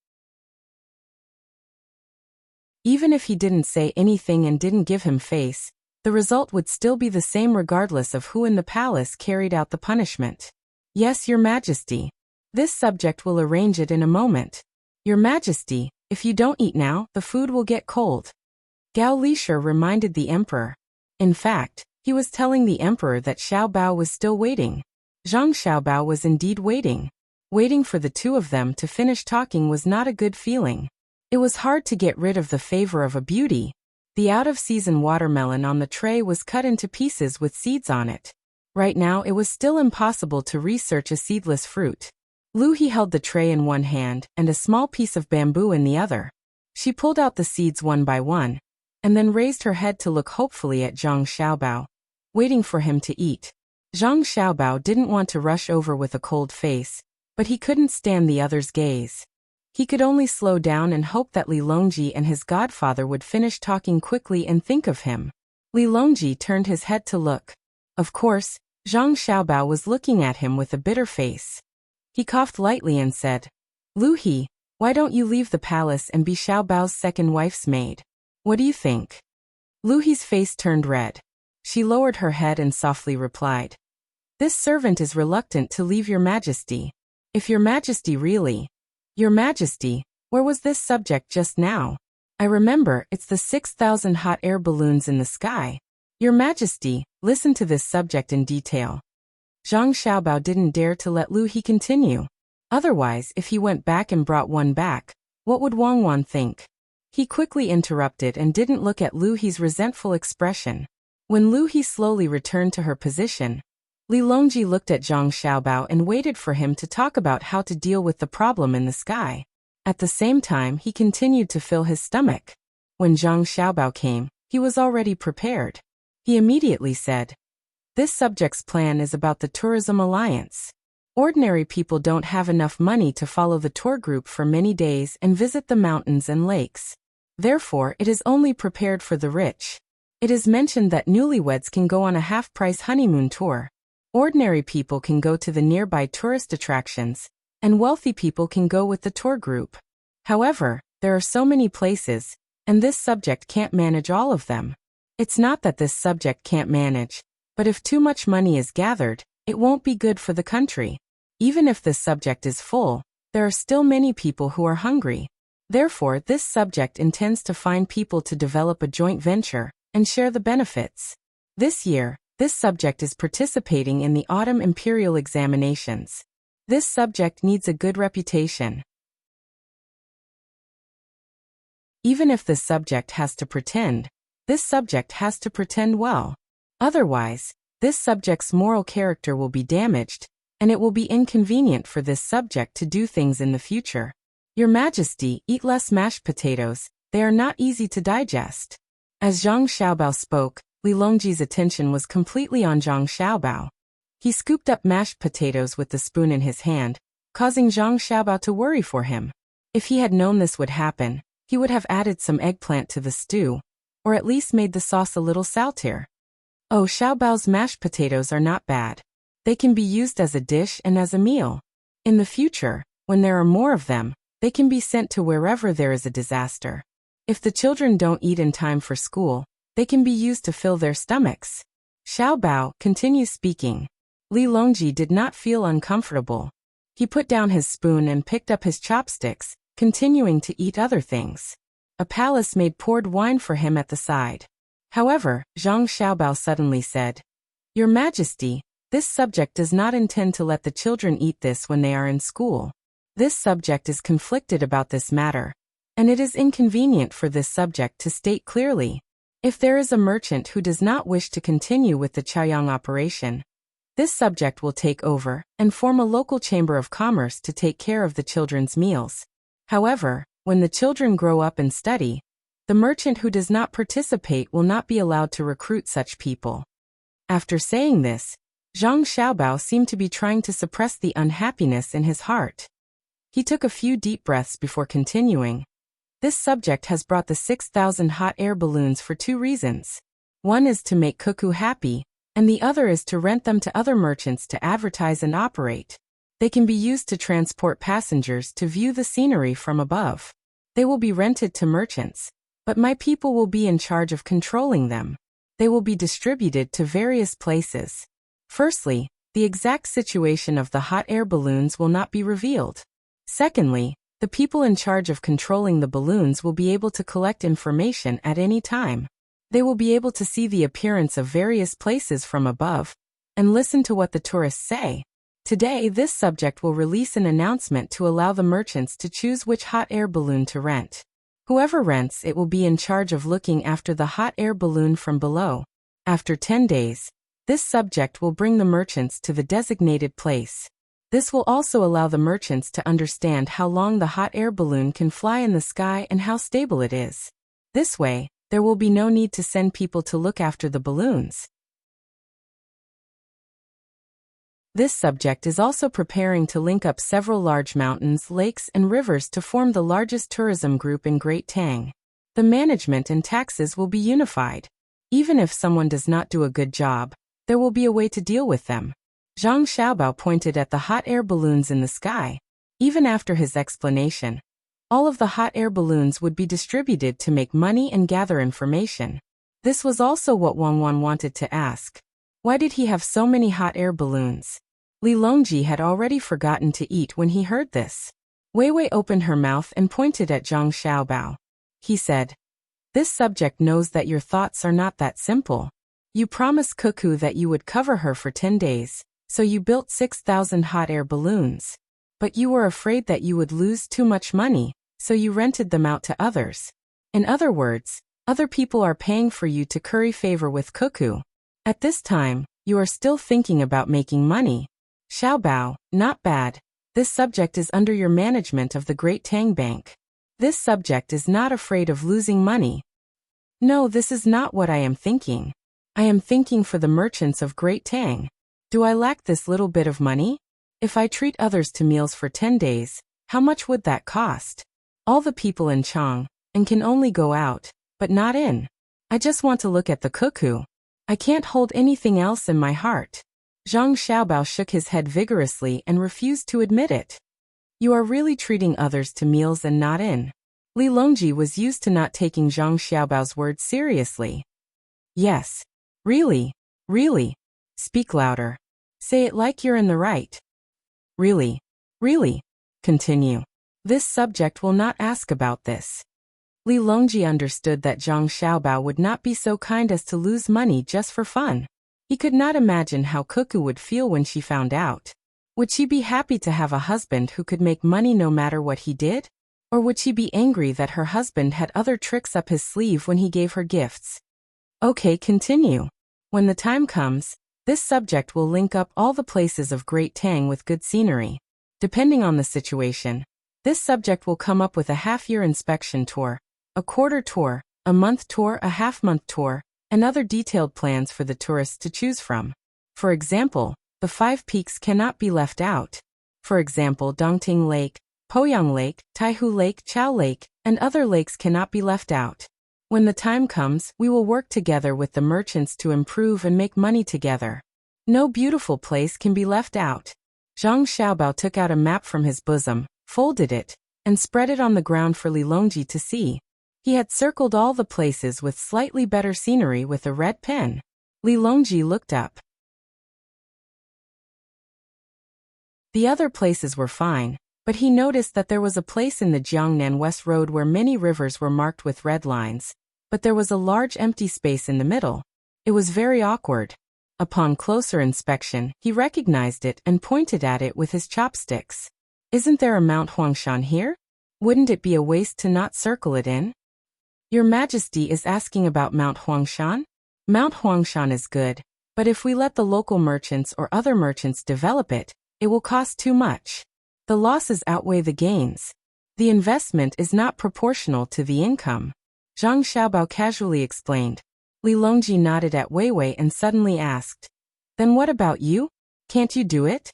Even if he didn't say anything and didn't give him face, the result would still be the same regardless of who in the palace carried out the punishment. Yes, Your Majesty. This subject will arrange it in a moment. Your Majesty, if you don't eat now, the food will get cold. Gao Lisher reminded the emperor. In fact, he was telling the emperor that Xiaobao was still waiting. Zhang Xiaobao was indeed waiting. Waiting for the two of them to finish talking was not a good feeling. It was hard to get rid of the favor of a beauty. The out-of-season watermelon on the tray was cut into pieces with seeds on it. Right now it was still impossible to research a seedless fruit. Lu He held the tray in one hand and a small piece of bamboo in the other. She pulled out the seeds one by one, and then raised her head to look hopefully at Zhang Xiaobao, waiting for him to eat. Zhang Xiaobao didn't want to rush over with a cold face, but he couldn't stand the other's gaze. He could only slow down and hope that Li Longji and his godfather would finish talking quickly and think of him. Li Longji turned his head to look. Of course, Zhang Xiaobao was looking at him with a bitter face. He coughed lightly and said, "Lu He, why don't you leave the palace and be Xiaobao's second wife's maid? What do you think?" Lu He's face turned red. She lowered her head and softly replied, "This servant is reluctant to leave your majesty. If your majesty really... Your majesty, where was this subject just now? I remember, it's the 6,000 hot air balloons in the sky. Your majesty, listen to this subject in detail." Zhang Xiaobao didn't dare to let Lu He continue. Otherwise, if he went back and brought one back, what would Wang Wan think? He quickly interrupted and didn't look at Lu He's resentful expression. When Lu He slowly returned to her position, Li Longji looked at Zhang Xiaobao and waited for him to talk about how to deal with the problem in the sky. At the same time, he continued to fill his stomach. When Zhang Xiaobao came, he was already prepared. He immediately said, "This subject's plan is about the tourism alliance. Ordinary people don't have enough money to follow the tour group for many days and visit the mountains and lakes. Therefore, it is only prepared for the rich. It is mentioned that newlyweds can go on a half-price honeymoon tour. Ordinary people can go to the nearby tourist attractions, and wealthy people can go with the tour group. However, there are so many places, and this subject can't manage all of them. It's not that this subject can't manage, but if too much money is gathered, it won't be good for the country. Even if this subject is full, there are still many people who are hungry. Therefore, this subject intends to find people to develop a joint venture and share the benefits. This year, this subject is participating in the autumn imperial examinations. This subject needs a good reputation. Even if this subject has to pretend, this subject has to pretend well. Otherwise, this subject's moral character will be damaged, and it will be inconvenient for this subject to do things in the future. Your Majesty, eat less mashed potatoes, they are not easy to digest." As Zhang Xiaobao spoke, Li Longji's attention was completely on Zhang Xiaobao. He scooped up mashed potatoes with the spoon in his hand, causing Zhang Xiaobao to worry for him. If he had known this would happen, he would have added some eggplant to the stew, or at least made the sauce a little saltier. Oh, Xiaobao's mashed potatoes are not bad. They can be used as a dish and as a meal. In the future, when there are more of them, they can be sent to wherever there is a disaster. If the children don't eat in time for school, they can be used to fill their stomachs. Xiaobao continues speaking. Li Longji did not feel uncomfortable. He put down his spoon and picked up his chopsticks, continuing to eat other things. A palace maid poured wine for him at the side. However, Zhang Xiaobao suddenly said, "Your Majesty, this subject does not intend to let the children eat this when they are in school. This subject is conflicted about this matter, and it is inconvenient for this subject to state clearly. If there is a merchant who does not wish to continue with the Chaoyang operation, this subject will take over and form a local chamber of commerce to take care of the children's meals. However, when the children grow up and study, the merchant who does not participate will not be allowed to recruit such people." After saying this, Zhang Xiaobao seemed to be trying to suppress the unhappiness in his heart. He took a few deep breaths before continuing. This subject has brought the 6,000 hot air balloons for two reasons. One is to make Cuckoo happy, and the other is to rent them to other merchants to advertise and operate. They can be used to transport passengers to view the scenery from above. They will be rented to merchants, but my people will be in charge of controlling them. They will be distributed to various places. Firstly, the exact situation of the hot air balloons will not be revealed. Secondly, the people in charge of controlling the balloons will be able to collect information at any time. They will be able to see the appearance of various places from above and listen to what the tourists say. Today, this subject will release an announcement to allow the merchants to choose which hot air balloon to rent. Whoever rents it will be in charge of looking after the hot air balloon from below. After 10 days, this subject will bring the merchants to the designated place. This will also allow the merchants to understand how long the hot air balloon can fly in the sky and how stable it is. This way, there will be no need to send people to look after the balloons. This subject is also preparing to link up several large mountains, lakes, and rivers to form the largest tourism group in Great Tang. The management and taxes will be unified. Even if someone does not do a good job, there will be a way to deal with them. Zhang Xiaobao pointed at the hot air balloons in the sky. Even after his explanation, all of the hot air balloons would be distributed to make money and gather information. This was also what Wang Wan wanted to ask. Why did he have so many hot air balloons? Li Longji had already forgotten to eat when he heard this. Wei Wei opened her mouth and pointed at Zhang Xiaobao. He said, "This subject knows that your thoughts are not that simple. You promised Cuckoo that you would cover her for 10 days, so you built 6,000 hot air balloons. But you were afraid that you would lose too much money, so you rented them out to others. In other words, other people are paying for you to curry favor with Cuckoo. At this time, you are still thinking about making money. Xiaobao, not bad. This subject is under your management of the Great Tang Bank. This subject is not afraid of losing money." "No, this is not what I am thinking. I am thinking for the merchants of Great Tang. Do I lack this little bit of money? If I treat others to meals for 10 days, how much would that cost? All the people in Chang, and can only go out, but not in. I just want to look at the Cuckoo. I can't hold anything else in my heart." Zhang Xiaobao shook his head vigorously and refused to admit it. "You are really treating others to meals and not in." Li Longji was used to not taking Zhang Xiaobao's words seriously. "Yes. Really. Really. Speak louder. Say it like you're in the right. Really. Really. Continue. This subject will not ask about this." Li Longji understood that Zhang Xiaobao would not be so kind as to lose money just for fun. He could not imagine how Cuckoo would feel when she found out. Would she be happy to have a husband who could make money no matter what he did? Or would she be angry that her husband had other tricks up his sleeve when he gave her gifts? "Okay, continue. When the time comes, this subject will link up all the places of Great Tang with good scenery. Depending on the situation, this subject will come up with a half-year inspection tour, a quarter tour, a month tour, a half-month tour, and other detailed plans for the tourists to choose from. For example, the 5 peaks cannot be left out. For example, Dongting Lake, Poyang Lake, Taihu Lake, Chao Lake, and other lakes cannot be left out. When the time comes, we will work together with the merchants to improve and make money together. No beautiful place can be left out." Zhang Xiaobao took out a map from his bosom, folded it, and spread it on the ground for Li Longji to see. He had circled all the places with slightly better scenery with a red pen. Li Longji looked up. The other places were fine, but he noticed that there was a place in the Jiangnan West Road where many rivers were marked with red lines, but there was a large empty space in the middle. It was very awkward. Upon closer inspection, he recognized it and pointed at it with his chopsticks. "Isn't there a Mount Huangshan here? Wouldn't it be a waste to not circle it in?" "Your Majesty is asking about Mount Huangshan? Mount Huangshan is good, but if we let the local merchants or other merchants develop it, it will cost too much. The losses outweigh the gains. The investment is not proportional to the income," Zhang Xiaobao casually explained. Li Longji nodded at Wei Wei and suddenly asked, "Then what about you? Can't you do it?"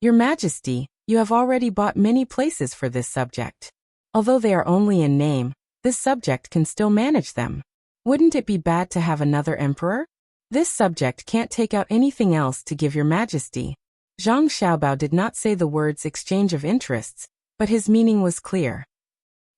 "Your Majesty, you have already bought many places for this subject. Although they are only in name, this subject can still manage them. Wouldn't it be bad to have another emperor? This subject can't take out anything else to give your Majesty." Zhang Xiaobao did not say the words exchange of interests, but his meaning was clear.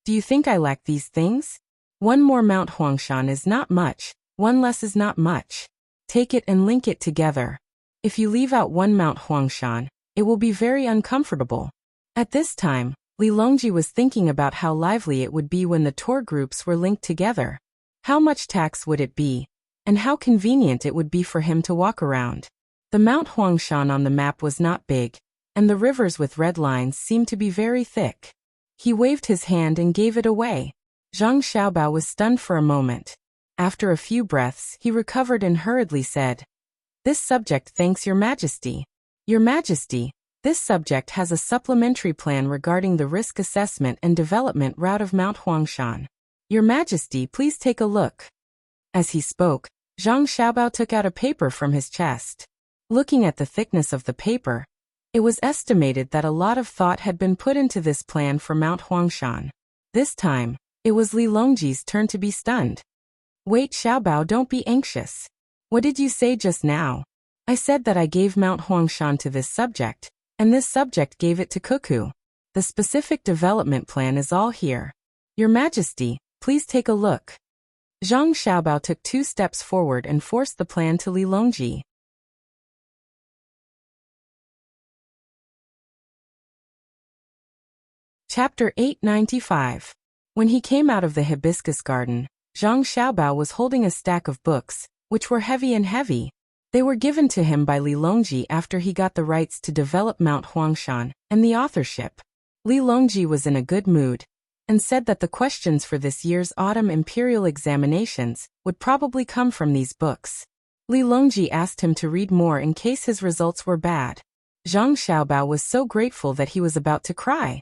"Do you think I lack these things? One more Mount Huangshan is not much, one less is not much. Take it and link it together. If you leave out one Mount Huangshan, it will be very uncomfortable." At this time, Li Longji was thinking about how lively it would be when the tour groups were linked together. How much tax would it be? And how convenient it would be for him to walk around. The Mount Huangshan on the map was not big, and the rivers with red lines seemed to be very thick. He waved his hand and gave it away. Zhang Xiaobao was stunned for a moment. After a few breaths, he recovered and hurriedly said, "This subject thanks your Majesty. Your Majesty, This subject has a supplementary plan regarding the risk assessment and development route of Mount Huangshan. Your Majesty, please take a look. As he spoke, Zhang Xiaobao took out a paper from his chest. Looking at the thickness of the paper, it was estimated that a lot of thought had been put into this plan for Mount Huangshan. This time, it was Li Longji's turn to be stunned. Wait, Xiaobao, don't be anxious. What did you say just now? I said that I gave Mount Huangshan to this subject, and this subject gave it to Cuckoo. The specific development plan is all here. Your Majesty, please take a look. Zhang Xiaobao took 2 steps forward and forced the plan to Li Longji. Chapter 895. When he came out of the hibiscus garden, Zhang Xiaobao was holding a stack of books, which were heavy and heavy. They were given to him by Li Longji after he got the rights to develop Mount Huangshan and the authorship. Li Longji was in a good mood, and said that the questions for this year's autumn imperial examinations would probably come from these books. Li Longji asked him to read more in case his results were bad. Zhang Xiaobao was so grateful that he was about to cry.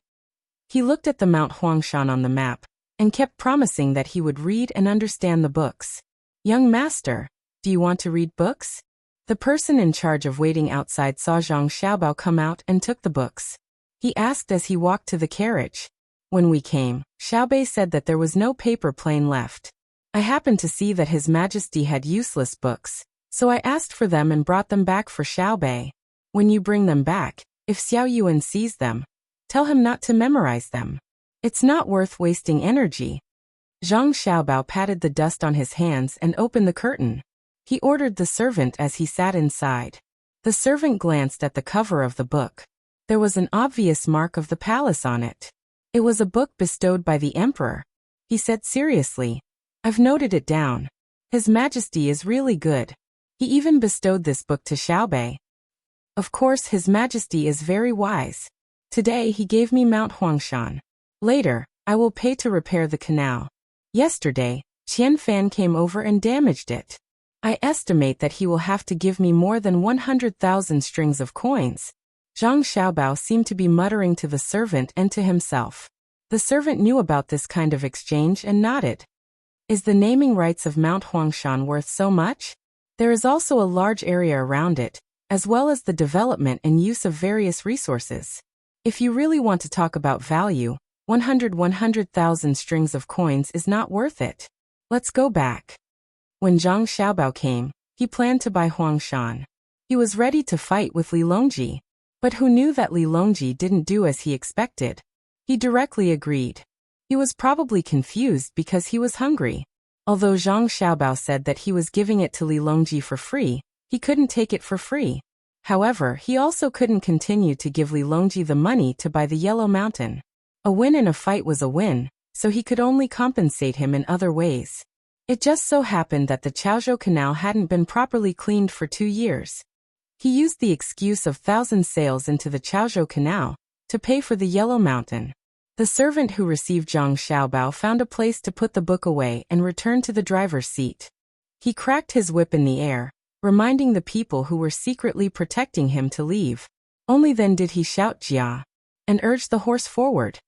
He looked at the Mount Huangshan on the map, and kept promising that he would read and understand the books. Young master, do you want to read books? The person in charge of waiting outside saw Zhang Xiaobao come out and took the books. He asked as he walked to the carriage. When we came, Xiaobei said that there was no paper plane left. I happened to see that His Majesty had useless books, so I asked for them and brought them back for Xiaobei. When you bring them back, if Xiao Yuan sees them, tell him not to memorize them. It's not worth wasting energy. Zhang Xiaobao patted the dust on his hands and opened the curtain. He ordered the servant as he sat inside. The servant glanced at the cover of the book. There was an obvious mark of the palace on it. It was a book bestowed by the emperor. He said seriously, I've noted it down. His Majesty is really good. He even bestowed this book to Xiaobei. Of course, His Majesty is very wise. Today he gave me Mount Huangshan. Later, I will pay to repair the canal. Yesterday, Qian Fan came over and damaged it. I estimate that he will have to give me more than 100,000 strings of coins. Zhang Xiaobao seemed to be muttering to the servant and to himself. The servant knew about this kind of exchange and nodded. Is the naming rights of Mount Huangshan worth so much? There is also a large area around it, as well as the development and use of various resources. If you really want to talk about value, 100,000 strings of coins is not worth it. Let's go back. When Zhang Xiaobao came, he planned to buy Huangshan. He was ready to fight with Li Longji. But who knew that Li Longji didn't do as he expected? He directly agreed. He was probably confused because he was hungry. Although Zhang Xiaobao said that he was giving it to Li Longji for free, he couldn't take it for free. However, he also couldn't continue to give Li Longji the money to buy the Yellow Mountain. A win in a fight was a win, so he could only compensate him in other ways. It just so happened that the Chaozhou Canal hadn't been properly cleaned for 2 years. He used the excuse of 1,000 sails into the Chaozhou Canal to pay for the Yellow Mountain. The servant who received Zhang Xiaobao found a place to put the book away and returned to the driver's seat. He cracked his whip in the air, reminding the people who were secretly protecting him to leave. Only then did he shout Jia, and urge the horse forward.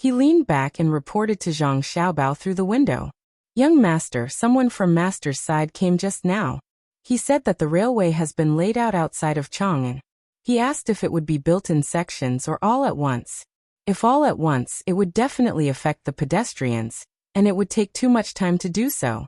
He leaned back and reported to Zhang Xiaobao through the window. Young master, someone from master's side came just now. He said that the railway has been laid out outside of Chang'an. He asked if it would be built in sections or all at once. If all at once, it would definitely affect the pedestrians, and it would take too much time to do so.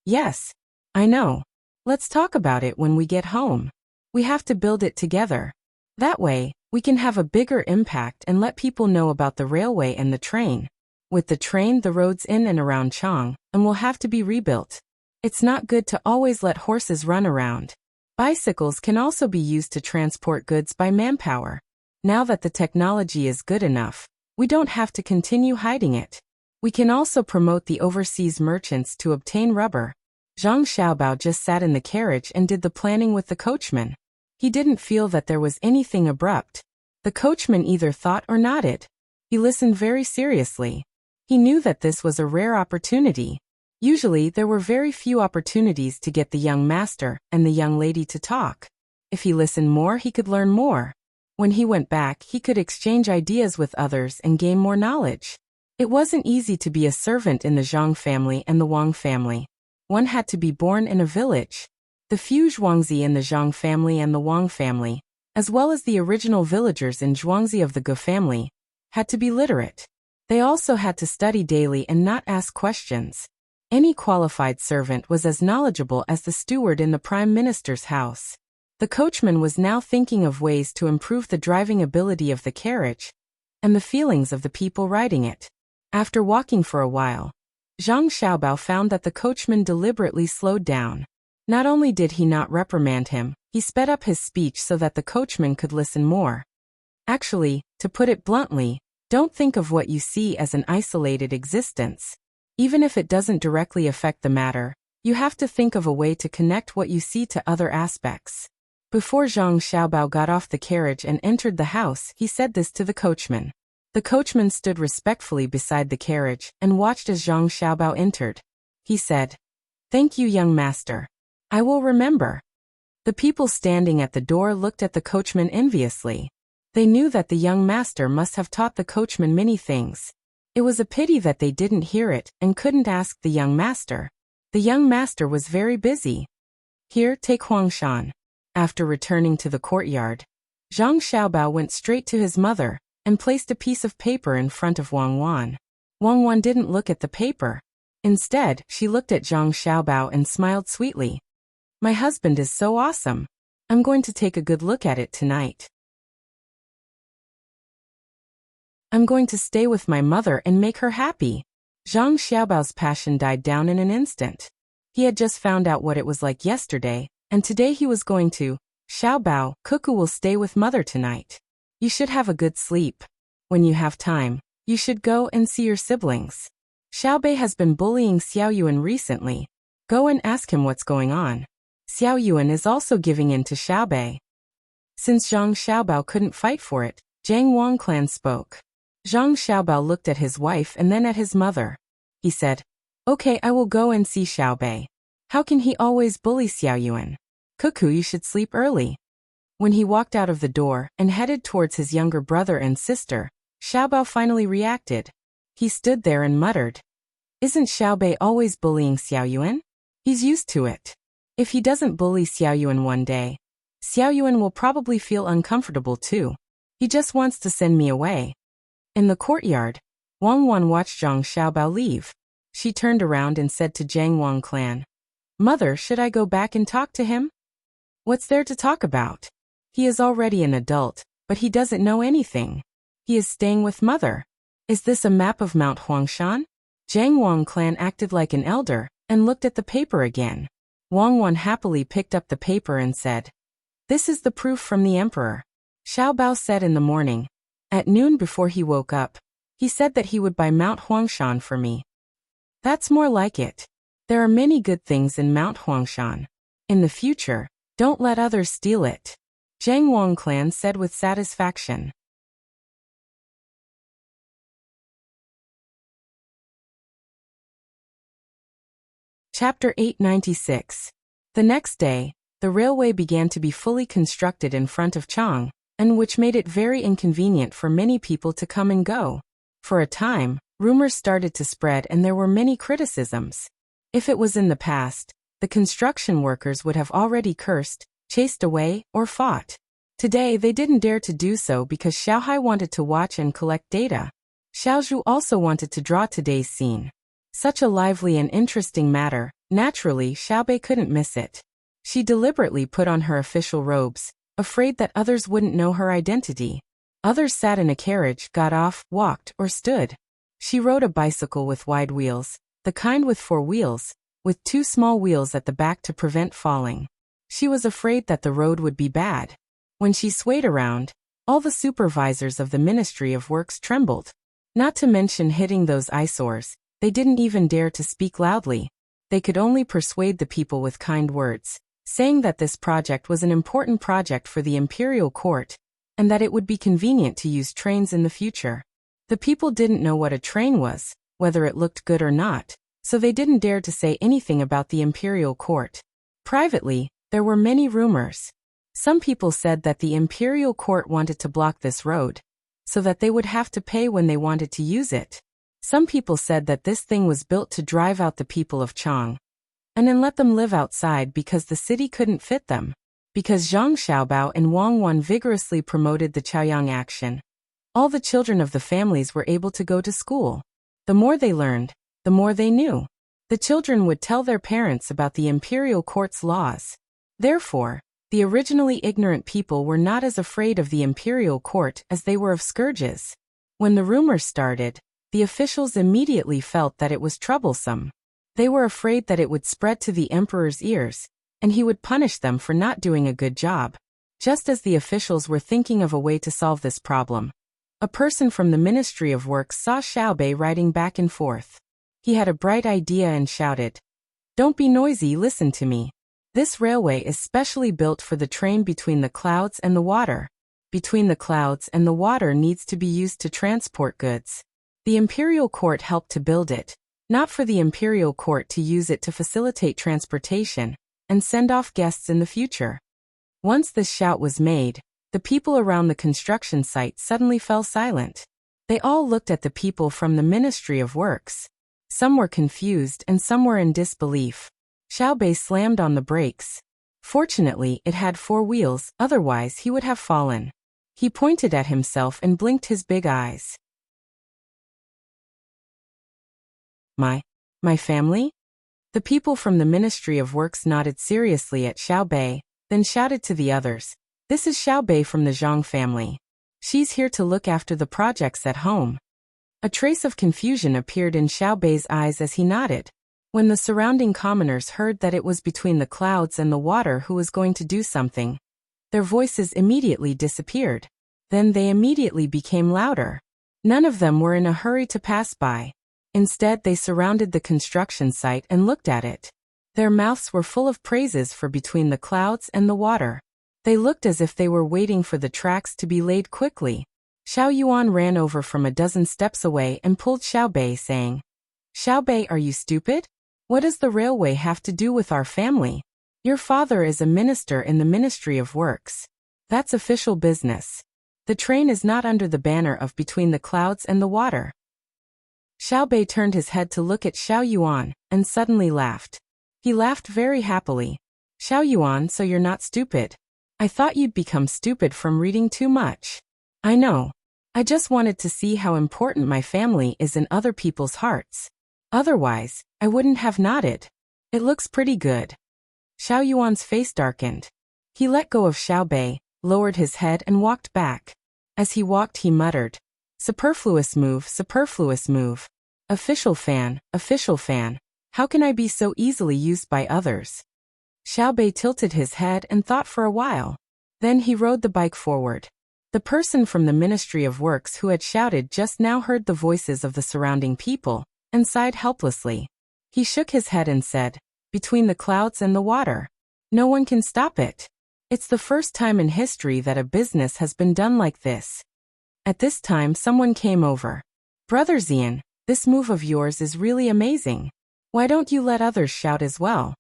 Yes, I know. Let's talk about it when we get home. We have to build it together. That way, we can have a bigger impact and let people know about the railway and the train. With the train, the roads in and around Chang'an will have to be rebuilt. It's not good to always let horses run around. Bicycles can also be used to transport goods by manpower. Now that the technology is good enough, we don't have to continue hiding it. We can also promote the overseas merchants to obtain rubber. Zhang Xiaobao just sat in the carriage and did the planning with the coachman. He didn't feel that there was anything abrupt. The coachman either thought or nodded. He listened very seriously. He knew that this was a rare opportunity. Usually there were very few opportunities to get the young master and the young lady to talk. If he listened more, he could learn more. When he went back, he could exchange ideas with others and gain more knowledge. It wasn't easy to be a servant in the Zhang family and the Wang family. One had to be born in a village. The few Zhuangzi in the Zhang family and the Wang family, as well as the original villagers in Zhuangzi of the Ge family, had to be literate. They also had to study daily and not ask questions. Any qualified servant was as knowledgeable as the steward in the prime minister's house. The coachman was now thinking of ways to improve the driving ability of the carriage and the feelings of the people riding it. After walking for a while, Zhang Xiaobao found that the coachman deliberately slowed down. Not only did he not reprimand him, he sped up his speech so that the coachman could listen more. Actually, to put it bluntly, don't think of what you see as an isolated existence. Even if it doesn't directly affect the matter, you have to think of a way to connect what you see to other aspects. Before Zhang Xiaobao got off the carriage and entered the house, he said this to the coachman. The coachman stood respectfully beside the carriage and watched as Zhang Xiaobao entered. He said, "Thank you, young master. I will remember." The people standing at the door looked at the coachman enviously. They knew that the young master must have taught the coachman many things. It was a pity that they didn't hear it and couldn't ask the young master. The young master was very busy. "Here, take Huangshan." After returning to the courtyard, Zhang Xiaobao went straight to his mother and placed a piece of paper in front of Wang Wan. Wang Wan didn't look at the paper. Instead, she looked at Zhang Xiaobao and smiled sweetly. "My husband is so awesome. I'm going to take a good look at it tonight. I'm going to stay with my mother and make her happy." Zhang Xiaobao's passion died down in an instant. He had just found out what it was like yesterday, and today he was going to. "Xiaobao, Cuckoo will stay with mother tonight. You should have a good sleep. When you have time, you should go and see your siblings. Xiaobei has been bullying Xiao Yuan recently. Go and ask him what's going on. Xiao Yuan is also giving in to Xiaobei." Since Zhang Xiaobao couldn't fight for it, Jiang Wang clan spoke. Zhang Xiaobao looked at his wife and then at his mother. He said, "Okay, I will go and see Xiaobei. How can he always bully Xiao Yuan? Cuckoo, you should sleep early." When he walked out of the door and headed towards his younger brother and sister, Xiaobao finally reacted. He stood there and muttered, "Isn't Xiaobei always bullying Xiao Yuan? He's used to it. If he doesn't bully Xiao Yuan one day, Xiao Yuan will probably feel uncomfortable too. He just wants to send me away." In the courtyard, Wang Wan watched Zhang Xiaobao leave. She turned around and said to Jiang Wang clan, "Mother, should I go back and talk to him? What's there to talk about? He is already an adult, but he doesn't know anything. He is staying with mother. Is this a map of Mount Huangshan?" Jiang Wang clan acted like an elder and looked at the paper again. Wang Wan happily picked up the paper and said, "This is the proof from the emperor." Xiaobao said in the morning. At noon before he woke up, he said that he would buy Mount Huangshan for me. That's more like it. There are many good things in Mount Huangshan. In the future, don't let others steal it. Jiang Wang clan said with satisfaction. Chapter 896. The next day, the railway began to be fully constructed in front of Chang, and which made it very inconvenient for many people to come and go. For a time, rumors started to spread and there were many criticisms. If it was in the past, the construction workers would have already cursed, chased away, or fought. Today they didn't dare to do so because Xiaohai wanted to watch and collect data. Xiaozhu also wanted to draw today's scene. Such a lively and interesting matter, naturally Xiaobei couldn't miss it. She deliberately put on her official robes, afraid that others wouldn't know her identity. Others sat in a carriage, got off, walked, or stood. She rode a bicycle with wide wheels, the kind with 4 wheels, with 2 small wheels at the back to prevent falling. She was afraid that the road would be bad. When she swayed around, all the supervisors of the Ministry of Works trembled. Not to mention hitting those eyesores, they didn't even dare to speak loudly. They could only persuade the people with kind words, saying that this project was an important project for the imperial court, and that it would be convenient to use trains in the future. The people didn't know what a train was, whether it looked good or not, so they didn't dare to say anything about the imperial court. Privately, there were many rumors. Some people said that the imperial court wanted to block this road, so that they would have to pay when they wanted to use it. Some people said that this thing was built to drive out the people of Chang, and then let them live outside because the city couldn't fit them. Because Zhang Xiaobao and Wang Wan vigorously promoted the Chaoyang action, all the children of the families were able to go to school. The more they learned, the more they knew. The children would tell their parents about the imperial court's laws. Therefore, the originally ignorant people were not as afraid of the imperial court as they were of scourges. When the rumor started, the officials immediately felt that it was troublesome. They were afraid that it would spread to the emperor's ears, and he would punish them for not doing a good job. Just as the officials were thinking of a way to solve this problem, a person from the Ministry of Works saw Xiaobei riding back and forth. He had a bright idea and shouted, "Don't be noisy, listen to me. This railway is specially built for the train between the clouds and the water. Between the clouds and the water needs to be used to transport goods. The imperial court helped to build it, not for the imperial court to use it to facilitate transportation and send off guests in the future." Once this shout was made, the people around the construction site suddenly fell silent. They all looked at the people from the Ministry of Works. Some were confused and some were in disbelief. Xiaobei slammed on the brakes. Fortunately, it had 4 wheels, otherwise he would have fallen. He pointed at himself and blinked his big eyes. My family? The people from the Ministry of Works nodded seriously at Xiaobei, then shouted to the others, "This is Xiaobei from the Zhang family. She's here to look after the projects at home." A trace of confusion appeared in Xiaobei's eyes as he nodded. When the surrounding commoners heard that it was between the clouds and the water who was going to do something, their voices immediately disappeared. Then they immediately became louder. None of them were in a hurry to pass by. Instead, they surrounded the construction site and looked at it. Their mouths were full of praises for between the clouds and the water. They looked as if they were waiting for the tracks to be laid quickly. Xiao Yuan ran over from a dozen steps away and pulled Xiaobei, saying, "Xiaobei, are you stupid? What does the railway have to do with our family? Your father is a minister in the Ministry of Works. That's official business. The train is not under the banner of between the clouds and the water." Xiaobei turned his head to look at Xiao Yuan, and suddenly laughed. He laughed very happily. "Xiao Yuan, so you're not stupid. I thought you'd become stupid from reading too much. I know. I just wanted to see how important my family is in other people's hearts. Otherwise, I wouldn't have nodded. It looks pretty good." Xiao Yuan's face darkened. He let go of Xiaobei, lowered his head and walked back. As he walked he muttered, superfluous move, official fan, how can I be so easily used by others?" Xiaobei tilted his head and thought for a while. Then he rode the bike forward. The person from the Ministry of Works who had shouted just now heard the voices of the surrounding people, and sighed helplessly. He shook his head and said, "Between the clouds and the water. No one can stop it. It's the first time in history that a business has been done like this." At this time someone came over. "Brother Xian, this move of yours is really amazing. Why don't you let others shout as well?"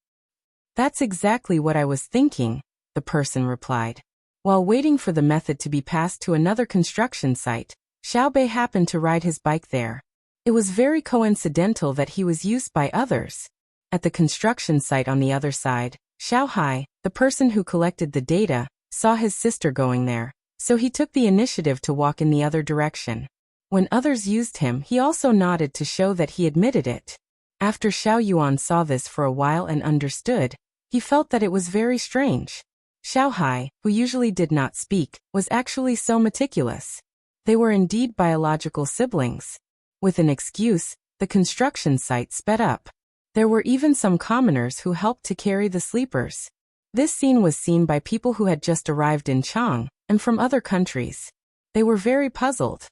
"That's exactly what I was thinking," the person replied. While waiting for the method to be passed to another construction site, Xiaobei happened to ride his bike there. It was very coincidental that he was used by others. At the construction site on the other side, Xiao Hai, the person who collected the data, saw his sister going there, so he took the initiative to walk in the other direction. When others used him, he also nodded to show that he admitted it. After Xiao Yuan saw this for a while and understood, he felt that it was very strange. Xiao Hai, who usually did not speak, was actually so meticulous. They were indeed biological siblings. With an excuse, the construction site sped up. There were even some commoners who helped to carry the sleepers. This scene was seen by people who had just arrived in Chang, and from other countries. They were very puzzled.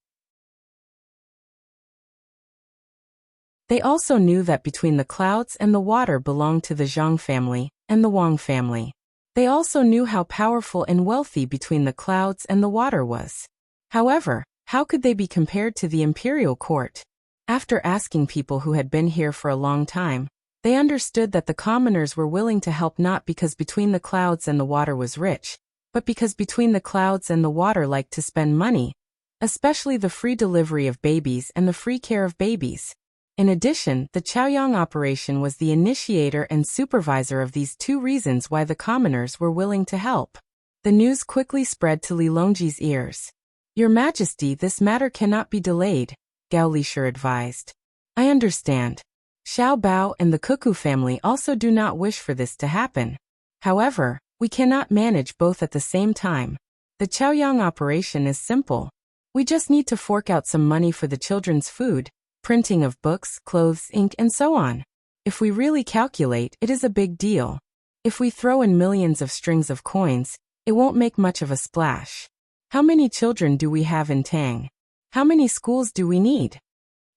They also knew that between the clouds and the water belonged to the Zhang family and the Wang family. They also knew how powerful and wealthy between the clouds and the water was. However, how could they be compared to the imperial court? After asking people who had been here for a long time, they understood that the commoners were willing to help not because between the clouds and the water was rich, but because between the clouds and the water like to spend money, especially the free delivery of babies and the free care of babies. In addition, the Chaoyang operation was the initiator and supervisor of these two reasons why the commoners were willing to help. The news quickly spread to Li Longji's ears. Your Majesty, this matter cannot be delayed, Gao Lisher advised. I understand. Xiao Bao and the Cuckoo family also do not wish for this to happen. However, we cannot manage both at the same time. The Chaoyang operation is simple. We just need to fork out some money for the children's food, printing of books, clothes, ink, and so on. If we really calculate, it is a big deal. If we throw in millions of strings of coins, it won't make much of a splash. How many children do we have in Tang? How many schools do we need?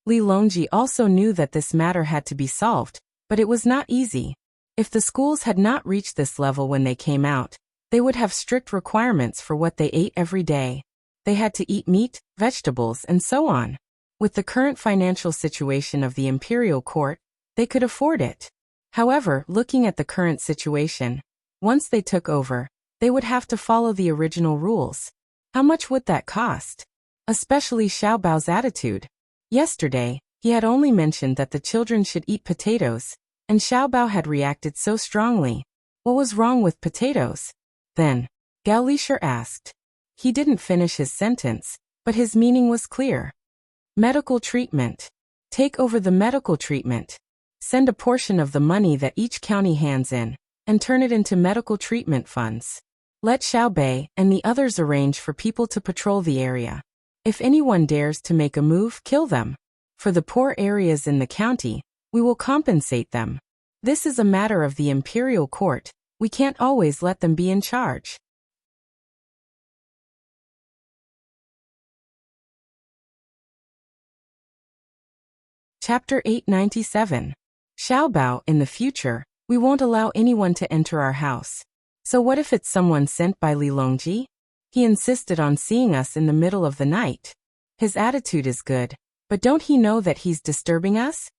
Li Longji also knew that this matter had to be solved, but it was not easy. If the schools had not reached this level when they came out, they would have strict requirements for what they ate every day. They had to eat meat, vegetables, and so on. With the current financial situation of the imperial court, they could afford it. However, looking at the current situation, once they took over, they would have to follow the original rules. How much would that cost? Especially Xiao Bao's attitude. Yesterday, he had only mentioned that the children should eat potatoes, and Xiao Bao had reacted so strongly. What was wrong with potatoes? Then, Gao Lisher asked. He didn't finish his sentence, but his meaning was clear. Medical treatment. Take over the medical treatment. Send a portion of the money that each county hands in, and turn it into medical treatment funds. Let Xiao Bei and the others arrange for people to patrol the area. If anyone dares to make a move, kill them. For the poor areas in the county, we will compensate them. This is a matter of the imperial court. We can't always let them be in charge. Chapter 897. Xiao Bao, in the future, we won't allow anyone to enter our house. So what if it's someone sent by Li Longji? He insisted on seeing us in the middle of the night. His attitude is good, but don't he know that he's disturbing us?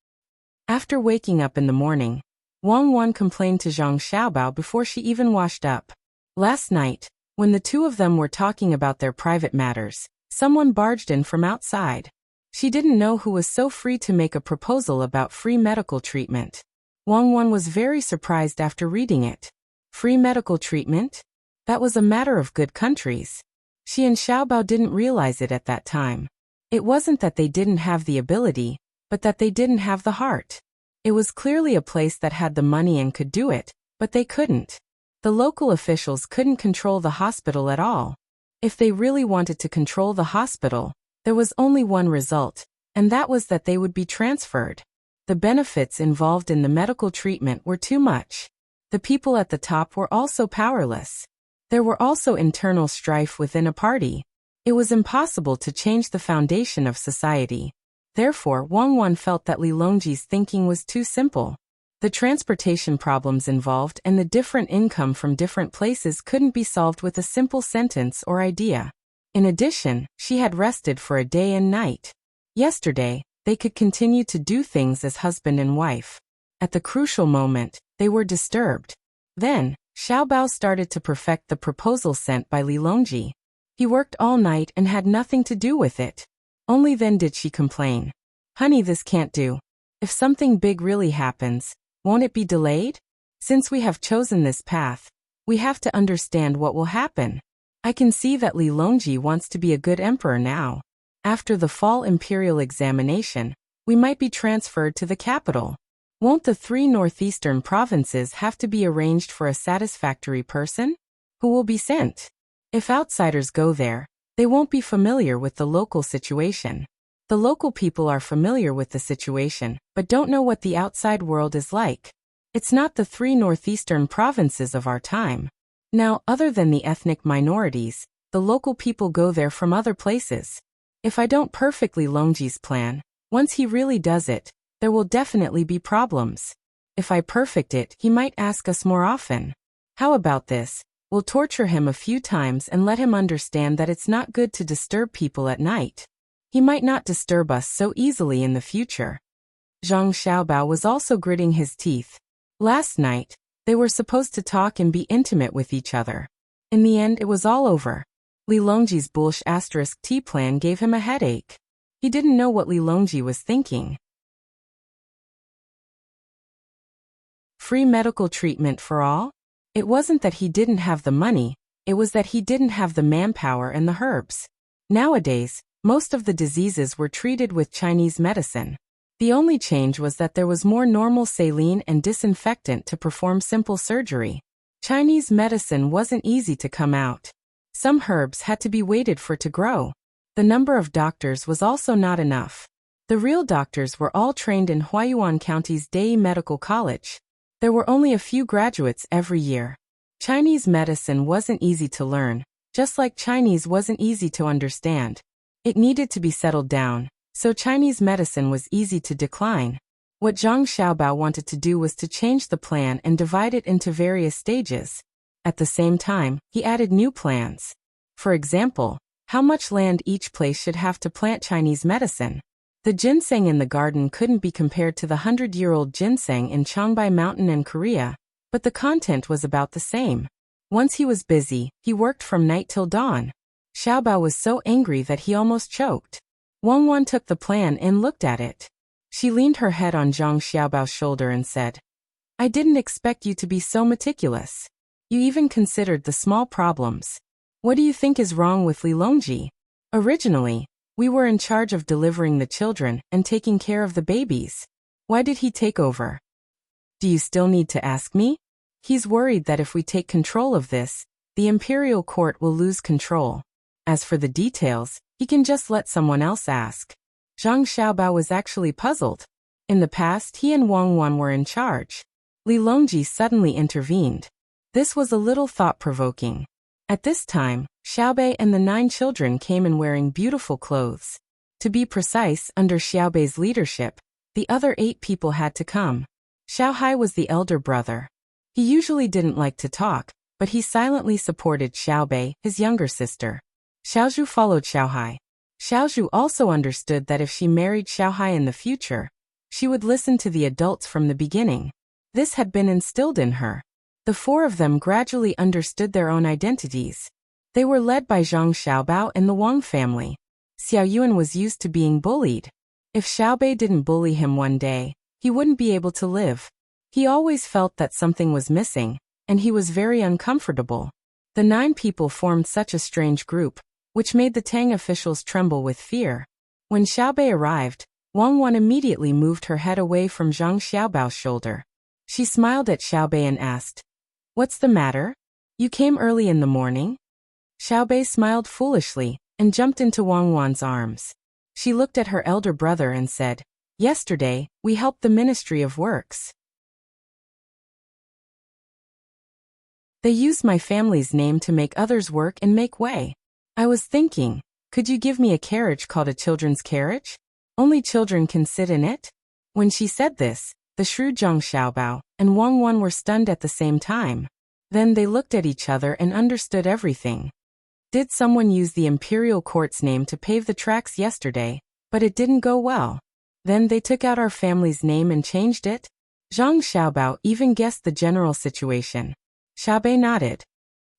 After waking up in the morning, Wang Wan complained to Zhang Xiaobao before she even washed up. Last night, when the two of them were talking about their private matters, someone barged in from outside. She didn't know who was so free to make a proposal about free medical treatment. Wang Wan was very surprised after reading it. Free medical treatment? That was a matter of good countries. She and Xiaobao didn't realize it at that time. It wasn't that they didn't have the ability, but that they didn't have the heart. It was clearly a place that had the money and could do it, but they couldn't. The local officials couldn't control the hospital at all. If they really wanted to control the hospital, there was only one result, and that was that they would be transferred. The benefits involved in the medical treatment were too much. The people at the top were also powerless. There were also internal strife within a party. It was impossible to change the foundation of society. Therefore, Wang Wan felt that Li Longji's thinking was too simple. The transportation problems involved and the different income from different places couldn't be solved with a simple sentence or idea. In addition, she had rested for a day and night. Yesterday, they could continue to do things as husband and wife. At the crucial moment, they were disturbed. Then, Xiao Bao started to perfect the proposal sent by Li Longji. He worked all night and had nothing to do with it. Only then did she complain. Honey, this can't do. If something big really happens, won't it be delayed? Since we have chosen this path, we have to understand what will happen. I can see that Li Longji wants to be a good emperor now. After the fall imperial examination, we might be transferred to the capital. Won't the 3 northeastern provinces have to be arranged for a satisfactory person? Who will be sent? If outsiders go there, they won't be familiar with the local situation. The local people are familiar with the situation, but don't know what the outside world is like. It's not the 3 northeastern provinces of our time. Now, other than the ethnic minorities, the local people go there from other places. If I don't perfectly Longji's plan, once he really does it, there will definitely be problems. If I perfect it, he might ask us more often. How about this? We'll torture him a few times and let him understand that it's not good to disturb people at night. He might not disturb us so easily in the future. Zhang Xiaobao was also gritting his teeth. Last night, they were supposed to talk and be intimate with each other. In the end, it was all over. Li Longji's bullish asterisk tea plan gave him a headache. He didn't know what Li Longji was thinking. Free medical treatment for all? It wasn't that he didn't have the money, it was that he didn't have the manpower and the herbs. Nowadays, most of the diseases were treated with Chinese medicine. The only change was that there was more normal saline and disinfectant to perform simple surgery. Chinese medicine wasn't easy to come out. Some herbs had to be waited for to grow. The number of doctors was also not enough. The real doctors were all trained in Huayuan County's Dei Medical College. There were only a few graduates every year. Chinese medicine wasn't easy to learn, just like Chinese wasn't easy to understand. It needed to be settled down, so Chinese medicine was easy to decline. What Zhang Xiaobao wanted to do was to change the plan and divide it into various stages. At the same time, he added new plans. For example, how much land each place should have to plant Chinese medicine. The ginseng in the garden couldn't be compared to the 100-year-old ginseng in Changbai Mountain and Korea, but the content was about the same. Once he was busy, he worked from night till dawn. Xiaobao was so angry that he almost choked. Wang Wan took the plan and looked at it. She leaned her head on Zhang Xiaobao's shoulder and said, "I didn't expect you to be so meticulous. You even considered the small problems. What do you think is wrong with Li Longji? Originally, we were in charge of delivering the children and taking care of the babies. Why did he take over? Do you still need to ask me? He's worried that if we take control of this, the imperial court will lose control. As for the details, he can just let someone else ask." Zhang Xiaobao was actually puzzled. In the past, he and Wang Wan were in charge. Li Longji suddenly intervened. This was a little thought-provoking. At this time, Xiaobei and the 9 children came in wearing beautiful clothes. To be precise, under Xiaobei's leadership, the other 8 people had to come. Xiaohai was the elder brother. He usually didn't like to talk, but he silently supported Xiaobei, his younger sister. Xiaozhu followed Xiaohai. Xiaozhu also understood that if she married Xiaohai in the future, she would listen to the adults from the beginning. This had been instilled in her. The 4 of them gradually understood their own identities. They were led by Zhang Xiaobao and the Wang family. Xiao Yuan was used to being bullied. If Xiaobei didn't bully him one day, he wouldn't be able to live. He always felt that something was missing, and he was very uncomfortable. The 9 people formed such a strange group, which made the Tang officials tremble with fear. When Xiaobei arrived, Wang Wan immediately moved her head away from Zhang Xiaobao's shoulder. She smiled at Xiaobei and asked, "What's the matter? You came early in the morning?" Xiaobei smiled foolishly and jumped into Wang Wan's arms. She looked at her elder brother and said, "Yesterday, we helped the Ministry of Works. They used my family's name to make others work and make way. I was thinking, could you give me a carriage called a children's carriage? Only children can sit in it?" When she said this, the shrewd Zhang Xiaobao and Wang Wan were stunned at the same time. Then they looked at each other and understood everything. Did someone use the imperial court's name to pave the tracks yesterday, but it didn't go well? Then they took out our family's name and changed it? Zhang Xiaobao even guessed the general situation. Xiaobei nodded.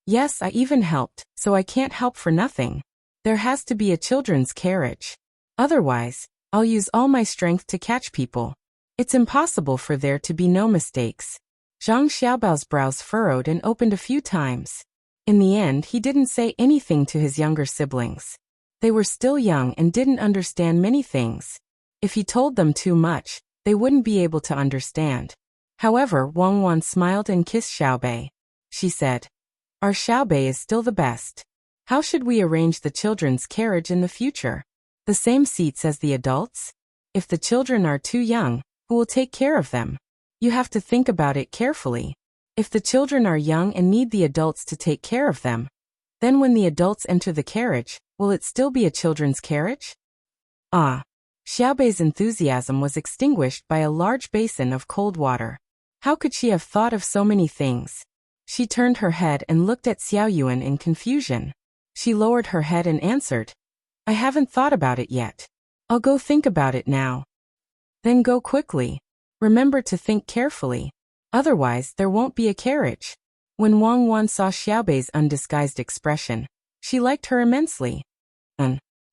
"Yes, I even helped, so I can't help for nothing. There has to be a children's carriage. Otherwise, I'll use all my strength to catch people. It's impossible for there to be no mistakes." Zhang Xiaobao's brows furrowed and opened a few times. In the end, he didn't say anything to his younger siblings. They were still young and didn't understand many things. If he told them too much, they wouldn't be able to understand. However, Wang Wan smiled and kissed Xiaobei. She said, "Our Xiaobei is still the best. How should we arrange the children's carriage in the future? The same seats as the adults? If the children are too young, who will take care of them? You have to think about it carefully. If the children are young and need the adults to take care of them, then when the adults enter the carriage, will it still be a children's carriage?" Ah! Xiaobei's enthusiasm was extinguished by a large basin of cold water. How could she have thought of so many things? She turned her head and looked at Xiao Yuan in confusion. She lowered her head and answered, "I haven't thought about it yet. I'll go think about it now." "Then go quickly. Remember to think carefully. Otherwise, there won't be a carriage." When Wang Wan saw Xiaobei's undisguised expression, she liked her immensely.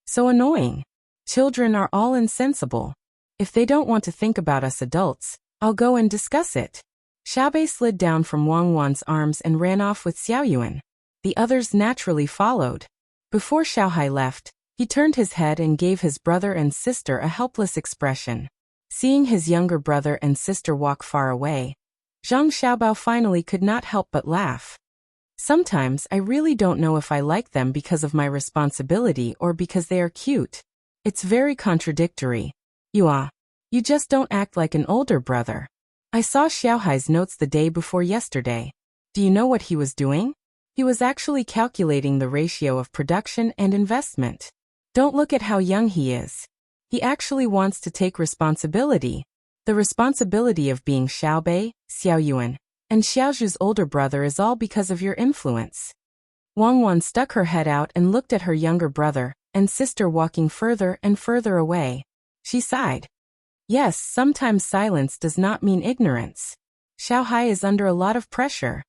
So annoying. Children are all insensible. If they don't want to think about us adults, I'll go and discuss it. Xiaobei slid down from Wang Wan's arms and ran off with Xiaoyuan. The others naturally followed. Before Xiaohai left, he turned his head and gave his brother and sister a helpless expression. Seeing his younger brother and sister walk far away, Zhang Xiaobao finally could not help but laugh. Sometimes I really don't know if I like them because of my responsibility or because they are cute. It's very contradictory. You just don't act like an older brother. I saw Xiaohai's notes the day before yesterday. Do you know what he was doing? He was actually calculating the ratio of production and investment. Don't look at how young he is. He actually wants to take responsibility. The responsibility of being Xiaobei, Xiaoyuan, and Xiaozhu's older brother is all because of your influence. Wang Wan stuck her head out and looked at her younger brother and sister walking further and further away. She sighed. Yes, sometimes silence does not mean ignorance. Xiaohai is under a lot of pressure.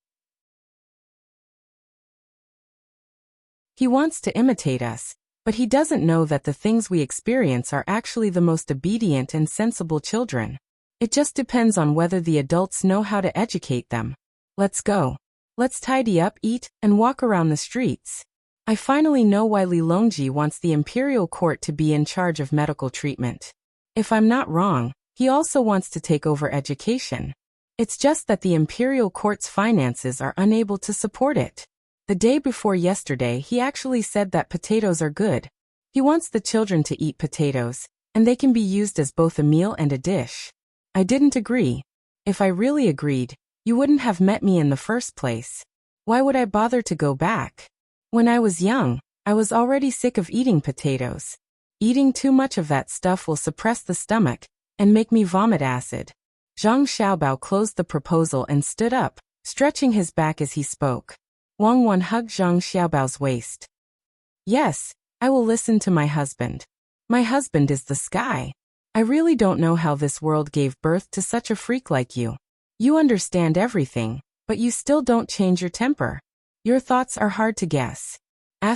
He wants to imitate us, but he doesn't know that the things we experience are actually the most obedient and sensible children. It just depends on whether the adults know how to educate them. Let's go. Let's tidy up, eat, and walk around the streets. I finally know why Li Longji wants the imperial court to be in charge of medical treatment. If I'm not wrong, he also wants to take over education. It's just that the imperial court's finances are unable to support it. The day before yesterday he actually said that potatoes are good. He wants the children to eat potatoes, and they can be used as both a meal and a dish. I didn't agree. If I really agreed, you wouldn't have met me in the first place. Why would I bother to go back? When I was young, I was already sick of eating potatoes. Eating too much of that stuff will suppress the stomach and make me vomit acid. Zhang Xiaobao closed the proposal and stood up, stretching his back as he spoke. Wang Wan hugged Zhang Xiaobao's waist. Yes, I will listen to my husband. My husband is the sky. I really don't know how this world gave birth to such a freak like you. You understand everything, but you still don't change your temper. Your thoughts are hard to guess. In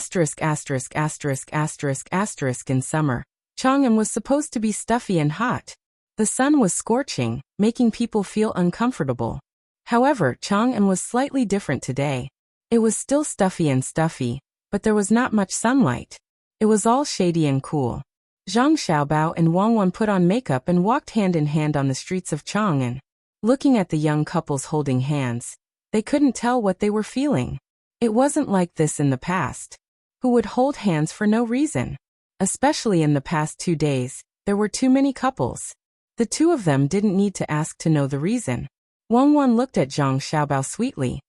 summer, Chang'an was supposed to be stuffy and hot. The sun was scorching, making people feel uncomfortable. However, Chang'an was slightly different today. It was still stuffy, but there was not much sunlight. It was all shady and cool. Zhang Xiaobao and Wang Wan put on makeup and walked hand in hand on the streets of Chang'an. Looking at the young couples holding hands, they couldn't tell what they were feeling. It wasn't like this in the past. Who would hold hands for no reason? Especially in the past 2 days, there were too many couples. The two of them didn't need to ask to know the reason. Wang Wan looked at Zhang Xiaobao sweetly.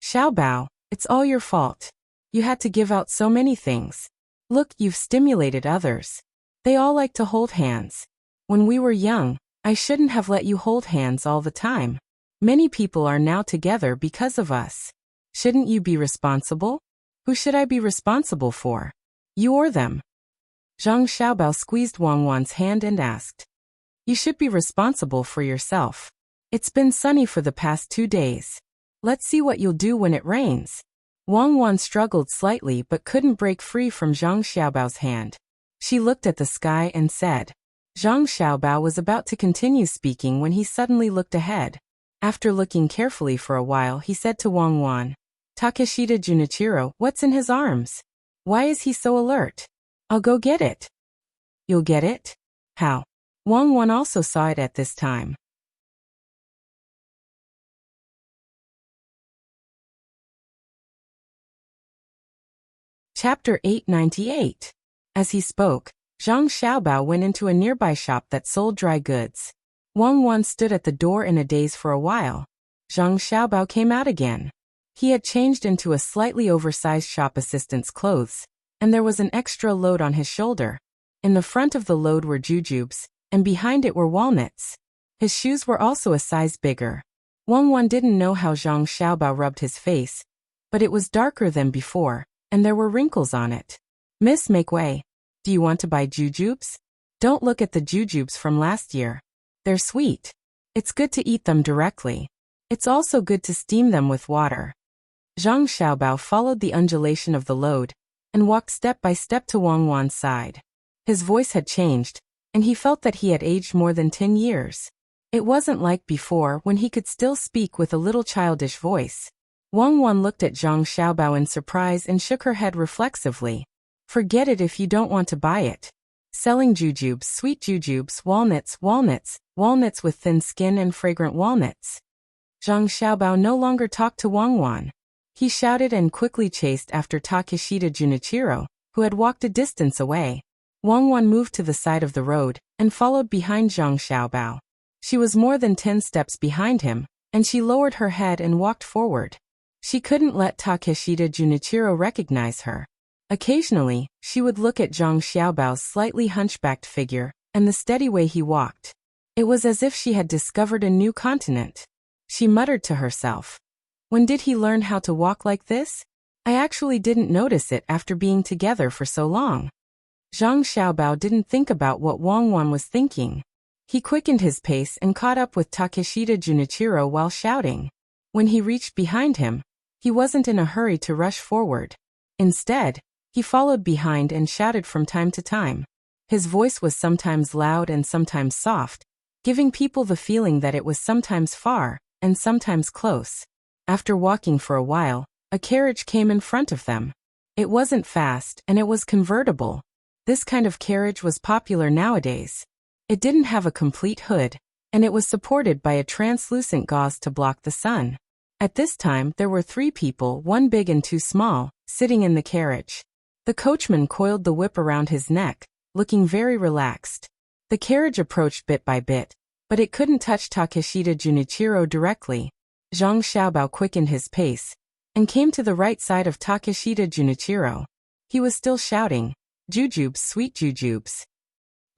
Xiaobao, it's all your fault. You had to give out so many things. Look, you've stimulated others. They all like to hold hands. When we were young, I shouldn't have let you hold hands all the time. Many people are now together because of us. Shouldn't you be responsible? Who should I be responsible for? You or them? Zhang Xiaobao squeezed Wang Wan's hand and asked. You should be responsible for yourself. It's been sunny for the past 2 days. Let's see what you'll do when it rains. Wang Wan struggled slightly but couldn't break free from Zhang Xiaobao's hand. She looked at the sky and said. Zhang Xiaobao was about to continue speaking when he suddenly looked ahead. After looking carefully for a while, he said to Wang Wan, Takeshita Junichiro, what's in his arms? Why is he so alert? I'll go get it. You'll get it? How? Wang Wan also saw it at this time. Chapter 898. As he spoke, Zhang Xiaobao went into a nearby shop that sold dry goods. Wang Wan stood at the door in a daze for a while. Zhang Xiaobao came out again. He had changed into a slightly oversized shop assistant's clothes, and there was an extra load on his shoulder. In the front of the load were jujubes, and behind it were walnuts. His shoes were also a size bigger. Wang Wan didn't know how Zhang Xiaobao rubbed his face, but it was darker than before, and there were wrinkles on it. Miss, make way. Do you want to buy jujubes? Don't look at the jujubes from last year. They're sweet. It's good to eat them directly. It's also good to steam them with water. Zhang Xiaobao followed the undulation of the load and walked step by step to Wang Wan's side. His voice had changed, and he felt that he had aged more than 10 years. It wasn't like before when he could still speak with a little childish voice. Wang Wan looked at Zhang Xiaobao in surprise and shook her head reflexively. Forget it if you don't want to buy it. Selling jujubes, sweet jujubes, walnuts with thin skin and fragrant walnuts. Zhang Xiaobao no longer talked to Wang Wan. He shouted and quickly chased after Takeshita Junichiro, who had walked a distance away. Wang Wan moved to the side of the road and followed behind Zhang Xiaobao. She was more than 10 steps behind him, and she lowered her head and walked forward. She couldn't let Takeshita Junichiro recognize her. Occasionally, she would look at Zhang Xiaobao's slightly hunchbacked figure and the steady way he walked. It was as if she had discovered a new continent. She muttered to herself. When did he learn how to walk like this? I actually didn't notice it after being together for so long. Zhang Xiaobao didn't think about what Wang Wan was thinking. He quickened his pace and caught up with Takeshita Junichiro while shouting. When he reached behind him, he wasn't in a hurry to rush forward. Instead, he followed behind and shouted from time to time. His voice was sometimes loud and sometimes soft, giving people the feeling that it was sometimes far and sometimes close. After walking for a while, a carriage came in front of them. It wasn't fast and it was convertible. This kind of carriage was popular nowadays. It didn't have a complete hood, and it was supported by a translucent gauze to block the sun. At this time there were 3 people, 1 big and 2 small, sitting in the carriage. The coachman coiled the whip around his neck, looking very relaxed. The carriage approached bit by bit, but it couldn't touch Takeshita Junichiro directly. Zhang Xiaobao quickened his pace and came to the right side of Takeshita Junichiro. He was still shouting, "Jujubes, sweet jujubes."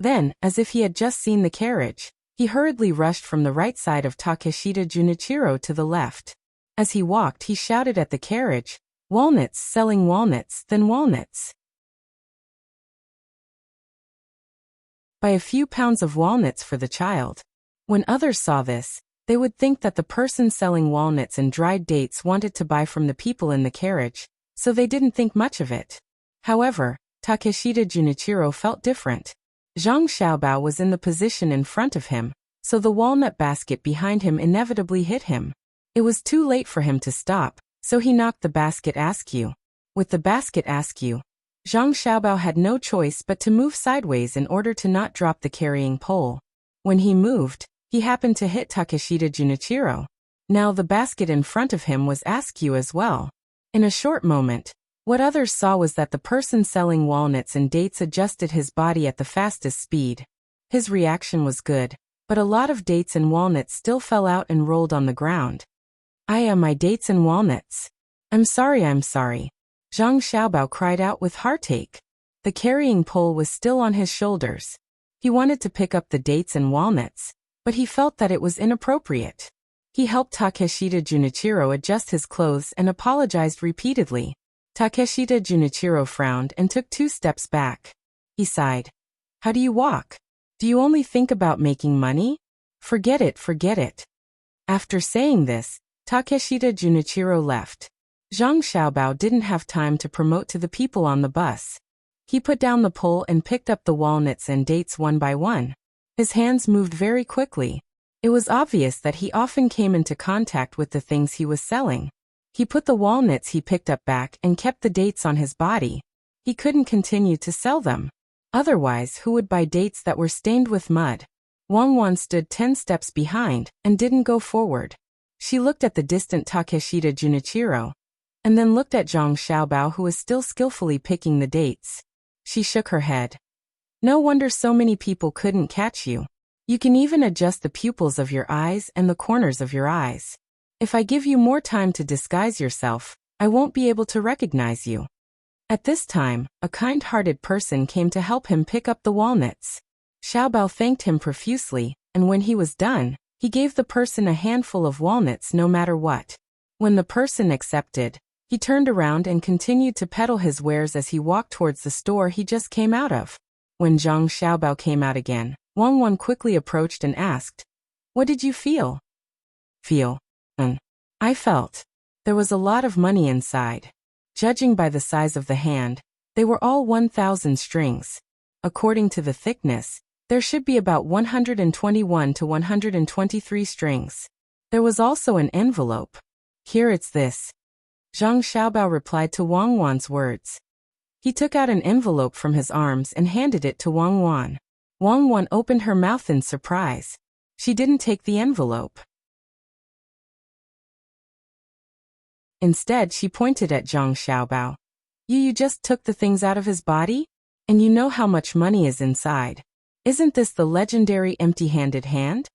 Then, as if he had just seen the carriage, he hurriedly rushed from the right side of Takeshita Junichiro to the left. As he walked, he shouted at the carriage, "Walnuts, selling walnuts, thin walnuts. Buy a few pounds of walnuts for the child." When others saw this, they would think that the person selling walnuts and dried dates wanted to buy from the people in the carriage, so they didn't think much of it. However, Takeshita Junichiro felt different. Zhang Xiaobao was in the position in front of him, so the walnut basket behind him inevitably hit him. It was too late for him to stop, so he knocked the basket askew. With the basket askew, Zhang Xiaobao had no choice but to move sideways in order to not drop the carrying pole. When he moved, he happened to hit Takeshita Junichiro. Now the basket in front of him was askew as well. In a short moment, what others saw was that the person selling walnuts and dates adjusted his body at the fastest speed. His reaction was good, but a lot of dates and walnuts still fell out and rolled on the ground. My dates and walnuts. I'm sorry. Zhang Xiaobao cried out with heartache. The carrying pole was still on his shoulders. He wanted to pick up the dates and walnuts, but he felt that it was inappropriate. He helped Takeshita Junichiro adjust his clothes and apologized repeatedly. Takeshita Junichiro frowned and took 2 steps back. He sighed. How do you walk? Do you only think about making money? Forget it. After saying this, Takeshita Junichiro left. Zhang Xiaobao didn't have time to promote to the people on the bus. He put down the pole and picked up the walnuts and dates one by one. His hands moved very quickly. It was obvious that he often came into contact with the things he was selling. He put the walnuts he picked up back and kept the dates on his body. He couldn't continue to sell them. Otherwise, who would buy dates that were stained with mud? Wang Wan stood 10 steps behind and didn't go forward. She looked at the distant Takeshita Junichiro, and then looked at Zhang Xiaobao, who was still skillfully picking the dates. She shook her head. No wonder so many people couldn't catch you. You can even adjust the pupils of your eyes and the corners of your eyes. If I give you more time to disguise yourself, I won't be able to recognize you. At this time, a kind-hearted person came to help him pick up the walnuts. Xiaobao thanked him profusely, and when he was done, he gave the person a handful of walnuts no matter what. When the person accepted, he turned around and continued to peddle his wares as he walked towards the store he just came out of. When Zhang Xiaobao came out again, Wang Wan quickly approached and asked, "What did you feel?" I felt. There was a lot of money inside. Judging by the size of the hand, they were all 1,000 strings. According to the thickness, there should be about 121 to 123 strings. There was also an envelope. Here it's this. Zhang Xiaobao replied to Wang Wan's words. He took out an envelope from his arms and handed it to Wang Wan. Wang Wan opened her mouth in surprise. She didn't take the envelope. Instead, she pointed at Zhang Xiaobao. You just took the things out of his body? And you know how much money is inside. Isn't this the legendary empty-handed hand?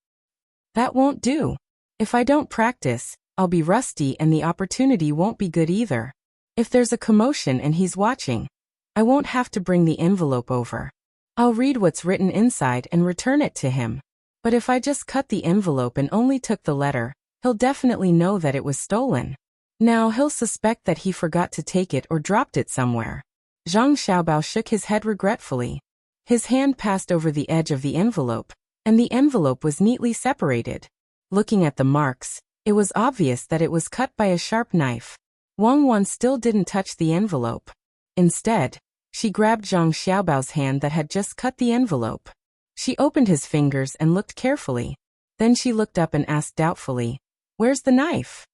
That won't do. If I don't practice, I'll be rusty and the opportunity won't be good either. If there's a commotion and he's watching, I won't have to bring the envelope over. I'll read what's written inside and return it to him. But if I just cut the envelope and only took the letter, he'll definitely know that it was stolen. Now he'll suspect that he forgot to take it or dropped it somewhere. Zhang Xiaobao shook his head regretfully. His hand passed over the edge of the envelope, and the envelope was neatly separated. Looking at the marks, it was obvious that it was cut by a sharp knife. Wang Wan still didn't touch the envelope. Instead, she grabbed Zhang Xiaobao's hand that had just cut the envelope. She opened his fingers and looked carefully. Then she looked up and asked doubtfully, "Where's the knife?"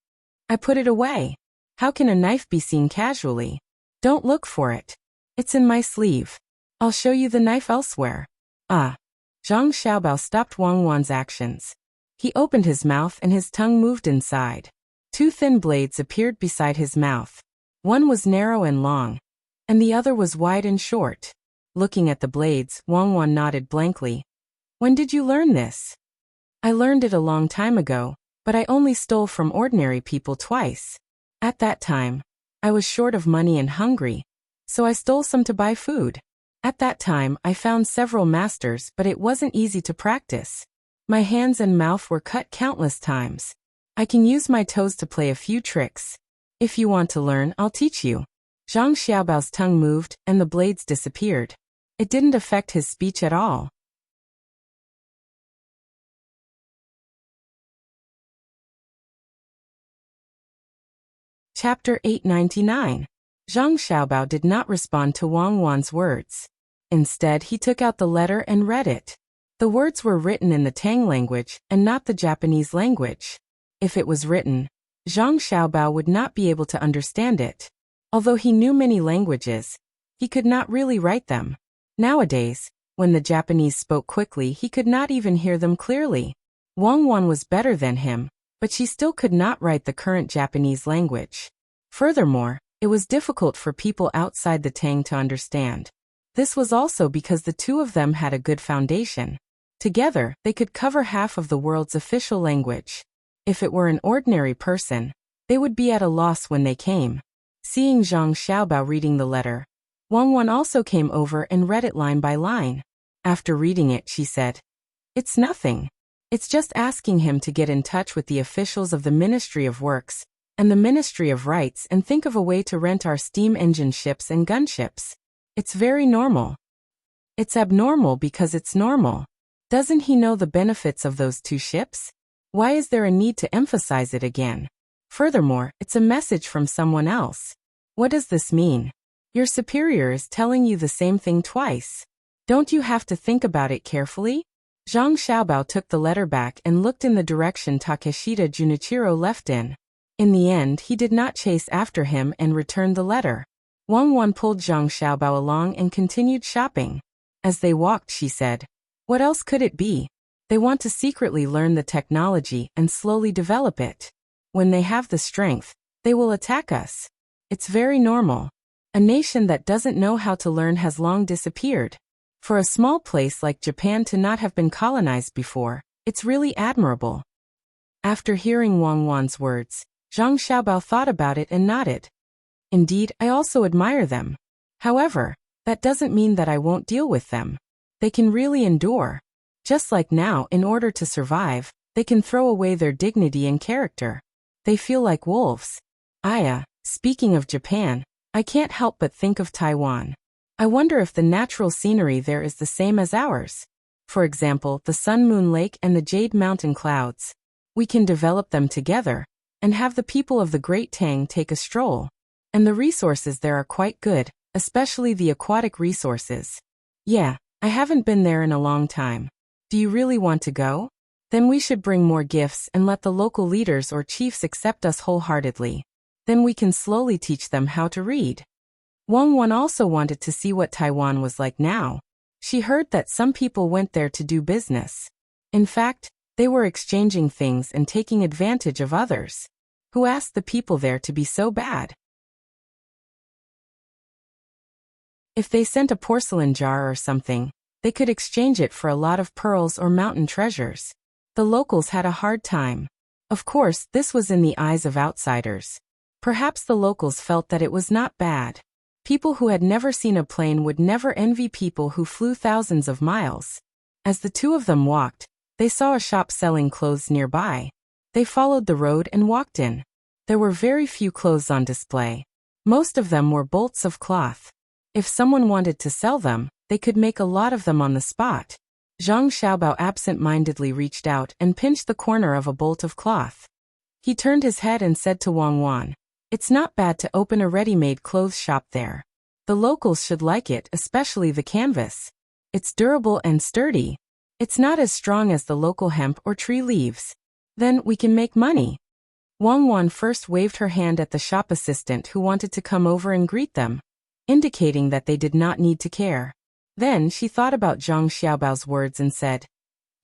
"I put it away." "How can a knife be seen casually?" "Don't look for it. It's in my sleeve. I'll show you the knife elsewhere." "Ah." Zhang Xiaobao stopped Wang Wan's actions. He opened his mouth and his tongue moved inside. Two thin blades appeared beside his mouth. One was narrow and long, and the other was wide and short. Looking at the blades, Wang Wan nodded blankly. "When did you learn this?" "I learned it a long time ago, but I only stole from ordinary people twice. At that time, I was short of money and hungry, so I stole some to buy food. At that time, I found several masters, but it wasn't easy to practice. My hands and mouth were cut countless times. I can use my toes to play a few tricks. If you want to learn, I'll teach you." Zhang Xiaobao's tongue moved, and the blades disappeared. It didn't affect his speech at all. Chapter 899. Zhang Xiaobao did not respond to Wang Wan's words. Instead, he took out the letter and read it. The words were written in the Tang language and not the Japanese language. If it was written, Zhang Xiaobao would not be able to understand it. Although he knew many languages, he could not really write them. Nowadays, when the Japanese spoke quickly, he could not even hear them clearly. Wang Wan was better than him, but she still could not write the current Japanese language. Furthermore, it was difficult for people outside the Tang to understand. This was also because the two of them had a good foundation. Together, they could cover half of the world's official language. If it were an ordinary person, they would be at a loss when they came. Seeing Zhang Xiaobao reading the letter, Wang Wan also came over and read it line by line. After reading it, she said, "It's nothing. It's just asking him to get in touch with the officials of the Ministry of Works and the Ministry of Rights and think of a way to rent our steam engine ships and gunships. It's very normal. It's abnormal because it's normal. Doesn't he know the benefits of those two ships? Why is there a need to emphasize it again? Furthermore, it's a message from someone else. What does this mean? Your superior is telling you the same thing twice. Don't you have to think about it carefully?" Zhang Xiaobao took the letter back and looked in the direction Takeshita Junichiro left in. In the end, he did not chase after him and returned the letter. Wang Wan pulled Zhang Xiaobao along and continued shopping. As they walked, she said, "What else could it be? They want to secretly learn the technology and slowly develop it. When they have the strength, they will attack us. It's very normal. A nation that doesn't know how to learn has long disappeared. For a small place like Japan to not have been colonized before, it's really admirable." After hearing Wang Wan's words, Zhang Xiaobao thought about it and nodded. "Indeed, I also admire them. However, that doesn't mean that I won't deal with them. They can really endure. Just like now, in order to survive, they can throw away their dignity and character. They feel like wolves. Speaking of Japan, I can't help but think of Taiwan. I wonder if the natural scenery there is the same as ours. For example, the Sun Moon Lake and the Jade Mountain clouds. We can develop them together, and have the people of the Great Tang take a stroll. And the resources there are quite good, especially the aquatic resources. Yeah, I haven't been there in a long time. Do you really want to go? Then we should bring more gifts and let the local leaders or chiefs accept us wholeheartedly. Then we can slowly teach them how to read. Wang Wan also wanted to see what Taiwan was like now. She heard that some people went there to do business. In fact, they were exchanging things and taking advantage of others. Who asked the people there to be so bad? If they sent a porcelain jar or something, they could exchange it for a lot of pearls or mountain treasures. The locals had a hard time. Of course, this was in the eyes of outsiders. Perhaps the locals felt that it was not bad. People who had never seen a plane would never envy people who flew thousands of miles. As the two of them walked, they saw a shop selling clothes nearby. They followed the road and walked in. There were very few clothes on display. Most of them were bolts of cloth. If someone wanted to sell them, they could make a lot of them on the spot. Zhang Xiaobao absent-mindedly reached out and pinched the corner of a bolt of cloth. He turned his head and said to Wang Wan, "It's not bad to open a ready-made clothes shop there. The locals should like it, especially the canvas. It's durable and sturdy. It's not as strong as the local hemp or tree leaves. Then we can make money." Wang Wan first waved her hand at the shop assistant who wanted to come over and greet them, indicating that they did not need to care. Then she thought about Zhang Xiaobao's words and said,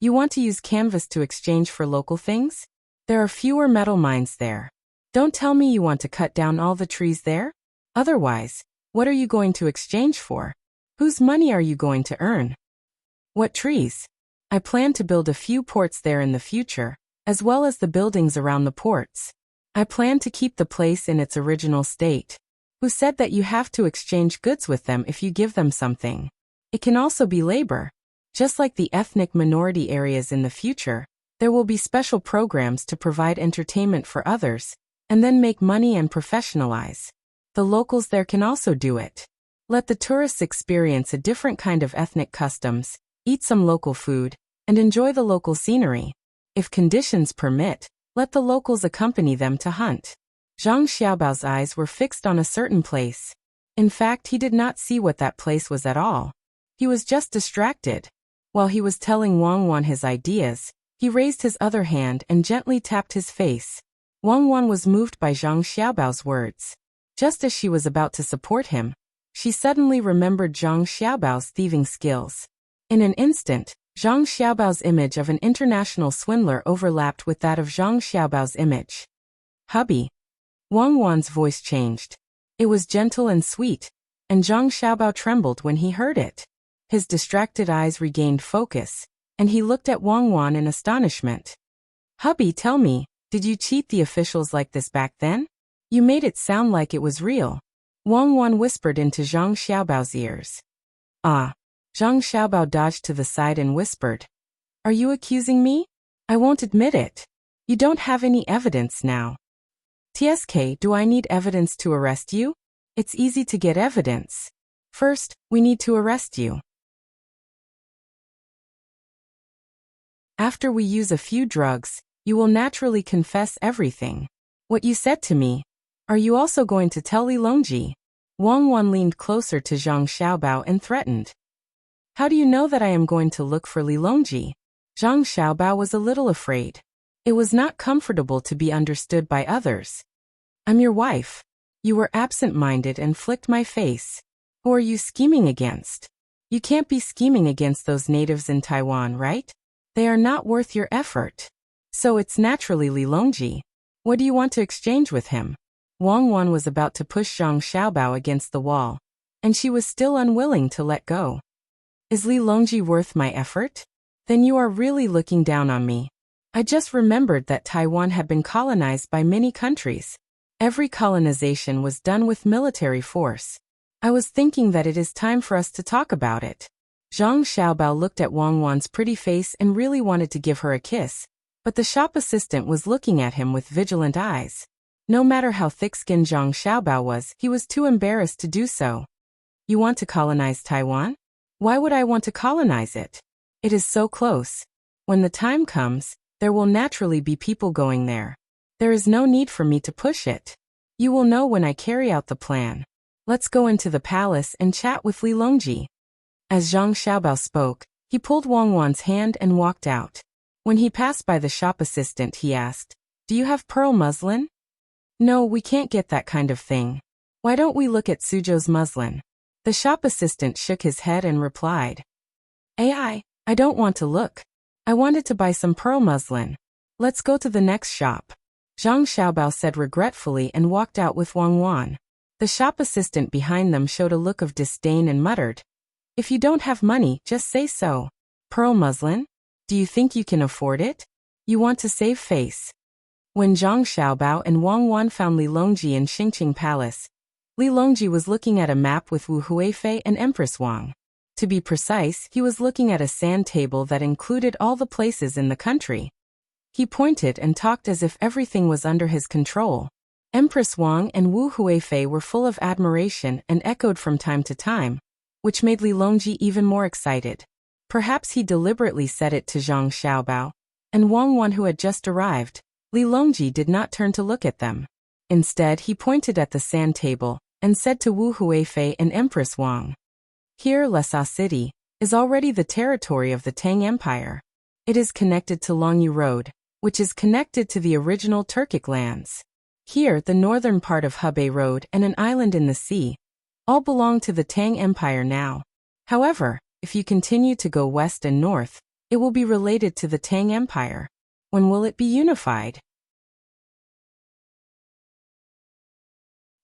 "You want to use canvas to exchange for local things? There are fewer metal mines there. Don't tell me you want to cut down all the trees there? Otherwise, what are you going to exchange for? Whose money are you going to earn?" "What trees? I plan to build a few ports there in the future, as well as the buildings around the ports. I plan to keep the place in its original state." "Who said that you have to exchange goods with them if you give them something? It can also be labor. Just like the ethnic minority areas in the future, there will be special programs to provide entertainment for others, and then make money and professionalize. The locals there can also do it. Let the tourists experience a different kind of ethnic customs, eat some local food, and enjoy the local scenery. If conditions permit, let the locals accompany them to hunt." Zhang Xiaobao's eyes were fixed on a certain place. In fact, he did not see what that place was at all. He was just distracted. While he was telling Wang Wan his ideas, he raised his other hand and gently tapped his face. Wang Wan was moved by Zhang Xiaobao's words. Just as she was about to support him, she suddenly remembered Zhang Xiaobao's thieving skills. In an instant, Zhang Xiaobao's image of an international swindler overlapped with that of Zhang Xiaobao's image. "Hubby." Wang Wan's voice changed. It was gentle and sweet, and Zhang Xiaobao trembled when he heard it. His distracted eyes regained focus, and he looked at Wang Wan in astonishment. "Hubby, tell me, did you cheat the officials like this back then? You made it sound like it was real." Wang Wan whispered into Zhang Xiaobao's ears. "Ah." Zhang Xiaobao dodged to the side and whispered, "Are you accusing me? I won't admit it. You don't have any evidence now." "TSK, do I need evidence to arrest you? It's easy to get evidence. First, we need to arrest you. After we use a few drugs, you will naturally confess everything. What you said to me. Are you also going to tell Li Longji?" Wang Wan leaned closer to Zhang Xiaobao and threatened. "How do you know that I am going to look for Li Longji?" Zhang Xiaobao was a little afraid. It was not comfortable to be understood by others. "I'm your wife. You were absent-minded and flicked my face. Who are you scheming against? You can't be scheming against those natives in Taiwan, right? They are not worth your effort. So it's naturally Li Longji. What do you want to exchange with him?" Wang Wan was about to push Zhang Xiaobao against the wall, and she was still unwilling to let go. "Is Li Longji worth my effort? Then you are really looking down on me. I just remembered that Taiwan had been colonized by many countries. Every colonization was done with military force. I was thinking that it is time for us to talk about it." Zhang Xiaobao looked at Wang Wan's pretty face and really wanted to give her a kiss, but the shop assistant was looking at him with vigilant eyes. No matter how thick-skinned Zhang Xiaobao was, he was too embarrassed to do so. "You want to colonize Taiwan? Why would I want to colonize it? It is so close. When the time comes, there will naturally be people going there. There is no need for me to push it. You will know when I carry out the plan. Let's go into the palace and chat with Li Longji. As Zhang Xiaobao spoke, he pulled Wang Wan's hand and walked out. When he passed by the shop assistant, he asked, "Do you have pearl muslin?" "No, we can't get that kind of thing. Why don't we look at Suzhou's muslin?" The shop assistant shook his head and replied, I don't want to look. I wanted to buy some pearl muslin. Let's go to the next shop." Zhang Xiaobao said regretfully and walked out with Wang Wan. The shop assistant behind them showed a look of disdain and muttered, "If you don't have money, just say so. Pearl muslin? Do you think you can afford it? You want to save face." When Zhang Xiaobao and Wang Wan found Li Longji in Xingqing Palace, Li Longji was looking at a map with Wu Huifei and Empress Wang. To be precise, he was looking at a sand table that included all the places in the country. He pointed and talked as if everything was under his control. Empress Wang and Wu Huifei were full of admiration and echoed from time to time, which made Li Longji even more excited. Perhaps he deliberately said it to Zhang Xiaobao and Wang Wan, who had just arrived. Li Longji did not turn to look at them. Instead, he pointed at the sand table and said to Wu Huifei and Empress Wang, "Here, Lhasa City, is already the territory of the Tang Empire. It is connected to Longyu Road, which is connected to the original Turkic lands. Here, the northern part of Hebei Road and an island in the sea, all belong to the Tang Empire now. However, if you continue to go west and north, it will be related to the Tang Empire. When will it be unified?"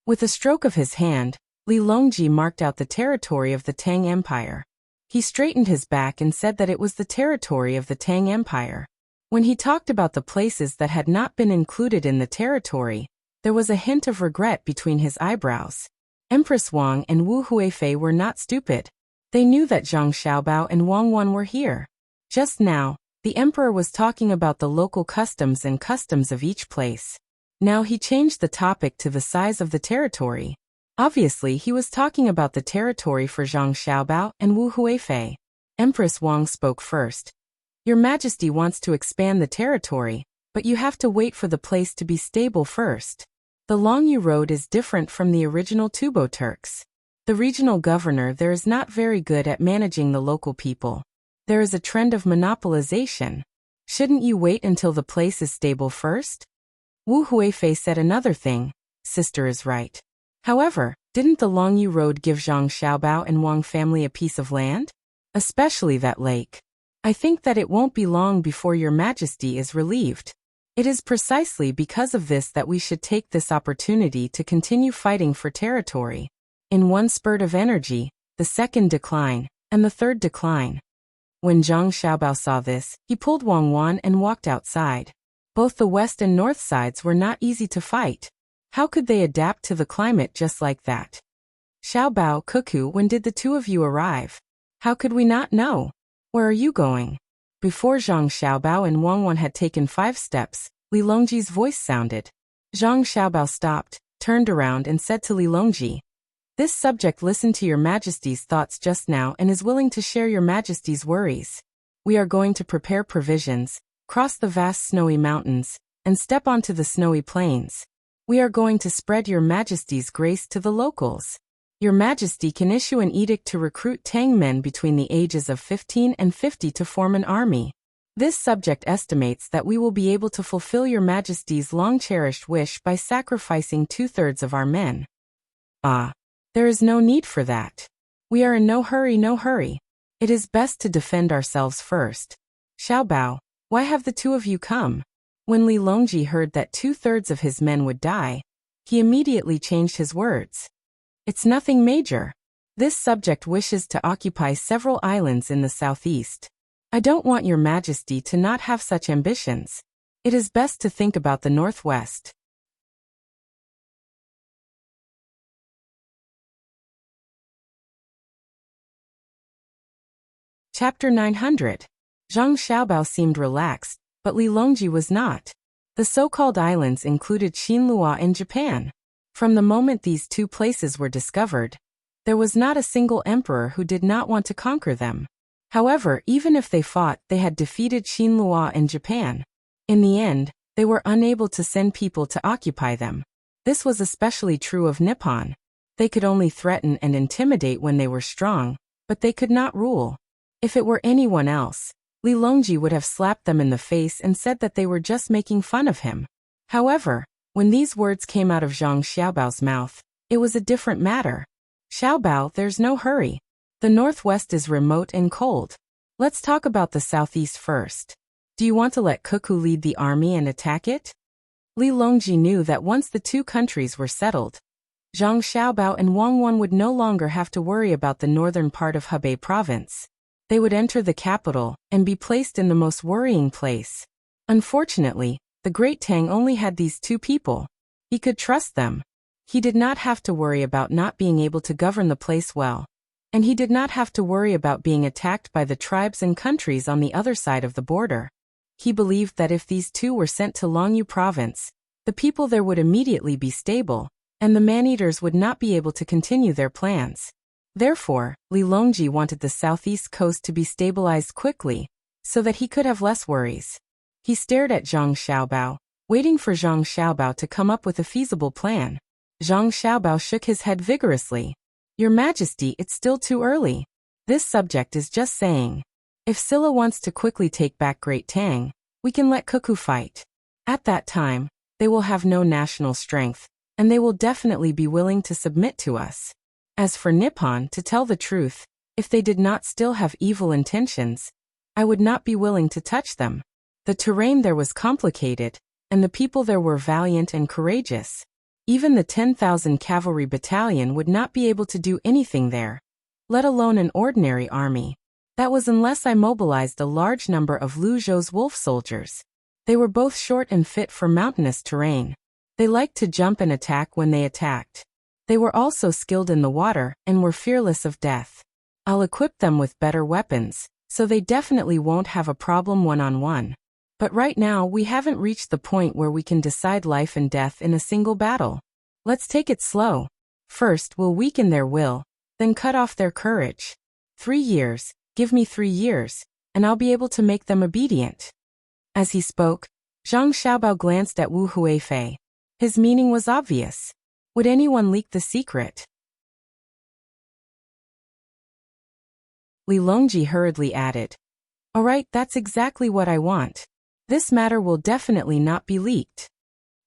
With a stroke of his hand, Li Longji marked out the territory of the Tang Empire. He straightened his back and said that it was the territory of the Tang Empire. When he talked about the places that had not been included in the territory, there was a hint of regret between his eyebrows. Empress Wang and Wu Huifei were not stupid. They knew that Zhang Xiaobao and Wang Wan were here. Just now, the emperor was talking about the local customs and customs of each place. Now he changed the topic to the size of the territory. Obviously, he was talking about the territory for Zhang Xiaobao and Wu Huifei. Empress Wang spoke first. "Your Majesty wants to expand the territory, but you have to wait for the place to be stable first. The Longyu Road is different from the original Tubo Turks. The regional governor there is not very good at managing the local people. There is a trend of monopolization. Shouldn't you wait until the place is stable first?" Wu Huifei said another thing. "Sister is right. However, didn't the Longyu Road give Zhang Xiaobao and Wang family a piece of land? Especially that lake. I think that it won't be long before your Majesty is relieved. It is precisely because of this that we should take this opportunity to continue fighting for territory. In one spurt of energy, the second decline, and the third decline." When Zhang Xiaobao saw this, he pulled Wang Wan and walked outside. Both the west and north sides were not easy to fight. How could they adapt to the climate just like that? "Xiaobao, Cuckoo, when did the two of you arrive? How could we not know? Where are you going?" Before Zhang Xiaobao and Wang Wan had taken 5 steps, Li Longji's voice sounded. Zhang Xiaobao stopped, turned around and said to Li Longji, "This subject listened to your Majesty's thoughts just now and is willing to share your Majesty's worries. We are going to prepare provisions, cross the vast snowy mountains, and step onto the snowy plains. We are going to spread your Majesty's grace to the locals. Your Majesty can issue an edict to recruit Tang men between the ages of 15 and 50 to form an army. This subject estimates that we will be able to fulfill your Majesty's long-cherished wish by sacrificing 2/3 of our men." There is no need for that. We are in no hurry, no hurry. It is best to defend ourselves first. "Xiaobao, why have the two of you come?" When Li Longji heard that 2/3 of his men would die, he immediately changed his words. "It's nothing major. This subject wishes to occupy several islands in the southeast. I don't want your Majesty to not have such ambitions. It is best to think about the northwest." Chapter 900. Zhang Xiaobao seemed relaxed, but Li Longji was not. The so-called islands included Xinlua and Japan. From the moment these two places were discovered, there was not a single emperor who did not want to conquer them. However, even if they fought, they had defeated Xinlua and Japan. In the end, They were unable to send people to occupy them. This was especially true of Nippon. They could only threaten and intimidate when they were strong, but they could not rule. If it were anyone else, Li Longji would have slapped them in the face and said that they were just making fun of him. However, when these words came out of Zhang Xiaobao's mouth, it was a different matter. Xiaobao, there's no hurry. The northwest is remote and cold. Let's talk about the southeast first. Do you want to let Cuckoo lead the army and attack it? Li Longji knew that once the two countries were settled, Zhang Xiaobao and Wang Wan would no longer have to worry about the northern part of Hebei province. They would enter the capital and be placed in the most worrying place. Unfortunately, the great Tang only had these two people. He could trust them. He did not have to worry about not being able to govern the place well. And he did not have to worry about being attacked by the tribes and countries on the other side of the border. He believed that if these two were sent to Longyu province, the people there would immediately be stable, and the man-eaters would not be able to continue their plans. Therefore, Li Longji wanted the southeast coast to be stabilized quickly, so that he could have less worries. He stared at Zhang Xiaobao, waiting for Zhang Xiaobao to come up with a feasible plan. Zhang Xiaobao shook his head vigorously. Your Majesty, it's still too early. This subject is just saying. If Silla wants to quickly take back Great Tang, we can let Cuckoo fight. At that time, they will have no national strength, and they will definitely be willing to submit to us. As for Nippon, to tell the truth, if they did not still have evil intentions, I would not be willing to touch them. The terrain there was complicated, and the people there were valiant and courageous. Even the 10,000 cavalry battalion would not be able to do anything there, let alone an ordinary army. That was unless I mobilized a large number of Lu Zhou's wolf soldiers. They were both short and fit for mountainous terrain. They liked to jump and attack when they attacked. They were also skilled in the water and were fearless of death. I'll equip them with better weapons, so they definitely won't have a problem one-on-one. But right now we haven't reached the point where we can decide life and death in a single battle. Let's take it slow. First we'll weaken their will, then cut off their courage. 3 years, give me 3 years, and I'll be able to make them obedient. As he spoke, Zhang Xiaobao glanced at Wu Huifei. His meaning was obvious. Would anyone leak the secret? Li Longji hurriedly added. All right, that's exactly what I want. This matter will definitely not be leaked.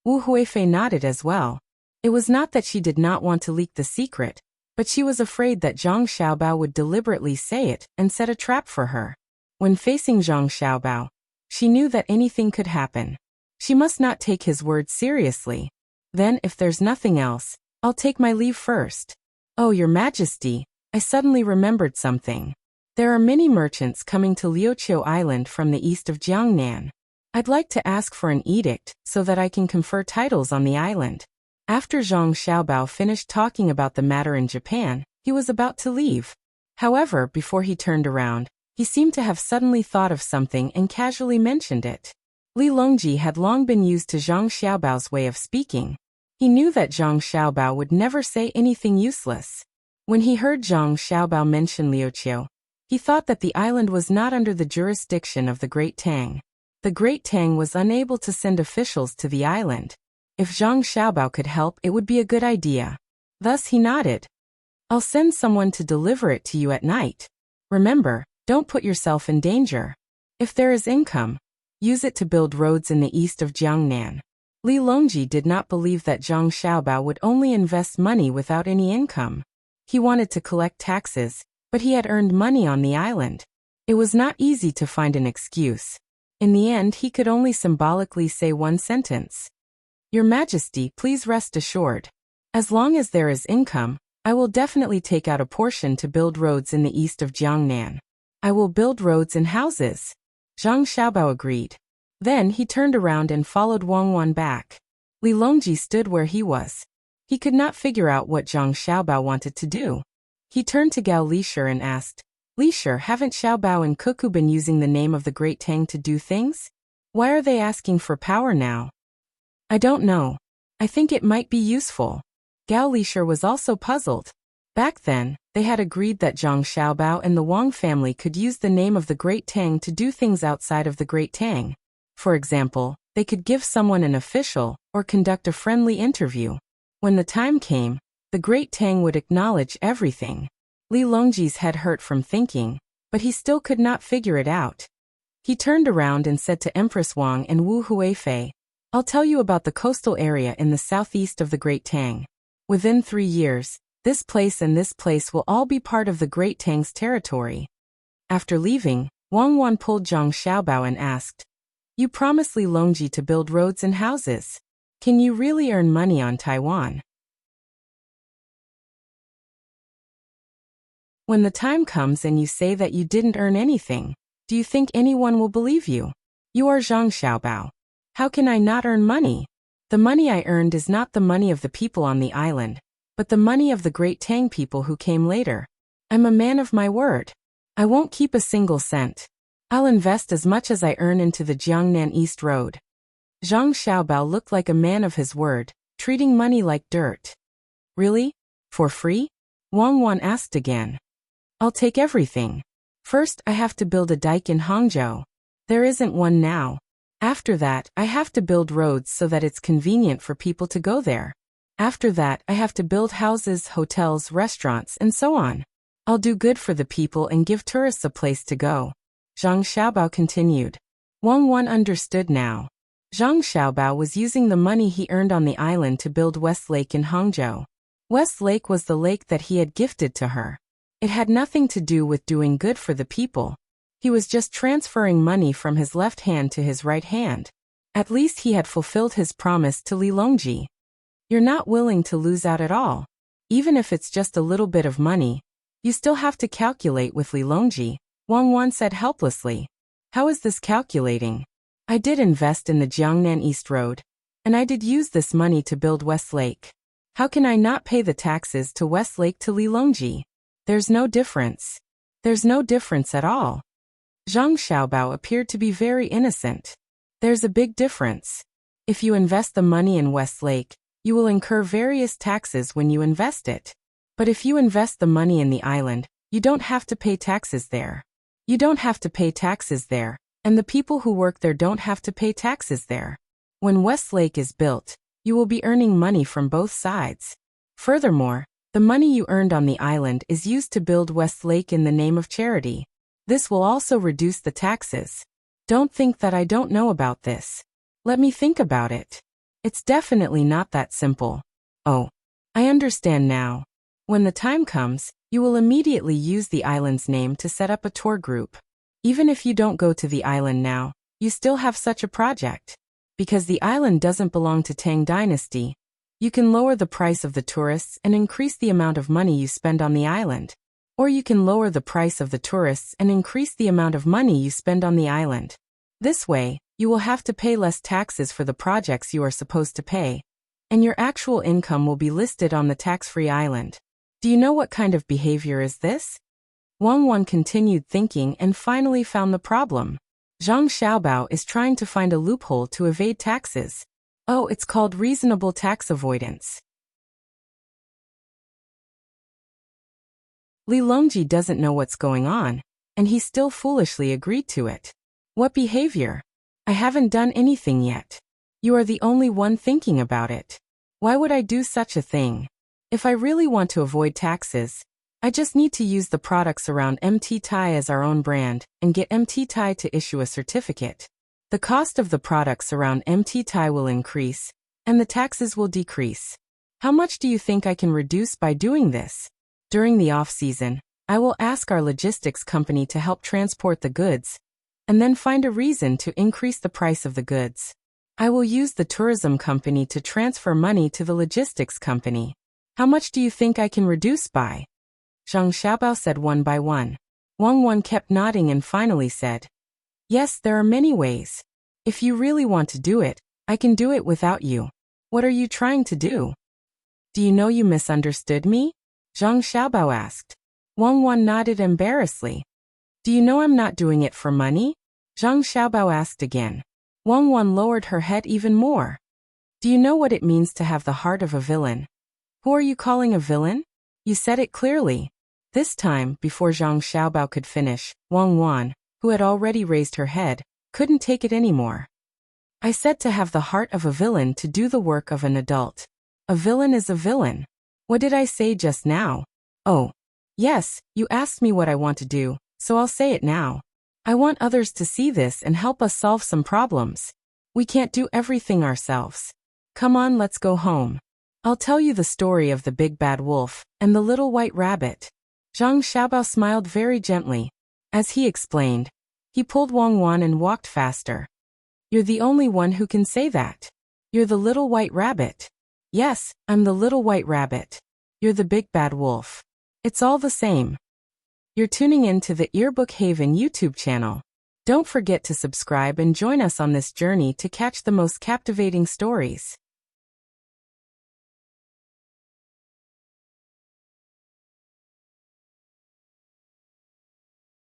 Wu Huifei nodded as well. It was not that she did not want to leak the secret, but she was afraid that Zhang Xiaobao would deliberately say it and set a trap for her. When facing Zhang Xiaobao, she knew that anything could happen. She must not take his words seriously. Then, if there's nothing else, I'll take my leave first. Oh, Your Majesty, I suddenly remembered something. There are many merchants coming to Liuqiu Island from the east of Jiangnan. I'd like to ask for an edict so that I can confer titles on the island. After Zhang Xiaobao finished talking about the matter in Japan, he was about to leave. However, before he turned around, he seemed to have suddenly thought of something and casually mentioned it. Li Longji had long been used to Zhang Xiaobao's way of speaking. He knew that Zhang Xiaobao would never say anything useless. When he heard Zhang Xiaobao mention Liuqiu, he thought that the island was not under the jurisdiction of the Great Tang. The Great Tang was unable to send officials to the island. If Zhang Xiaobao could help, it would be a good idea. Thus he nodded. I'll send someone to deliver it to you at night. Remember, don't put yourself in danger. If there is income, use it to build roads in the east of Jiangnan. Li Longji did not believe that Zhang Xiaobao would only invest money without any income. He wanted to collect taxes, but he had earned money on the island. It was not easy to find an excuse. In the end, he could only symbolically say one sentence. Your Majesty, please rest assured. As long as there is income, I will definitely take out a portion to build roads in the east of Jiangnan. I will build roads and houses. Zhang Xiaobao agreed. Then he turned around and followed Wang Wan back. Li Longji stood where he was. He could not figure out what Zhang Xiaobao wanted to do. He turned to Gao Lisher and asked, Lisher, haven't Xiaobao and Cuckoo been using the name of the Great Tang to do things? Why are they asking for power now? I don't know. I think it might be useful. Gao Lisher was also puzzled. Back then, they had agreed that Zhang Xiaobao and the Wang family could use the name of the Great Tang to do things outside of the Great Tang. For example, They could give someone an official or conduct a friendly interview. When the time came, the great Tang would acknowledge everything. Li Longji's head hurt from thinking, but he still could not figure it out. He turned around and said to Empress Wang and Wu Huifei, "I'll tell you about the coastal area in the southeast of the Great Tang. Within 3 years, this place and this place will all be part of the Great Tang's territory." After leaving, Wang Wan pulled Zhang Xiaobao and asked, "You promised Li Longji to build roads and houses. Can you really earn money on Taiwan? When the time comes and you say that you didn't earn anything, do you think anyone will believe you? You are Zhang Xiaobao. How can I not earn money? The money I earned is not the money of the people on the island, but the money of the Great Tang people who came later. I'm a man of my word. I won't keep a single cent. I'll invest as much as I earn into the Jiangnan East Road." Zhang Xiaobao looked like a man of his word, treating money like dirt. "Really? For free?" Wang Wan asked again. "I'll take everything. First, I have to build a dike in Hangzhou. There isn't one now. After that, I have to build roads so that it's convenient for people to go there. After that, I have to build houses, hotels, restaurants, and so on. I'll do good for the people and give tourists a place to go." Zhang Xiaobao continued. Wang Wan understood now. Zhang Xiaobao was using the money he earned on the island to build West Lake in Hangzhou. West Lake was the lake that he had gifted to her. It had nothing to do with doing good for the people. He was just transferring money from his left hand to his right hand. At least he had fulfilled his promise to Li Longji. You're not willing to lose out at all. Even if it's just a little bit of money, you still have to calculate with Li Longji, Wang Wan said helplessly. How is this calculating? I did invest in the Jiangnan East Road, and I did use this money to build West Lake. How can I not pay the taxes to West Lake to Li Longji? There's no difference. There's no difference at all. Zhang Xiaobao appeared to be very innocent. There's a big difference. If you invest the money in West Lake, you will incur various taxes when you invest it. But if you invest the money in the island, you don't have to pay taxes there. You don't have to pay taxes there, and the people who work there don't have to pay taxes there. When West Lake is built, you will be earning money from both sides. Furthermore, the money you earned on the island is used to build West Lake in the name of charity. This will also reduce the taxes. Don't think that I don't know about this. Let me think about it. It's definitely not that simple. Oh, I understand now. When the time comes, you will immediately use the island's name to set up a tour group. Even if you don't go to the island now, you still have such a project. Because the island doesn't belong to Tang Dynasty, you can lower the price of the tourists and increase the amount of money you spend on the island. Or you can lower the price of the tourists and increase the amount of money you spend on the island. This way, you will have to pay less taxes for the projects you are supposed to pay, and your actual income will be listed on the tax-free island. Do you know what kind of behavior is this? Wang Wan continued thinking and finally found the problem. Zhang Xiaobao is trying to find a loophole to evade taxes. Oh, it's called reasonable tax avoidance. Li Longji doesn't know what's going on, and he still foolishly agreed to it. What behavior? I haven't done anything yet. You are the only one thinking about it. Why would I do such a thing? If I really want to avoid taxes, I just need to use the products around MT Tai as our own brand and get MT Tai to issue a certificate. The cost of the products around MT Tai will increase, and the taxes will decrease. How much do you think I can reduce by doing this? During the off-season, I will ask our logistics company to help transport the goods, and then find a reason to increase the price of the goods. I will use the tourism company to transfer money to the logistics company. How much do you think I can reduce by? Zhang Xiaobao said one by one. Wang Wan kept nodding and finally said, Yes, there are many ways. If you really want to do it, I can do it without you. What are you trying to do? Do you know you misunderstood me? Zhang Xiaobao asked. Wang Wan nodded embarrassedly. Do you know I'm not doing it for money? Zhang Xiaobao asked again. Wang Wan lowered her head even more. Do you know what it means to have the heart of a villain? Who are you calling a villain? You said it clearly. This time, before Zhang Xiaobao could finish, Wang Wan, who had already raised her head, couldn't take it anymore. I said to have the heart of a villain to do the work of an adult. A villain is a villain. What did I say just now? Oh. Yes, you asked me what I want to do, so I'll say it now. I want others to see this and help us solve some problems. We can't do everything ourselves. Come on, let's go home. I'll tell you the story of the big bad wolf and the little white rabbit. Zhang Xiaobao smiled very gently. As he explained, he pulled Wang Wan and walked faster. You're the only one who can say that. You're the little white rabbit. Yes, I'm the little white rabbit. You're the big bad wolf. It's all the same. You're tuning in to the Earbook Haven YouTube channel. Don't forget to subscribe and join us on this journey to catch the most captivating stories.